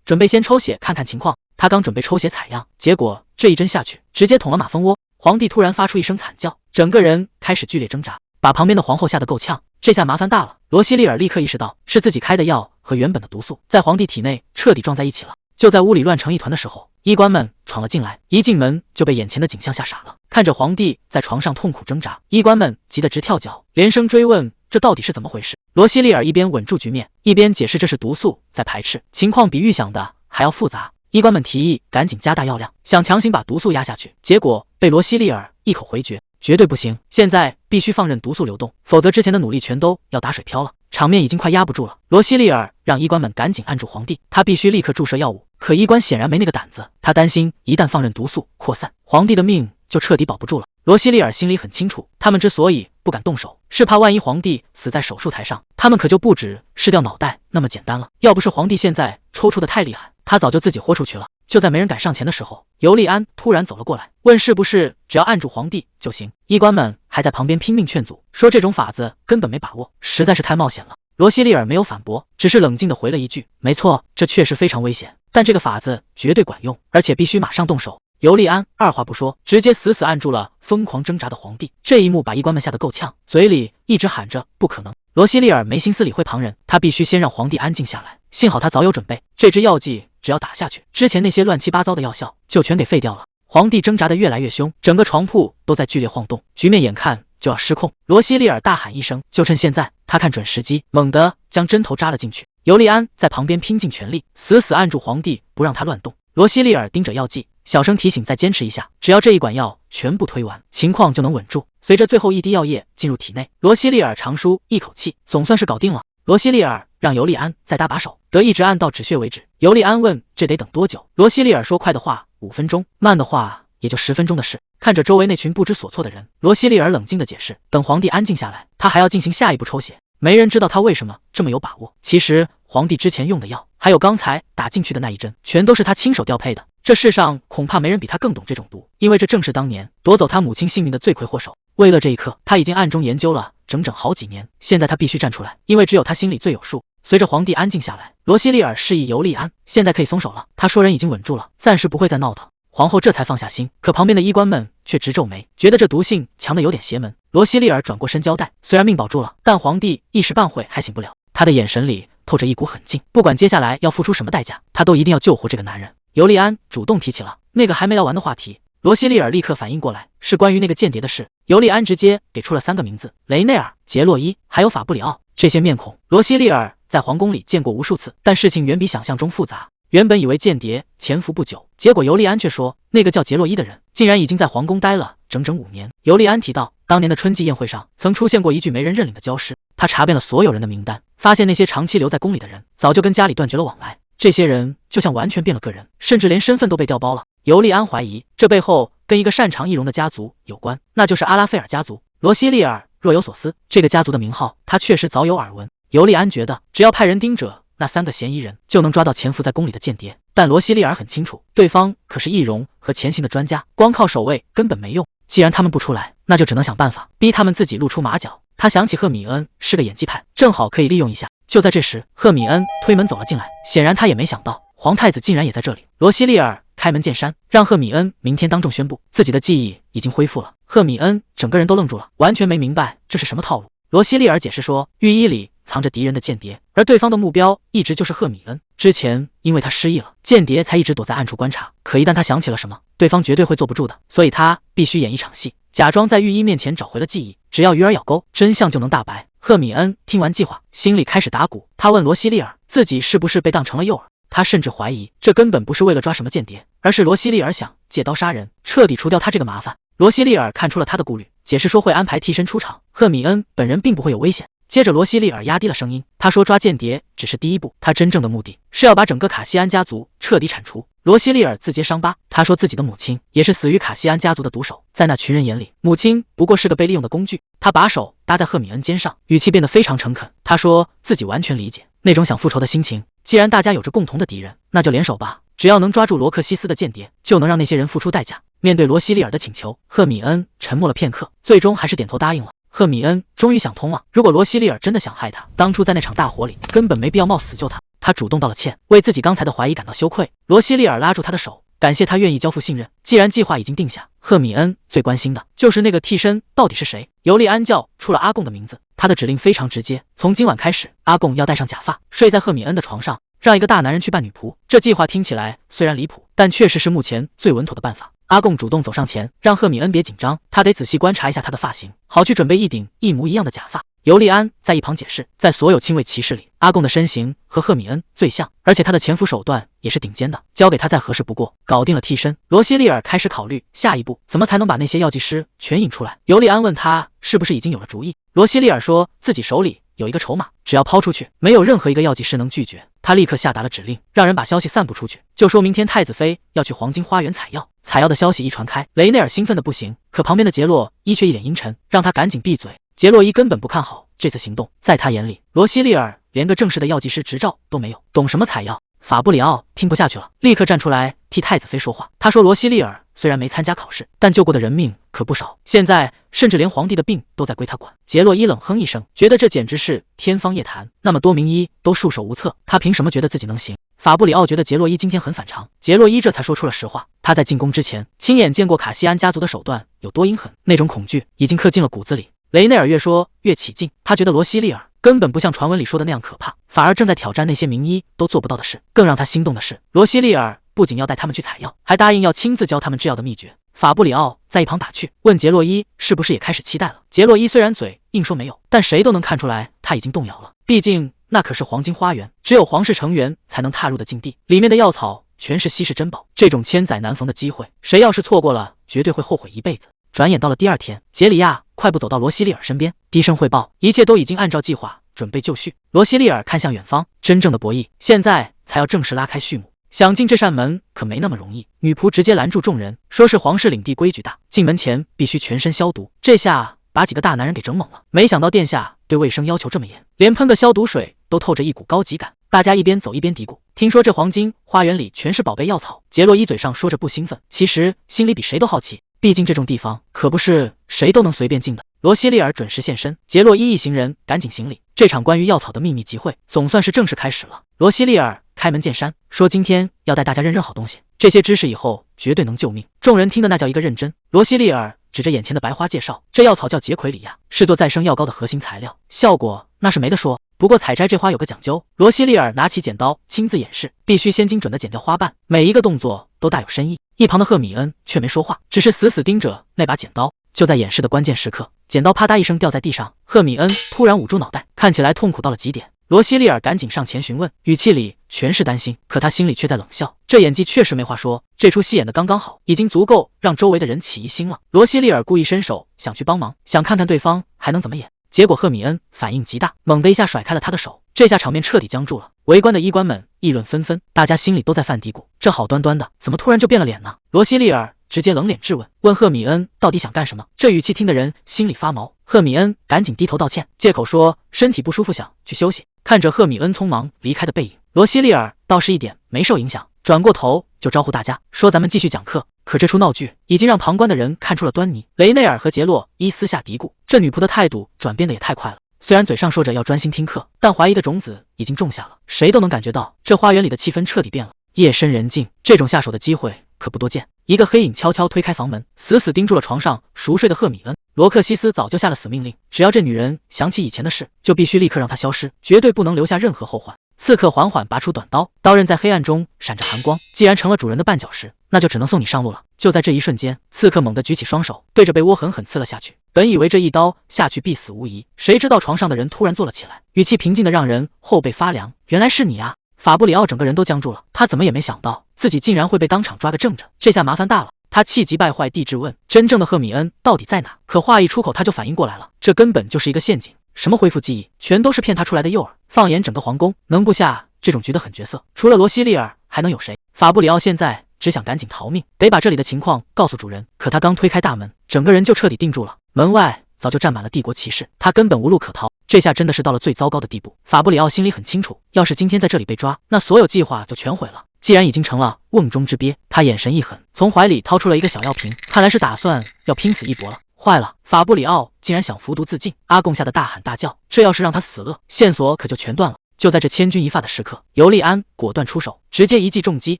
[SPEAKER 1] 准备先抽血看看情况。他刚准备抽血采样，结果这一针下去，直接捅了马蜂窝。皇帝突然发出一声惨叫，整个人开始剧烈挣扎，把旁边的皇后吓得够呛。这下麻烦大了。罗西利尔立刻意识到是自己开的药和原本的毒素在皇帝体内彻底撞在一起了。就在屋里乱成一团的时候，医官们闯了进来，一进门就被眼前的景象吓傻了。看着皇帝在床上痛苦挣扎，医官们急得直跳脚，连声追问这到底是怎么回事。罗西利尔一边稳住局面，一边解释这是毒素在排斥，情况比预想的还要复杂。医官们提议赶紧加大药量，想强行把毒素压下去，结果被罗西利尔一口回绝，绝对不行，现在必须放任毒素流动，否则之前的努力全都要打水漂了。场面已经快压不住了，罗西利尔让医官们赶紧按住皇帝，他必须立刻注射药物。可医官显然没那个胆子，他担心一旦放任毒素扩散，皇帝的命就彻底保不住了。罗西利尔心里很清楚，他们之所以不敢动手，是怕万一皇帝死在手术台上，他们可就不止失掉脑袋那么简单了。要不是皇帝现在抽搐的太厉害，他早就自己豁出去了。就在没人敢上前的时候，尤利安突然走了过来，问是不是只要按住皇帝就行。医官们还在旁边拼命劝阻，说这种法子根本没把握，实在是太冒险了。罗西利尔没有反驳，只是冷静地回了一句：“没错，这确实非常危险，但这个法子绝对管用，而且必须马上动手。”尤利安二话不说，直接死死按住了疯狂挣扎的皇帝。这一幕把医官们吓得够呛，嘴里一直喊着不可能。罗西利尔没心思理会旁人，他必须先让皇帝安静下来。幸好他早有准备，这支药剂只要打下去，之前那些乱七八糟的药效就全给废掉了。皇帝挣扎得越来越凶，整个床铺都在剧烈晃动，局面眼看就要失控。罗西利尔大喊一声，就趁现在，他看准时机，猛地将针头扎了进去。尤利安在旁边拼尽全力，死死按住皇帝，不让他乱动。罗西利尔盯着药剂，小声提醒再坚持一下，只要这一管药全部推完，情况就能稳住。随着最后一滴药液进入体内，罗西利尔长舒一口气，总算是搞定了。罗西利尔让尤利安再搭把手，得一直按到止血为止。尤利安问这得等多久，罗西利尔说快的话5分钟，慢的话也就10分钟的事。看着周围那群不知所措的人，罗西利尔冷静地解释，等皇帝安静下来，他还要进行下一步抽血。没人知道他为什么这么有把握。其实皇帝之前用的药，还有刚才打进去的那一针，全都是他亲手调配的。这世上恐怕没人比他更懂这种毒，因为这正是当年夺走他母亲性命的罪魁祸首。为了这一刻，他已经暗中研究了整整好几年。现在他必须站出来，因为只有他心里最有数。随着皇帝安静下来，罗西利尔示意尤利安现在可以松手了。他说人已经稳住了，暂时不会再闹腾。皇后这才放下心，可旁边的医官们却直皱眉，觉得这毒性强的有点邪门。罗西利尔转过身交代，虽然命保住了，但皇帝一时半会还醒不了。他的眼神里透着一股狠劲，不管接下来要付出什么代价，他都一定要救活这个男人。尤利安主动提起了那个还没聊完的话题，罗西利尔立刻反应过来，是关于那个间谍的事。尤利安直接给出了3个名字：雷内尔、杰洛伊，还有法布里奥。这些面孔，罗西利尔在皇宫里见过无数次，但事情远比想象中复杂。原本以为间谍潜伏不久，结果尤利安却说，那个叫杰洛伊的人竟然已经在皇宫待了整整5年。尤利安提到，当年的春季宴会上曾出现过一具没人认领的焦尸。他查遍了所有人的名单，发现那些长期留在宫里的人早就跟家里断绝了往来。这些人就像完全变了个人，甚至连身份都被调包了。尤利安怀疑这背后跟一个擅长易容的家族有关，那就是阿拉菲尔家族。罗西利尔若有所思，这个家族的名号他确实早有耳闻。尤利安觉得，只要派人盯着那3个嫌疑人，就能抓到潜伏在宫里的间谍。但罗西利尔很清楚，对方可是易容和潜行的专家，光靠守卫根本没用。既然他们不出来，那就只能想办法逼他们自己露出马脚。他想起赫米恩是个演技派，正好可以利用一下。就在这时，赫米恩推门走了进来，显然他也没想到皇太子竟然也在这里。罗西利尔开门见山，让赫米恩明天当众宣布自己的记忆已经恢复了。赫米恩整个人都愣住了，完全没明白这是什么套路。罗西利尔解释说，御医里藏着敌人的间谍，而对方的目标一直就是赫米恩。之前因为他失忆了，间谍才一直躲在暗处观察，可一旦他想起了什么，对方绝对会坐不住的，所以他必须演一场戏，假装在御医面前找回了记忆，只要鱼儿咬钩，真相就能大白。赫米恩听完计划，心里开始打鼓。他问罗西利尔自己是不是被当成了诱饵，他甚至怀疑这根本不是为了抓什么间谍，而是罗西利尔想借刀杀人，彻底除掉他这个麻烦。罗西利尔看出了他的顾虑，解释说会安排替身出场，赫米恩本人并不会有危险。接着罗西利尔压低了声音，他说抓间谍只是第一步，他真正的目的是要把整个卡西安家族彻底铲除。罗西利尔自揭伤疤，他说自己的母亲也是死于卡西安家族的毒手，在那群人眼里，母亲不过是个被利用的工具。他把手搭在赫米恩肩上，语气变得非常诚恳。他说自己完全理解那种想复仇的心情，既然大家有着共同的敌人，那就联手吧，只要能抓住罗克西斯的间谍，就能让那些人付出代价。面对罗西利尔的请求，赫米恩沉默了片刻，最终还是点头答应了。赫米恩终于想通了，如果罗西利尔真的想害他，当初在那场大火里根本没必要冒死救他。他主动道了歉，为自己刚才的怀疑感到羞愧。罗西利尔拉住他的手，感谢他愿意交付信任。既然计划已经定下，赫米恩最关心的就是那个替身到底是谁。尤利安叫出了阿贡的名字，他的指令非常直接，从今晚开始，阿贡要戴上假发，睡在赫米恩的床上，让一个大男人去扮女仆。这计划听起来虽然离谱，但确实是目前最稳妥的办法。阿贡主动走上前，让赫米恩别紧张，他得仔细观察一下他的发型，好去准备一顶一模一样的假发。尤利安在一旁解释，在所有亲卫骑士里，阿贡的身形和赫米恩最像，而且他的潜伏手段也是顶尖的，交给他再合适不过。搞定了替身，罗西利尔开始考虑下一步怎么才能把那些药剂师全引出来。尤利安问他是不是已经有了主意，罗西利尔说自己手里有一个筹码，只要抛出去，没有任何一个药剂师能拒绝。他立刻下达了指令，让人把消息散布出去，就说明天太子妃要去黄金花园采药。采药的消息一传开，雷内尔兴奋的不行，可旁边的杰洛伊却一脸阴沉，让他赶紧闭嘴。杰洛伊根本不看好这次行动，在他眼里，罗西利尔连个正式的药剂师执照都没有，懂什么采药？法布里奥听不下去了，立刻站出来替太子妃说话。他说罗西利尔虽然没参加考试，但救过的人命可不少，现在甚至连皇帝的病都在归他管。杰洛伊冷哼一声，觉得这简直是天方夜谭，那么多名医都束手无策，他凭什么觉得自己能行？法布里奥觉得杰洛伊今天很反常，杰洛伊这才说出了实话，他在进宫之前亲眼见过卡西安家族的手段有多阴狠，那种恐惧已经刻进了骨子里。雷内尔越说越起劲，他觉得罗西利尔根本不像传闻里说的那样可怕，反而正在挑战那些名医都做不到的事。更让他心动的是，罗西利尔不仅要带他们去采药，还答应要亲自教他们制药的秘诀。法布里奥在一旁打趣，问杰洛伊是不是也开始期待了。杰洛伊虽然嘴硬说没有，但谁都能看出来他已经动摇了，毕竟那可是黄金花园，只有皇室成员才能踏入的禁地，里面的药草全是稀世珍宝，这种千载难逢的机会，谁要是错过了，绝对会后悔一辈子。转眼到了第二天，杰里亚快步走到罗西利尔身边，低声汇报，一切都已经按照计划准备就绪。罗西利尔看向远方，真正的博弈现在才要正式拉开序幕。想进这扇门可没那么容易，女仆直接拦住众人，说是皇室领地规矩大，进门前必须全身消毒。这下把几个大男人给整懵了。没想到殿下对卫生要求这么严，连喷个消毒水都透着一股高级感。大家一边走一边嘀咕，听说这黄金花园里全是宝贝药草。杰洛伊嘴上说着不兴奋，其实心里比谁都好奇，毕竟这种地方可不是谁都能随便进的。罗西利尔准时现身，杰洛伊一行人赶紧行礼。这场关于药草的秘密集会总算是正式开始了。罗西利尔开门见山说，今天要带大家认认好东西，这些知识以后绝对能救命。众人听的那叫一个认真。罗西利尔指着眼前的白花介绍，这药草叫杰奎里亚，是做再生药膏的核心材料，效果那是没得说。不过采摘这花有个讲究，罗西利尔拿起剪刀亲自演示，必须先精准地剪掉花瓣，每一个动作都大有深意。一旁的赫米恩却没说话，只是死死盯着那把剪刀。就在演示的关键时刻，剪刀啪嗒一声掉在地上，赫米恩突然捂住脑袋，看起来痛苦到了极点。罗西利尔赶紧上前询问，语气里全是担心，可他心里却在冷笑，这演技确实没话说，这出戏演得刚刚好，已经足够让周围的人起疑心了。罗西利尔故意伸手想去帮忙，想看看对方还能怎么演，结果赫米恩反应极大，猛地一下甩开了他的手，这下场面彻底僵住了。围观的医官们议论纷纷，大家心里都在犯嘀咕，这好端端的怎么突然就变了脸呢？罗西利尔直接冷脸质问，问赫米恩到底想干什么？这语气听得人心里发毛。赫米恩赶紧低头道歉，借口说身体不舒服想去休息。看着赫米恩匆忙离开的背影，罗西利尔倒是一点没受影响，转过头就招呼大家说，咱们继续讲课。可这出闹剧已经让旁观的人看出了端倪。雷内尔和杰洛伊私下嘀咕，这女仆的态度转变的也太快了，虽然嘴上说着要专心听课，但怀疑的种子已经种下了。谁都能感觉到这花园里的气氛彻底变了。夜深人静，这种下手的机会可不多见。一个黑影悄悄推开房门，死死盯住了床上熟睡的赫米恩。罗克西斯早就下了死命令，只要这女人想起以前的事，就必须立刻让她消失，绝对不能留下任何后患。刺客缓缓拔出短刀，刀刃在黑暗中闪着寒光。既然成了主人的绊脚石，那就只能送你上路了。就在这一瞬间，刺客猛地举起双手，对着被窝狠狠刺了下去。本以为这一刀下去必死无疑，谁知道床上的人突然坐了起来，语气平静的让人后背发凉。原来是你啊！法布里奥整个人都僵住了，他怎么也没想到自己竟然会被当场抓个正着，这下麻烦大了。他气急败坏地质问，真正的赫米恩到底在哪？可话一出口，他就反应过来了，这根本就是一个陷阱，什么恢复记忆，全都是骗他出来的诱饵。放眼整个皇宫，能不下这种局的狠角色，除了罗西利尔还能有谁？法布里奥现在只想赶紧逃命，得把这里的情况告诉主人。可他刚推开大门，整个人就彻底定住了。门外早就站满了帝国骑士，他根本无路可逃。这下真的是到了最糟糕的地步。法布里奥心里很清楚，要是今天在这里被抓，那所有计划就全毁了。既然已经成了瓮中之鳖，他眼神一狠，从怀里掏出了一个小药瓶，看来是打算要拼死一搏了。坏了，法布里奥竟然想服毒自尽！阿贡吓得大喊大叫，这要是让他死了，线索可就全断了。就在这千钧一发的时刻，尤利安果断出手，直接一记重击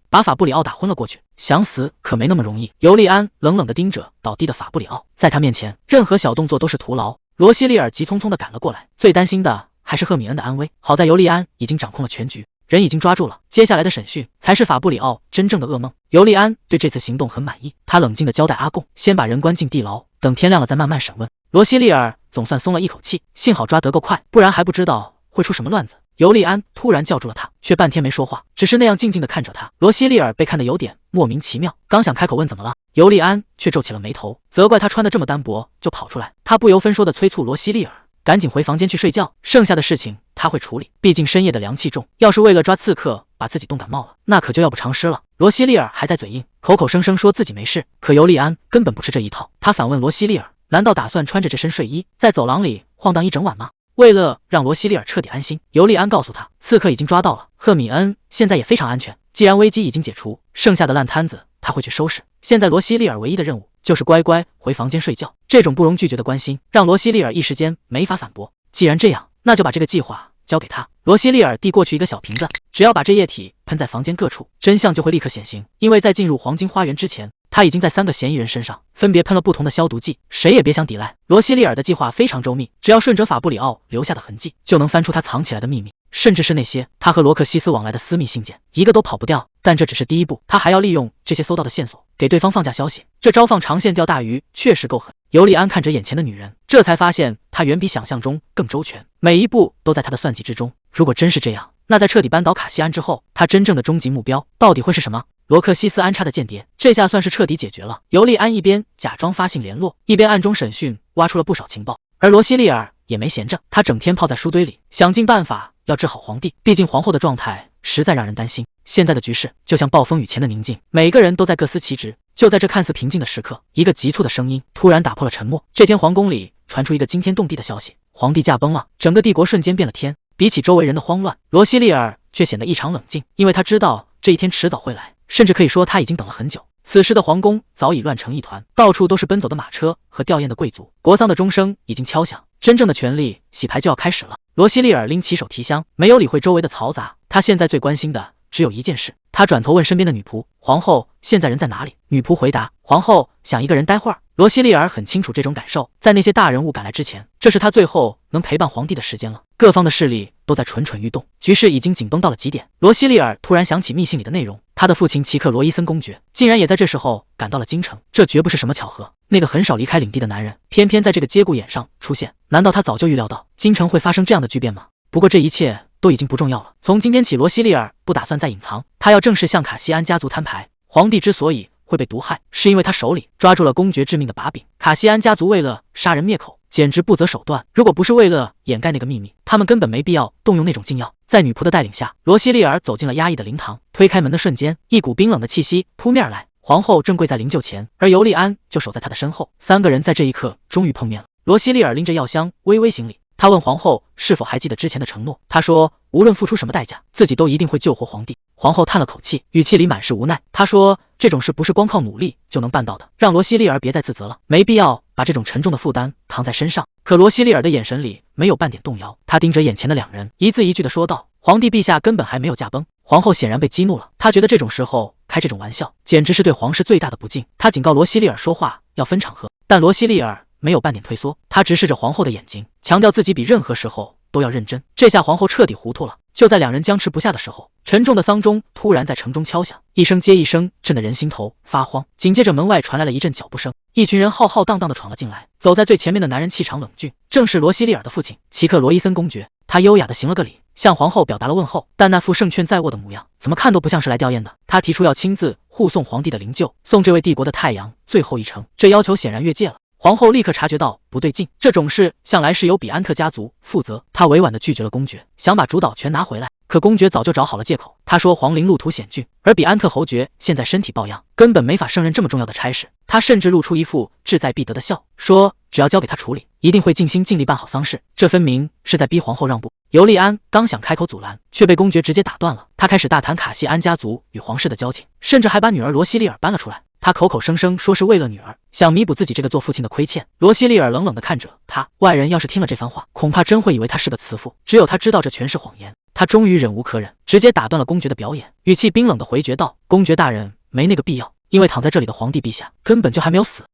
[SPEAKER 1] 把法布里奥打昏了过去。想死可没那么容易。尤利安冷冷地盯着倒地的法布里奥，在他面前，任何小动作都是徒劳。罗西利尔急匆匆地赶了过来，最担心的还是赫米恩的安危。好在尤利安已经掌控了全局，人已经抓住了，接下来的审讯才是法布里奥真正的噩梦。尤利安对这次行动很满意，他冷静地交代阿贡，先把人关进地牢，等天亮了再慢慢审问。罗西利尔总算松了一口气，幸好抓得够快，不然还不知道会出什么乱子。尤利安突然叫住了他，却半天没说话，只是那样静静地看着他。罗西利尔被看得有点莫名其妙，刚想开口问怎么了，尤利安却皱起了眉头，责怪他穿得这么单薄就跑出来。他不由分说地催促罗西利尔赶紧回房间去睡觉，剩下的事情他会处理，毕竟深夜的凉气重，要是为了抓刺客把自己冻感冒了，那可就要不偿失了。罗西利尔还在嘴硬，口口声声说自己没事，可尤利安根本不吃这一套。他反问罗西利尔，难道打算穿着这身睡衣在走廊里晃荡一整晚吗？为了让罗西利尔彻底安心，尤利安告诉他，刺客已经抓到了，赫米恩现在也非常安全。既然危机已经解除，剩下的烂摊子他会去收拾。现在罗西利尔唯一的任务就是乖乖回房间睡觉。这种不容拒绝的关心，让罗西利尔一时间没法反驳。既然这样，那就把这个计划交给他。罗西利尔递过去一个小瓶子，只要把这液体喷在房间各处，真相就会立刻显形。因为在进入黄金花园之前，他已经在3个嫌疑人身上分别喷了不同的消毒剂，谁也别想抵赖。罗西利尔的计划非常周密，只要顺着法布里奥留下的痕迹，就能翻出他藏起来的秘密，甚至是那些他和罗克西斯往来的私密信件，一个都跑不掉。但这只是第一步，他还要利用这些搜到的线索给对方放假消息。这招放长线钓大鱼确实够狠。尤利安看着眼前的女人，这才发现她远比想象中更周全，每一步都在他的算计之中。如果真是这样，那在彻底扳倒卡西安之后，他真正的终极目标到底会是什么？罗克西斯安插的间谍，这下算是彻底解决了。尤利安一边假装发信联络，一边暗中审讯，挖出了不少情报。而罗西利尔也没闲着，他整天泡在书堆里，想尽办法要治好皇帝。毕竟皇后的状态实在让人担心。现在的局势就像暴风雨前的宁静，每个人都在各司其职。就在这看似平静的时刻，一个急促的声音突然打破了沉默。这天皇宫里传出一个惊天动地的消息：皇帝驾崩了。整个帝国瞬间变了天。比起周围人的慌乱，罗西利尔却显得异常冷静，因为他知道这一天迟早会来，甚至可以说他已经等了很久。此时的皇宫早已乱成一团，到处都是奔走的马车和吊唁的贵族，国丧的钟声已经敲响，真正的权力洗牌就要开始了。罗西利尔拎起手提箱，没有理会周围的嘈杂，他现在最关心的只有一件事。他转头问身边的女仆：“皇后，现在人在哪里？”女仆回答：“皇后想一个人待会儿。”罗西利尔很清楚这种感受，在那些大人物赶来之前，这是他最后能陪伴皇帝的时间了。各方的势力都在蠢蠢欲动，局势已经紧绷到了极点。罗西利尔突然想起密信里的内容，他的父亲齐克罗伊森公爵竟然也在这时候赶到了京城，这绝不是什么巧合。那个很少离开领地的男人，偏偏在这个节骨眼上出现，难道他早就预料到京城会发生这样的巨变吗？不过这一切都已经不重要了。从今天起，罗西利尔不打算再隐藏，他要正式向卡西安家族摊牌。皇帝之所以会被毒害，是因为他手里抓住了公爵致命的把柄。卡西安家族为了杀人灭口，简直不择手段。如果不是为了掩盖那个秘密，他们根本没必要动用那种禁药。在女仆的带领下，罗西利尔走进了压抑的灵堂。推开门的瞬间，一股冰冷的气息扑面而来。皇后正跪在灵柩前，而尤利安就守在她的身后。三个人在这一刻终于碰面了。罗西利尔拎着药箱，微微行礼。他问皇后是否还记得之前的承诺。他说，无论付出什么代价，自己都一定会救活皇帝。皇后叹了口气，语气里满是无奈。她说，这种事不是光靠努力就能办到的，让罗西利尔别再自责了，没必要把这种沉重的负担扛在身上。可罗西利尔的眼神里没有半点动摇，他盯着眼前的两人，一字一句地说道：“皇帝陛下根本还没有驾崩。”皇后显然被激怒了，她觉得这种时候开这种玩笑，简直是对皇室最大的不敬。她警告罗西利尔说话要分场合，但罗西利尔没有半点退缩，他直视着皇后的眼睛，强调自己比任何时候都要认真。这下皇后彻底糊涂了。就在两人僵持不下的时候，沉重的丧钟突然在城中敲响，一声接一声，震得人心头发慌。紧接着门外传来了一阵脚步声，一群人浩浩荡荡地闯了进来。走在最前面的男人气场冷峻，正是罗西利尔的父亲齐克罗伊森公爵。他优雅地行了个礼，向皇后表达了问候，但那副胜券在握的模样，怎么看都不像是来吊唁的。他提出要亲自护送皇帝的灵柩，送这位帝国的太阳最后一程，这要求显然越界了。皇后立刻察觉到不对劲，这种事向来是由比安特家族负责。她委婉地拒绝了公爵，想把主导权拿回来。可公爵早就找好了借口，他说皇陵路途险峻，而比安特侯爵现在身体抱恙，根本没法胜任这么重要的差事。他甚至露出一副志在必得的笑，说只要交给他处理，一定会尽心尽力办好丧事。这分明是在逼皇后让步。尤利安刚想开口阻拦，却被公爵直接打断了。他开始大谈卡西安家族与皇室的交情，甚至还把女儿罗西利尔搬了出来。他口口声声说是为了女儿，想弥补自己这个做父亲的亏欠。罗西利尔冷冷地看着他，外人要是听了这番话，恐怕真会以为他是个慈父。只有他知道这全是谎言。他终于忍无可忍，直接打断了公爵的表演，语气冰冷地回绝道：“公爵大人，没那个必要，因为躺在这里的皇帝陛下根本就还没有死。”